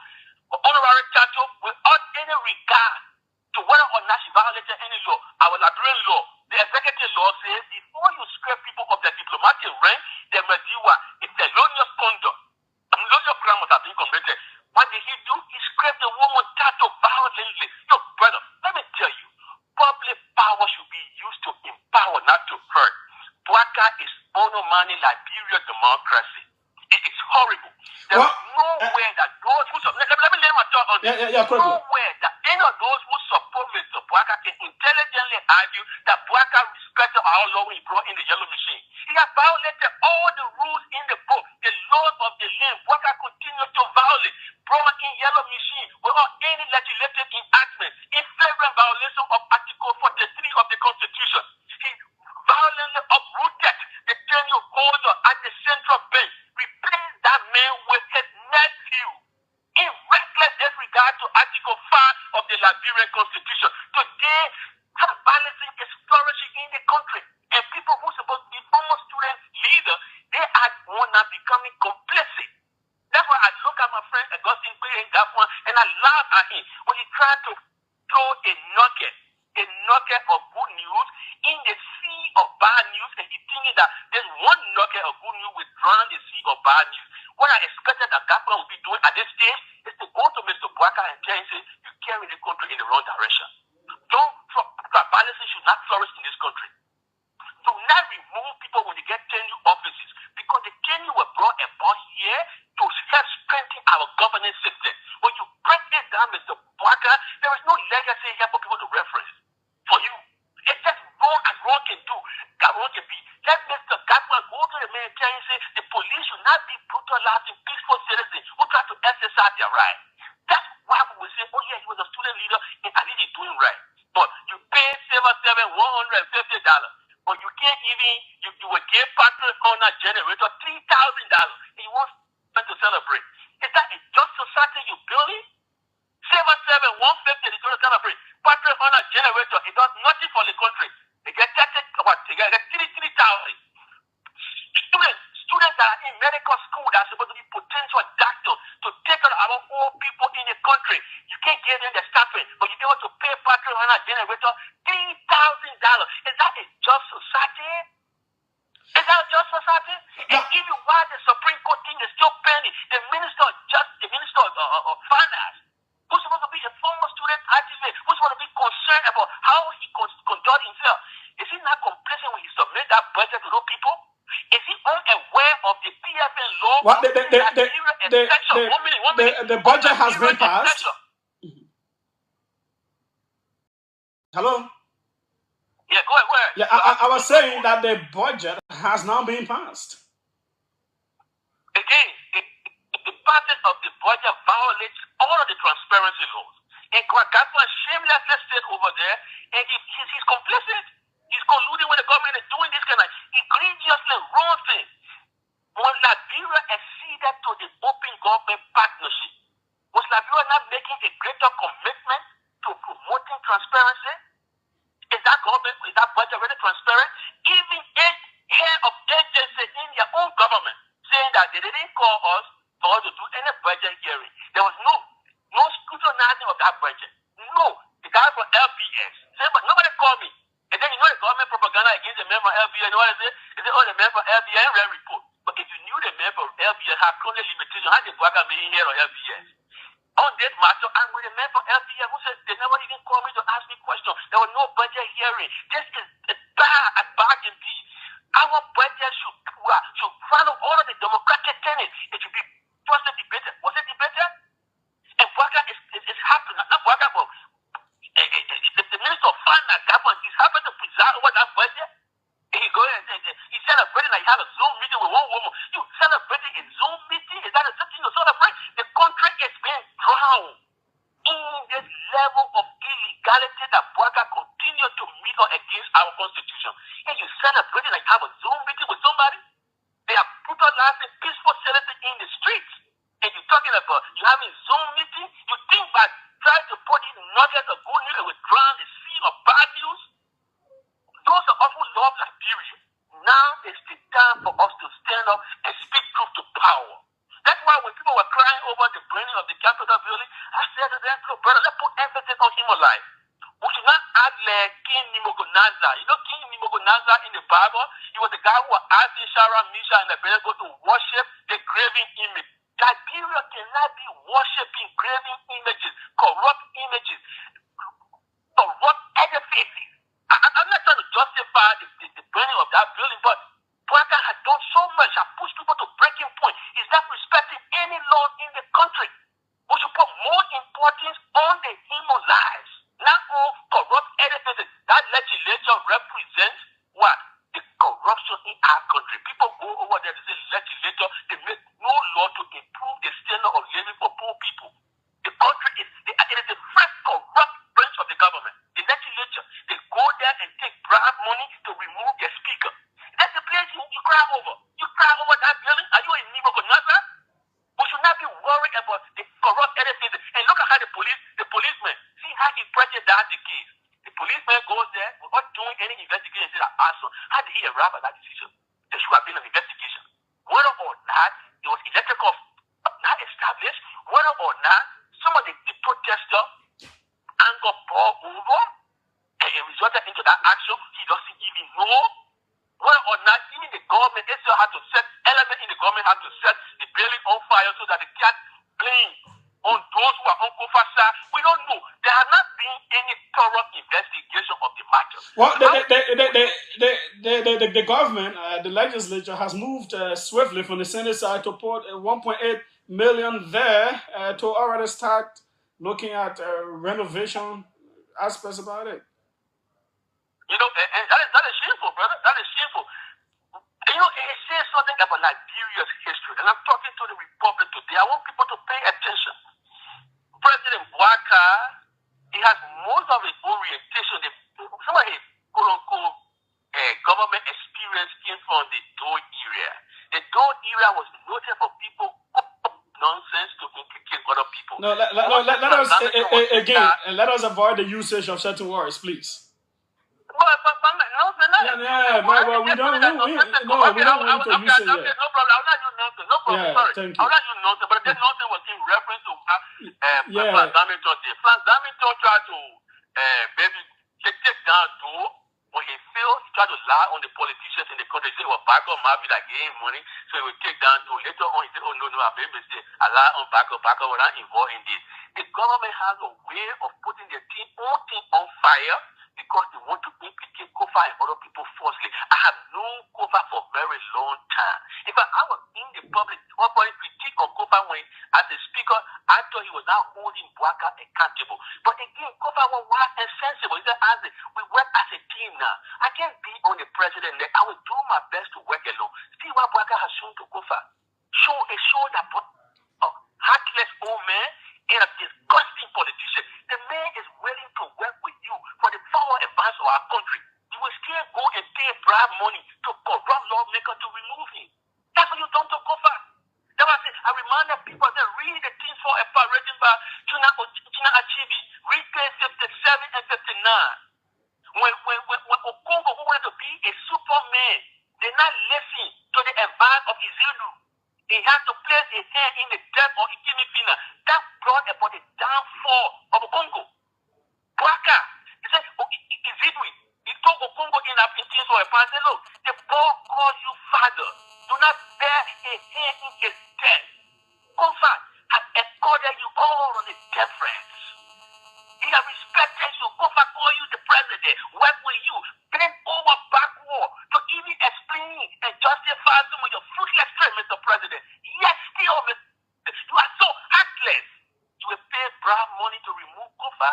honorary titles, without any regard to whether or not she violated any law. Our Liberian law, the executive law says before you scrape people of their diplomatic rank, there must be a felonious conduct. Felonious crime must have been committed. What did he do? He scraped the woman title violently. Look, brother, let me tell you, public power should be used to empower, not to hurt. Bwaka is undermining Liberian democracy. It is horrible. There is nowhere that those who let me lay my thought on this. Nowhere that any of those who support Mr. Bwaka can intelligently argue that Bwaka respected our law when he brought in the yellow machine. He has violated all the rules in the book, the laws of the land. Bwaka continues to violate, brought in yellow machine without any legislative enactment, in flagrant violation of Article 43 of the Constitution. He violently at the central bench replaced that man with his nephew in reckless disregard to Article 5 of the Liberian Constitution. Today, tribalism is flourishing in the country, and people who are supposed to be former student leaders, they are one now becoming complicit. That's why I look at my friend Augustine Pay in that one, and I laugh at him when he tried to throw a nugget of good news in the sea of bad news, and he thinking that there's one nugget of good news will drown the sea of bad news. What I expected that government would be doing at this stage is to go to Mr. Bwaka and tell him, say, you carry the country in the wrong direction. Tribalism should not flourish in this country. Do not remove people when they get tenure offices, because the tenure were brought about here to help strengthen our governance system. When you break it down, Mr. Bwaka, there is no legacy here for people to reference. For you, it's just wrong as wrong can do, that wrong can be. Let Mr. Gatwa go to the man and tell him, say, the police should not be brutalizing peaceful citizens who try to exercise their right. That's why we will say, oh yeah, he was a student leader and at least he's doing right. But you pay $150, but you can't even, you will give Patrick on a generator $3,000 and you want to celebrate. Is that a just society you building? 150, they're going to celebrate. Patrick on a generator, it does nothing for the country. They get 3,000. Students that are in medical school that are supposed to be potential doctors to take care of our old people in the country. You can't give them the staffing, but you're able to pay Patrick on a generator $3,000. Is that a just society? Is that a just society? And even while the Supreme Court thing is still pending, the Minister of Finance, who's supposed to be a former student activist, who's supposed to be concerned about how he conducts himself, is he not complacent when he submits that budget to those people? Is he unaware of the PFN law? What the budget has been passed. Hello? Yeah, go ahead. Yeah, I was saying that the budget has now been passed. Again, the passage of the budget violates all of the transparency laws. And Kwagapa shamelessly stayed over there, and he's complicit. He's colluding with the government and doing this kind of egregiously wrong thing. Was Liberia acceded to the open government partnership? Was Liberia not making a greater commitment to promoting transparency? Is that budget really transparent? Even head of agency in their own government saying that they didn't call us for us to do any budget hearing. There was no scrutinizing of that budget. No, the guy from LBS said, but nobody called me. And then you know the government propaganda against the member of LBS. You know what I say? They say, oh, the member of LBS read report. But if you knew the member of LBS had currently limitation, how did Bwaka be in here on LBS? On this matter, I'm with a member of LBS who said they never even called me to ask me questions. There was no budget hearing. This is bad can be. Our budget should follow all of the democratic tenets. It should be first debated. Was it debated? And Bwaka is happening. Not Bwaka, but the Minister of Finance, he's happy to preside over that budget. And he goes and he's celebrating like he had a Zoom meeting with one woman. You celebrating a Zoom meeting? Is that a thing to celebrate? The country is being drowned in this level of illegality that Bwaka continues to meet against our constitution. And you celebrating like you have a Zoom meeting with somebody? They are brutalizing peaceful citizens in the streets. And you're talking about you having Zoom meeting? You think by trying to put in nuggets of good news, it will drown the sea of bad news? Those of us who love Liberia, now is the time for us to stand up and speak truth to power. That's why when people were crying over the burning of the Capitol building, I said to them, brother, let's put emphasis on human life. We should not act like King Nebuchadnezzar. You know King Nebuchadnezzar in the Bible? He was the guy who was asking Shadrach, Meshach, and Abednego to worship the graven image. Liberia cannot be worshiping graven images, corrupt images, corrupt edifices. I'm not trying to justify the burning of that building, but Bwaka has done so much, has pushed people to breaking point. He's not respecting any laws in the country. We should put more importance on the human lives, not all corrupt edifices. That legislature represents what? The corruption in our country. People go over there to say legislature, they make no law to improve the standard of living for poor people. The country it is the first corrupt branch of the government. The legislature, they go there and take bribe money to remove their speaker. That's the place you cry over. You cry over that building? Are you a Nebuchadnezzar? We should not be worried about the corrupt anything. And look at how the policeman, see how he pressures down the case. The policeman goes there without doing any investigation. Says, awesome. How did he arrive at that decision? There should have been an investigation. Whether or not it was electrical not established, whether or not some of the protesters anger Paul over and it resulted into that action, he doesn't even know. Whether or not even the government itself had to set element in the government had to set the building on fire so that they can't blame on those who are on Kofa's side. We don't know. There has not been any thorough investigation of the matter. Well, the government, the legislature has moved swiftly from the Senate side to put 1.8 million there to already start looking at renovation aspects about it. You know, and that is shameful, brother. That is shameful. You know, it says something about Liberia's history, and I'm talking to the Republic today. I want people to pay attention. President Bouaka, he has most of his orientation, some of his quote-unquote government experience came from the Dole area. The Dole area was noted for people nonsense to implicate other people. No, let us again, let us avoid the usage of certain words, please. We don't want to use it yet. No problem. I'll not use nonsense. No problem. Sorry. Thank you. I'll not use nonsense, but that nonsense was in reference to what Franz Hamilton did. Franz Hamilton tried to maybe take down Doe. When he failed, he tried to lie on the politicians in the country. He said, well, Backup might be like giving money, so he would take down Doe. Later on, he said, oh, no, I made a mistake. I lied on Backup was not involved in this. The government has a way of putting their own team on fire because they want to implicate Kofa and other people falsely. I have known Kofa for a very long time. In fact, I was in the public critique of Kofa when, as a speaker, I thought he was now holding Bouaka accountable. But again, Kofa was wild and sensible. He said, we work as a team now. I can't be on the president. I will do my best to work alone. See what Bouaka has shown to Kofa. It showed that heartless old man and a disgusting politician. The man is willing to work with you for the forward advance of our country. You will still go and pay bribe money to corrupt lawmakers to remove him. That's what you done to Kofa. That's why I reminded people that read the things for a part written by China Achibi. Read page 57 and 59. When Okongo, who wanted to be a superman, did not listen to the advice of Izilu. He had to place his hand in the depth of Ikimifina. That brought about the downfall of Okongo. Bouaka, he said, Izidwi, he told Okongo in things for a part, said, look, the boy calls you father. Do not bear a hand in his death. Kofa has accorded you all of the deference. He has respected you. Kofa call you the president, work with you, bend over backward to even explain and justify some of your fruitless trade, Mr. President. Yes, still, you are so heartless. You will pay bribe money to remove Kofa?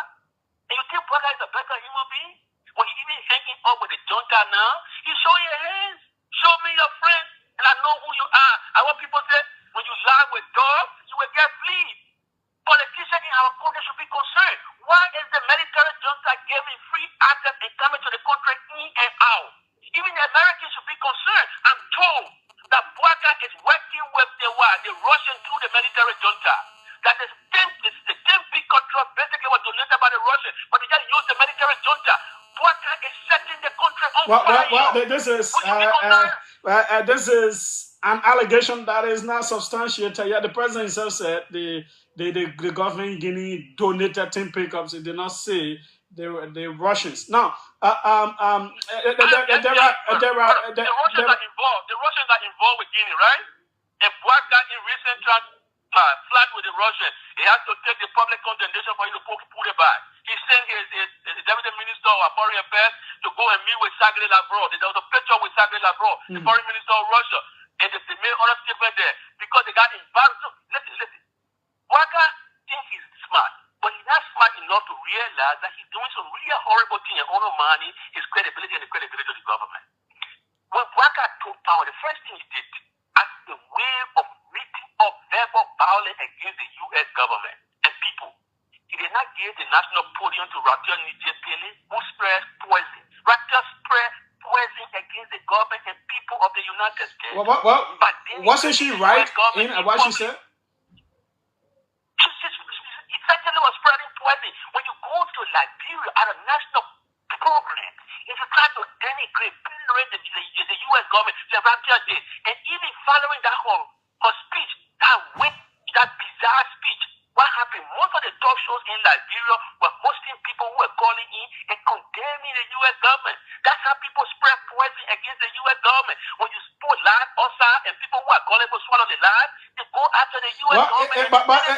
And you think Bouaka is a better human being? When he even hanging up with the junta now, he show your hands. Show me your friend, and I know who you are. I want people to say, when you lie with dogs, you will get fleas. Politicians in our country should be concerned. Why is the military junta giving free access and coming to the country in and out? Even the Americans should be concerned. I'm told that Bouaka is working with the Russians through the military junta. That the same big control basically was donated by the Russians, but they just use the military junta. Bouaka is setting the country on fire. Well, this is an allegation that is not substantiated. Yeah, the president himself said the government in Guinea donated 10 pickups. It did not say the Russians. Now, the Russians are involved with Guinea, right? And Bouaka in recent flat with the Russians, he has to take the public condemnation for him to put it back. He sent his deputy minister of foreign affairs to go and meet with Sergei Lavrov. There was a picture with Sergei Lavrov, the foreign minister of Russia, and they made other statement there because they got embarrassed. Listen. Bouaka thinks he's smart, but he's not smart enough to realize that he's doing some really horrible thing and undermining his credibility and the credibility of the government. When Bouaka took power, the first thing he did as a way of meeting up verbal violence against the U.S. government and people, he did not give the national podium to Raquel Nijepele, who spread poison. Raquel spread poison against the government and people of the United States. Wasn't she right in what she said? It certainly was spreading poison. When you go to Liberia at a national program, if you try to denigrate, the U.S. government, the Rapture did, and even following that her speech, that bizarre speech, what happened? Most of the talk shows in Liberia were hosting people who were calling in and condemning the U.S. government. That's how people spread poison against the U.S. government. When you put lies outside and people who are calling to swallow the lies, they go after the U.S. government.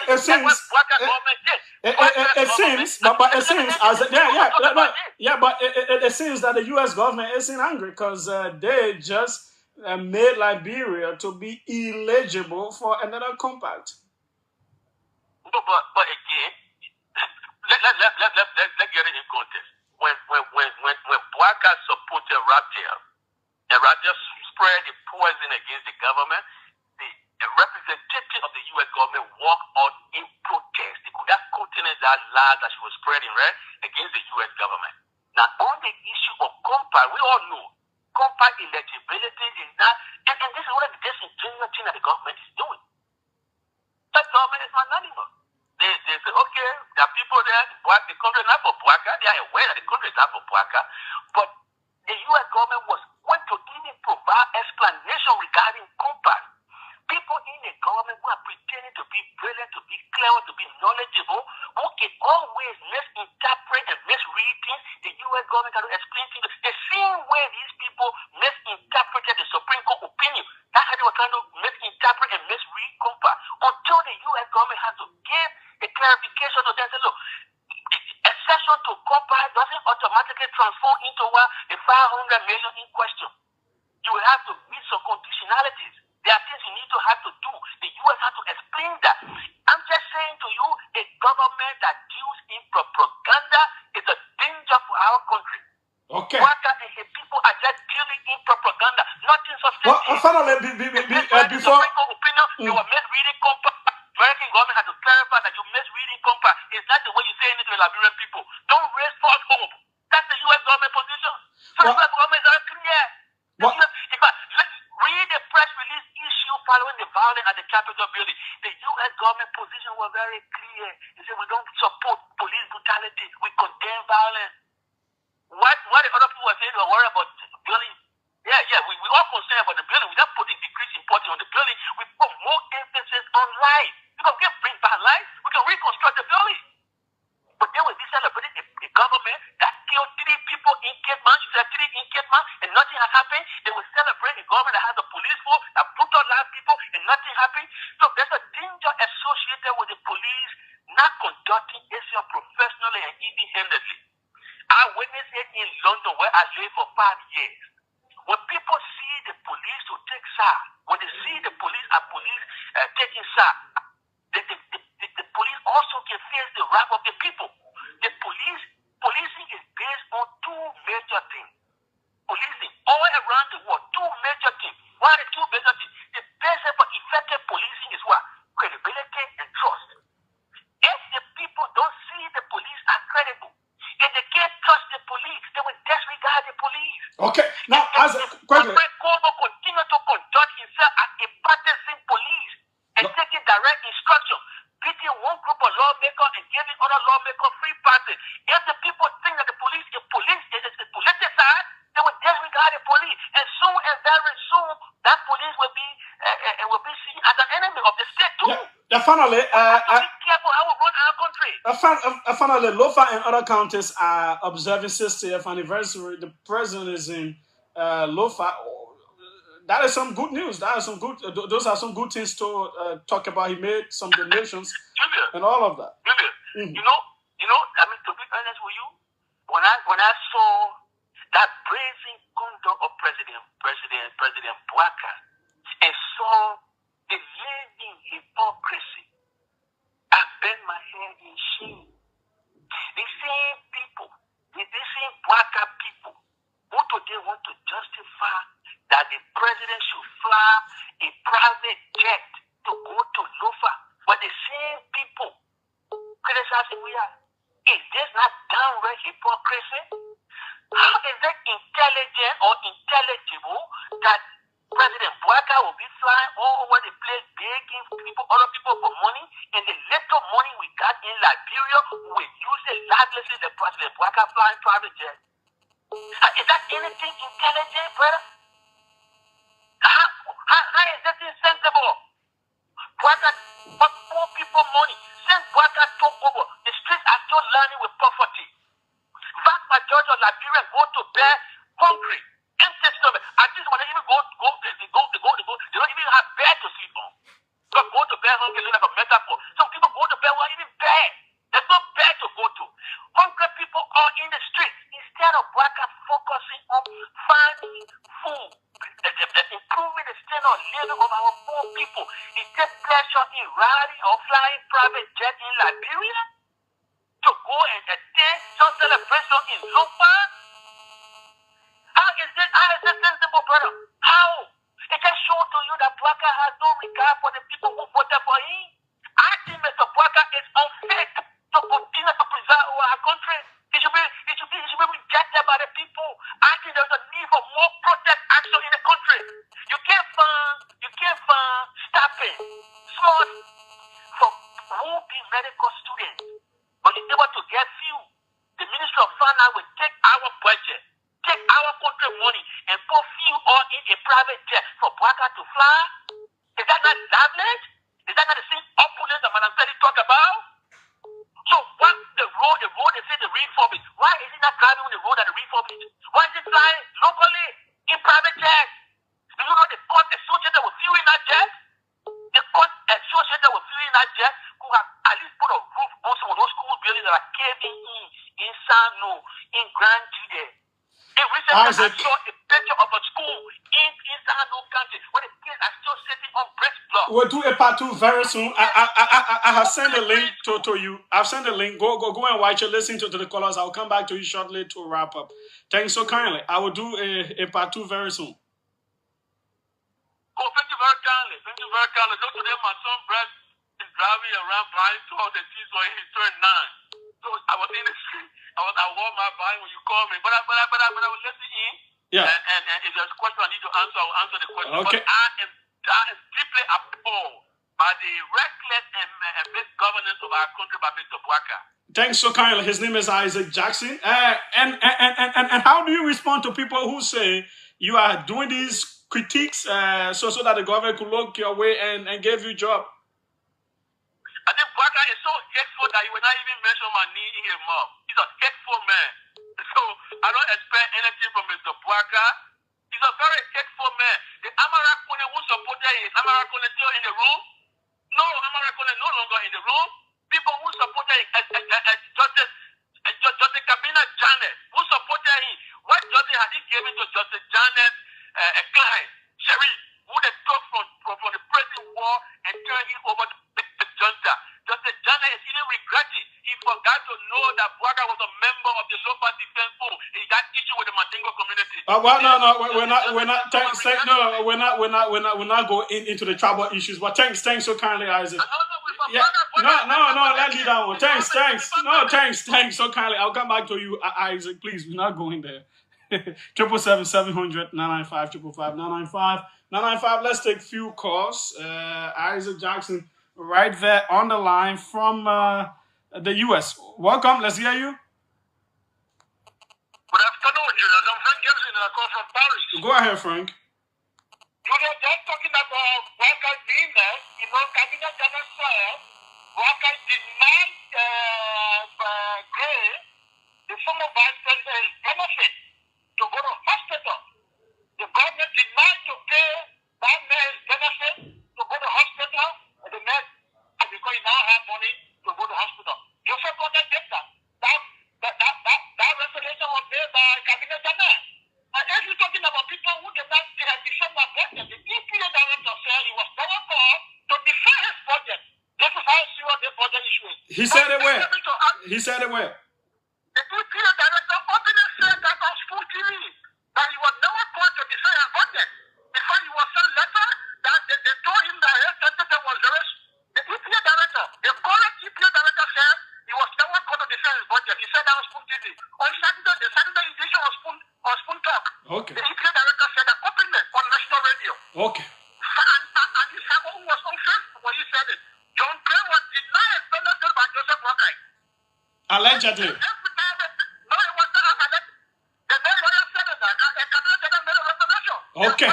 It seems, it seems that the U.S. government isn't angry because they just made Liberia to be illegible for another compact. No, but again, let's get it in context. When Bwaka supported Rapture, and Rapture spread the poison against the government, the representative of the U.S. government walked out in protest. They could have continued that lie that she was spreading, right, against the U.S. government. Now, on the issue of compact, we all know compact eligibility is not, and this is one of the disingenuous things that the government is doing. The government is anonymous. They say, okay, there are people there, the country is not for Bwaka. They are aware that the country is not for Bwaka. But the U.S. government was going to even provide explanation regarding compact. People in the government who are pretending to be brilliant, to be clever, to be knowledgeable, who can always misinterpret and misread things, the U.S. government can explain things. The same way these people misinterpreted the Supreme Court opinion, that's how they were trying to misinterpret and misread compact. Until the U.S. government has to give a clarification to them, say, look, exception to compact doesn't automatically transform into the 500 million in question. You will have to meet some conditionalities. There are things you need to have to do. The U.S. has to explain that. I'm just saying to you, a government that deals in propaganda is a danger for our country. Okay. Bwaka and his people are just dealing in propaganda, nothing substantive. Well, finally, before opinion, you were misreading compact. American government has to clarify that you're misreading compact. It's not the way you say it to the Liberian people. Don't raise false hope. That's the U.S. government position. So the U.S. government is very clear. Read the press release issue following the violence at the Capitol building. The U.S. government position was very clear. They said we don't support police brutality. We condemn violence. What the other people were saying, they were worried about the building. We all concerned about the building. We don't put the decrease importance on the building. We put more emphasis on life. Because we can bring back life. We can reconstruct the building. But they will be celebrating a government that killed 3 people in Cape-Man. You said 3 in Cape-Man and nothing has happened. They will celebrate a government that has a police force that brutalized people and nothing happened. So there's a danger associated with the police not conducting itself professionally and even-handedly. I witnessed it in London where I lived for 5 years. When people see the police to take SAR, when they see the police taking SAR, the police also can face the wrath of the people. The policing is based on 2 major things. Policing all around the world, 2 major things. What are the 2 major things? The basis for effective policing is what? Credibility and trust. If the people don't see the police as credible, if they can't trust the police, they will disregard the police. Okay, now as quickly. Congo continue to conduct himself as a partisan police and taking direct instruction, beating one group of lawmakers and giving other lawmakers free passes. If the people think that the police is politicized, they will disregard the police, and soon and very soon that police will be seen as an enemy of the state too. Finally, be careful how we run our country. Finally, Lofa and other counties are observing 60th anniversary. The president is in Lofa. That is some good news. Those are some good things to talk about. He made some donations and all of that. Julius, you know, I mean, to be honest with you, when I saw that brazen conduct of President Bwaka and saw the living hypocrisy, I bent my head in shame. The same people, the same Bwaka people, who today want to justify that the president should fly a private jet to go to Lofa, but the same people criticizing we are. Is this not downright hypocrisy? How is it intelligent or intelligible that President we flying all over the place, begging people, other people for money, and the little money we got in Liberia, we use it lavishly the Bwaka flying private jet. Is that anything intelligent, brother? How is that insensible? Bwaka but poor people money. Since Bwaka took over, the streets are still learning with poverty. Vast majority of Liberians go to bed hungry, empty stomach. At least when they even go, they don't even have bed to sleep on. Because go to bed hungry is like a metaphor. Some people go to bed without even bed. There's no bed to go to. Hungry people are in the street. Instead of Bwaka focusing on finding food, improving the standard of living of our poor people, he takes pleasure in riding or flying private jet in Liberia to go and attend some celebration in Lofa. How is this sensible, brother? How? It just shows to you that Bwaka has no regard for the people who voted for him. I think Mr. Bwaka is unfit to continue to preserve our country. He should be rejected by the people. I think there's a need for more protest action in the country. You can't find stopping smart for would-be medical students, but you're able to get few. The Ministry of Finance will take our budget, take our country money, and put few all in a private jet for Bwaka to fly. Is that not lavish? Is that not the same opulence that Madam Feli talked about? So what the road they say the refurbish. Why is he not driving on the road that the refurbish? Why is he flying locally in private jets? Do you know the cost associated with fuel in that jet? The cost associated with fuel in that jet could have at least put a roof on some of those school buildings that are caving in Sanu, in Grand Jude. And recently I saw a picture of a school in Sanu County where the kids are still sitting on bricks blocks. We'll do a part 2 very soon. I have sent a link to you. I've sent a link. Go and watch it. Listen to the callers. I'll come back to you shortly to wrap up. Thanks so kindly. I will do a part 2 very soon. Oh, thank you very kindly. Thank you very kindly. Just today, my son Brett is driving around buying toys and things when he turned 9. So I was in the street. I wore my buying when you called me. But I was listening in. Yeah. And if there's a question I need to answer, I'll answer the question. Okay. But I am deeply appalled by the reckless and misgovernance of our country by Mr. Bwaka. Thanks so kindly. His name is Isaac Jackson. And how do you respond to people who say you are doing these critiques so that the government could look your way and give you a job? I think Bwaka is so hateful that he will not even mention my name in his mouth. He's a hateful man. So I don't expect anything from Mr. Bwaka. He's a very hateful man. The Amarakone who supported him, Amarakone still in the room? No, Amarakone no longer in the room. People who supported him, Justice Kabina Janet, who supported him. What justice has he given to Justice Janet Klein, Sherry, who they took from the prison war and turned him over to the junta? Justice Janet is even regretting. He forgot to know that Bwaka was a member of the Lofa Defense Force. He got issue with the Mandingo community. We're not going into the tribal issues. But thanks so kindly, Isaac. Let's leave that one. Thanks so kindly. I'll come back to you, Isaac. Please, we're not going there. 777-700-995, 555-995. Let's take few calls. Isaac Jackson, right there on the line from the U.S. Welcome. Let's hear you. Good afternoon, Julius. I'm Frank Gibson, and I call from Paris. Go ahead, Frank. Julius, just talking about Bwaka being there, Cabinet General said Bwaka denied Gray, the former vice president, his benefit to go to hospital. The government denied to pay that man his benefit to go to hospital, and the man, because he now have money to go to hospital. You forgot that data. That revelation was made by Cabinet General. And if you're talking about people who did not defend their budget, the EPA director said he was never called to defend his budget. This is how serious the budget issue is. He said it where? He said it where? The EPA director openly said that on School TV that he was never called to defend his budget. Before he was sent letter that they told him that his sentence was very. The EPA director, the current EPA director said he was never called to defend his budget. He said that on School TV. On Saturday, the Saturday edition on Spoon Talk. Okay. The EPA director said that openly on national radio. Okay. And Allegedly. Okay.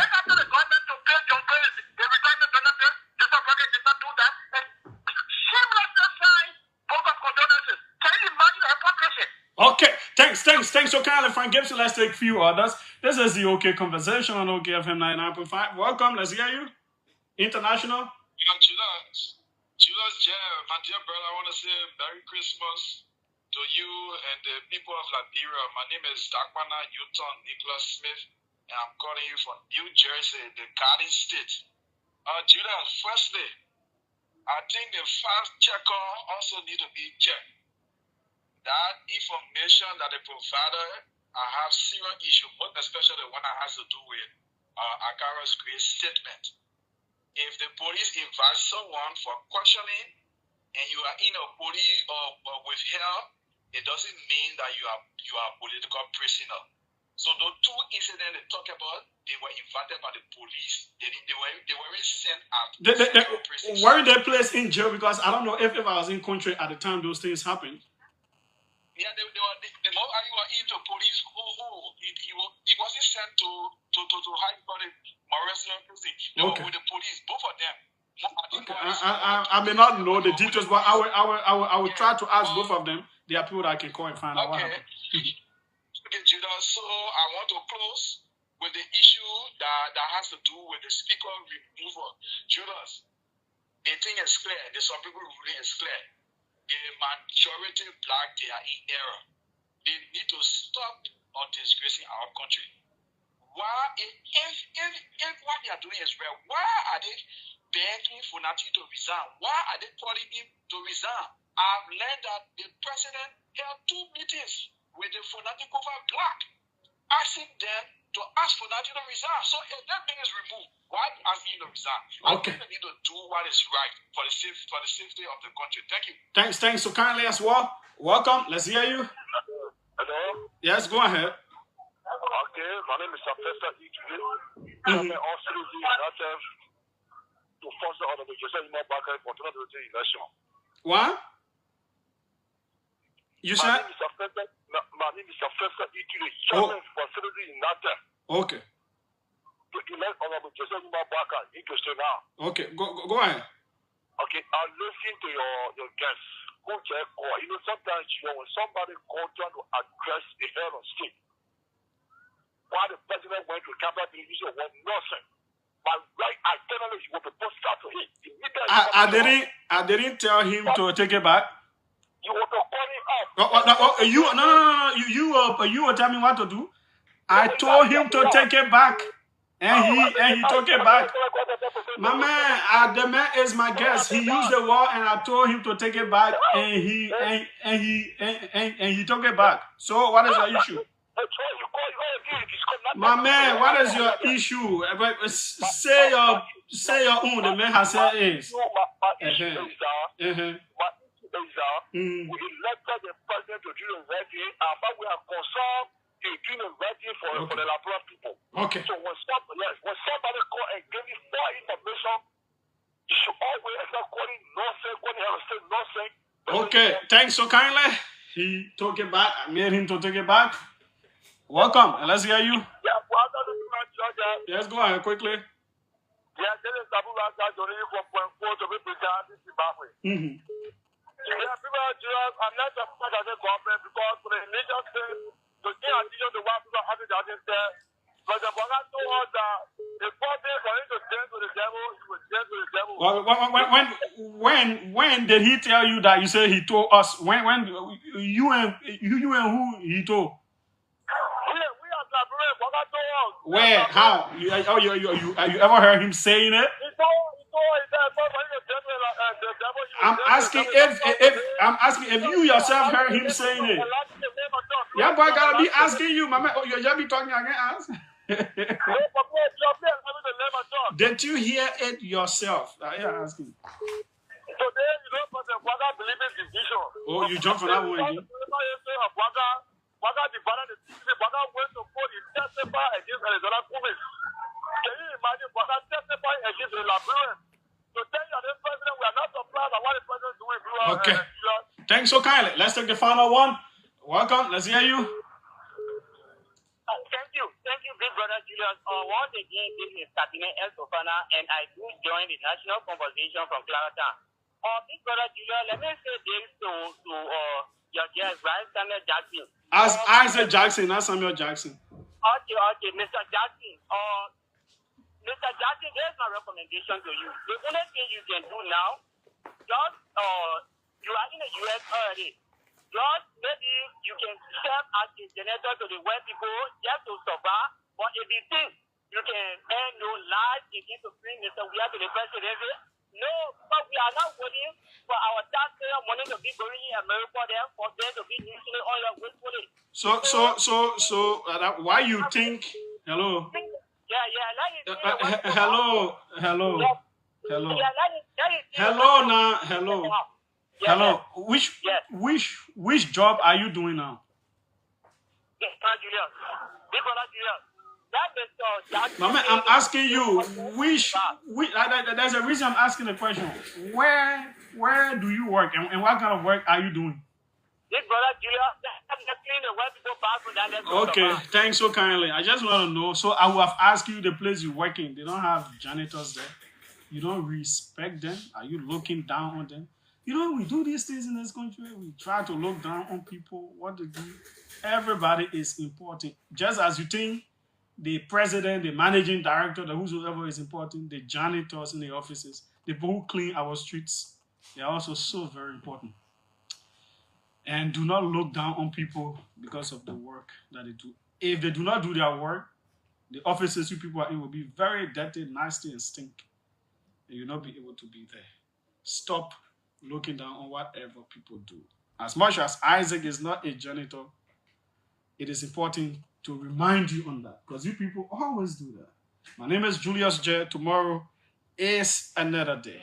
Okay, thanks. So kindly, Frank Gibson, let's take a few others. This is the OK Conversation on OKFM 99.5. Welcome, let's hear you. International. Julius, my dear brother, I want to say Merry Christmas to you and the people of Liberia. My name is Dagmana Newton Nicholas Smith, and I'm calling you from New Jersey, the Garden State. Julius, firstly, I think the fact checker also need to be checked. That information that they provided, I have serious issue, most especially when it has to do with Akara's great statement. If the police invite someone for questioning and you are in a police or with help, it doesn't mean that you are a political prisoner. So those two incidents they talk about, they were invited by the police. They were sent out. Were they placed in jail? Because I don't know if I was in country at the time those things happened. Yeah, the moment you were into police, he wasn't sent to high court, Morrison prison. They were with the police, both of them. Okay. I may not know the details, but I will try to ask both of them. There are people that I can call and find out what happened. Okay, Judah. So I want to close with the issue that has to do with the speaker removal. Judas, the thing is clear. There's some people ruling is clear. The majority black, they are in error. They need to stop on disgracing our country. Why, if what they are doing is well, why are they begging Funati to resign? Why are they calling him to resign? I've learned that the president held 2 meetings with the Funati cover black, asking them to ask Funati to resign. So if that thing is removed, why are you asking him to resign? Okay. I think they need to do what is right for the safety of the country. Thank you. Thanks. So kindly as well. Welcome. Let's hear you. Hello? Yes, go ahead. Okay, my name is Professor Ijule. I'm also to foster on the Joseph Mobaka for 2020 election. What? You said? My name is Professor Ijule. Chairman for Secretary in NATA. Okay. To elect Honorable Joseph Mobaka interested now. Okay, go ahead. Okay, I'll listen to your guests. You know, sometimes when somebody calls trying to address the head of state, while the president went to Canberra television was nonsense. But right internally, he was supposed to to him. I didn't tell him to take it back. You want to call him No. up. You were telling me what to do. I told him to take it back, and he took it back. My man, the man is my guest. He used the word, and I told him to take it back, and he took it back. So what is your issue? My man, what is your issue? Say your own. The man has said is. We elected the president to do the right thing, but we are concerned to do the right thing for the Labrador people. Okay. So when somebody call and give you more information, you should always start calling nonsense, when you have to say nonsense. Okay, thanks so kindly. He took it back. I made him to take it back. Welcome, and let's hear you. Yeah, Yes, go ahead quickly. Yeah, this is Abu Bakar Johnny from Point 4 to be presented in Zimbabwe. Yeah, people are just, I'm not just part of the government because for the nation state, to get addition to what people have to there, but the Banga told us that the problem for him to send to the devil, he was sent to the devil. When did he tell you that? You said he told us. When you and who he told? Where? How? You ever heard him saying it? I'm asking if you yourself heard him saying it. Yeah, boy, gotta be asking you, my man. Oh, you just be talking again, ask. Did you hear it yourself? Yeah, asking. Oh, you jumped for that one again. Went to court, he testified against Arizona police. Can you imagine testifying against the Liberian? So tell you the president, we are not surprised at what the president is doing. Okay. Thanks so kindly. Let's take the final one. Welcome. Let's hear you. Thank you, big brother Julius. Once again, this is Captain El Sofana, and I do join the national conversation from Clarendon. Big brother Julius, let me say this to your guest, right, Samuel Jackson. As Isaac Jackson, not Samuel Jackson. Okay, Mr. Jackson. Mr. Jackson, here's my recommendation to you. The only thing you can do now, just you are in the US already. Just maybe you can serve as a janitor to the white people just to survive. But if you think you can earn no life again to bring Mr. We have to the president, no, but we are not waiting for our taxpayer money to be going in America there for them to be using all your wastefully. So, why you think? Hello. Hello. Which job are you doing now? Mama, I'm asking you which there's a reason I'm asking the question. Where do you work and what kind of work are you doing? Okay, thanks so kindly. I just want to know. So I will have asked you the place you're working. They don't have janitors there. You don't respect them. Are you looking down on them? You know, we do these things in this country. We try to look down on people. What to do? Everybody is important. Just as you think the president, the managing director, the whosoever is important, the janitors in the offices, the people who clean our streets, they are also so very important. And do not look down on people because of the work that they do. If they do not do their work, the offices you people are in will be very dirty, nasty, and stink. And you'll not be able to be there. Stop looking down on whatever people do. As much as Isaac is not a janitor, it is important to remind you on that. Because you people always do that. My name is Julius J. Tomorrow is another day.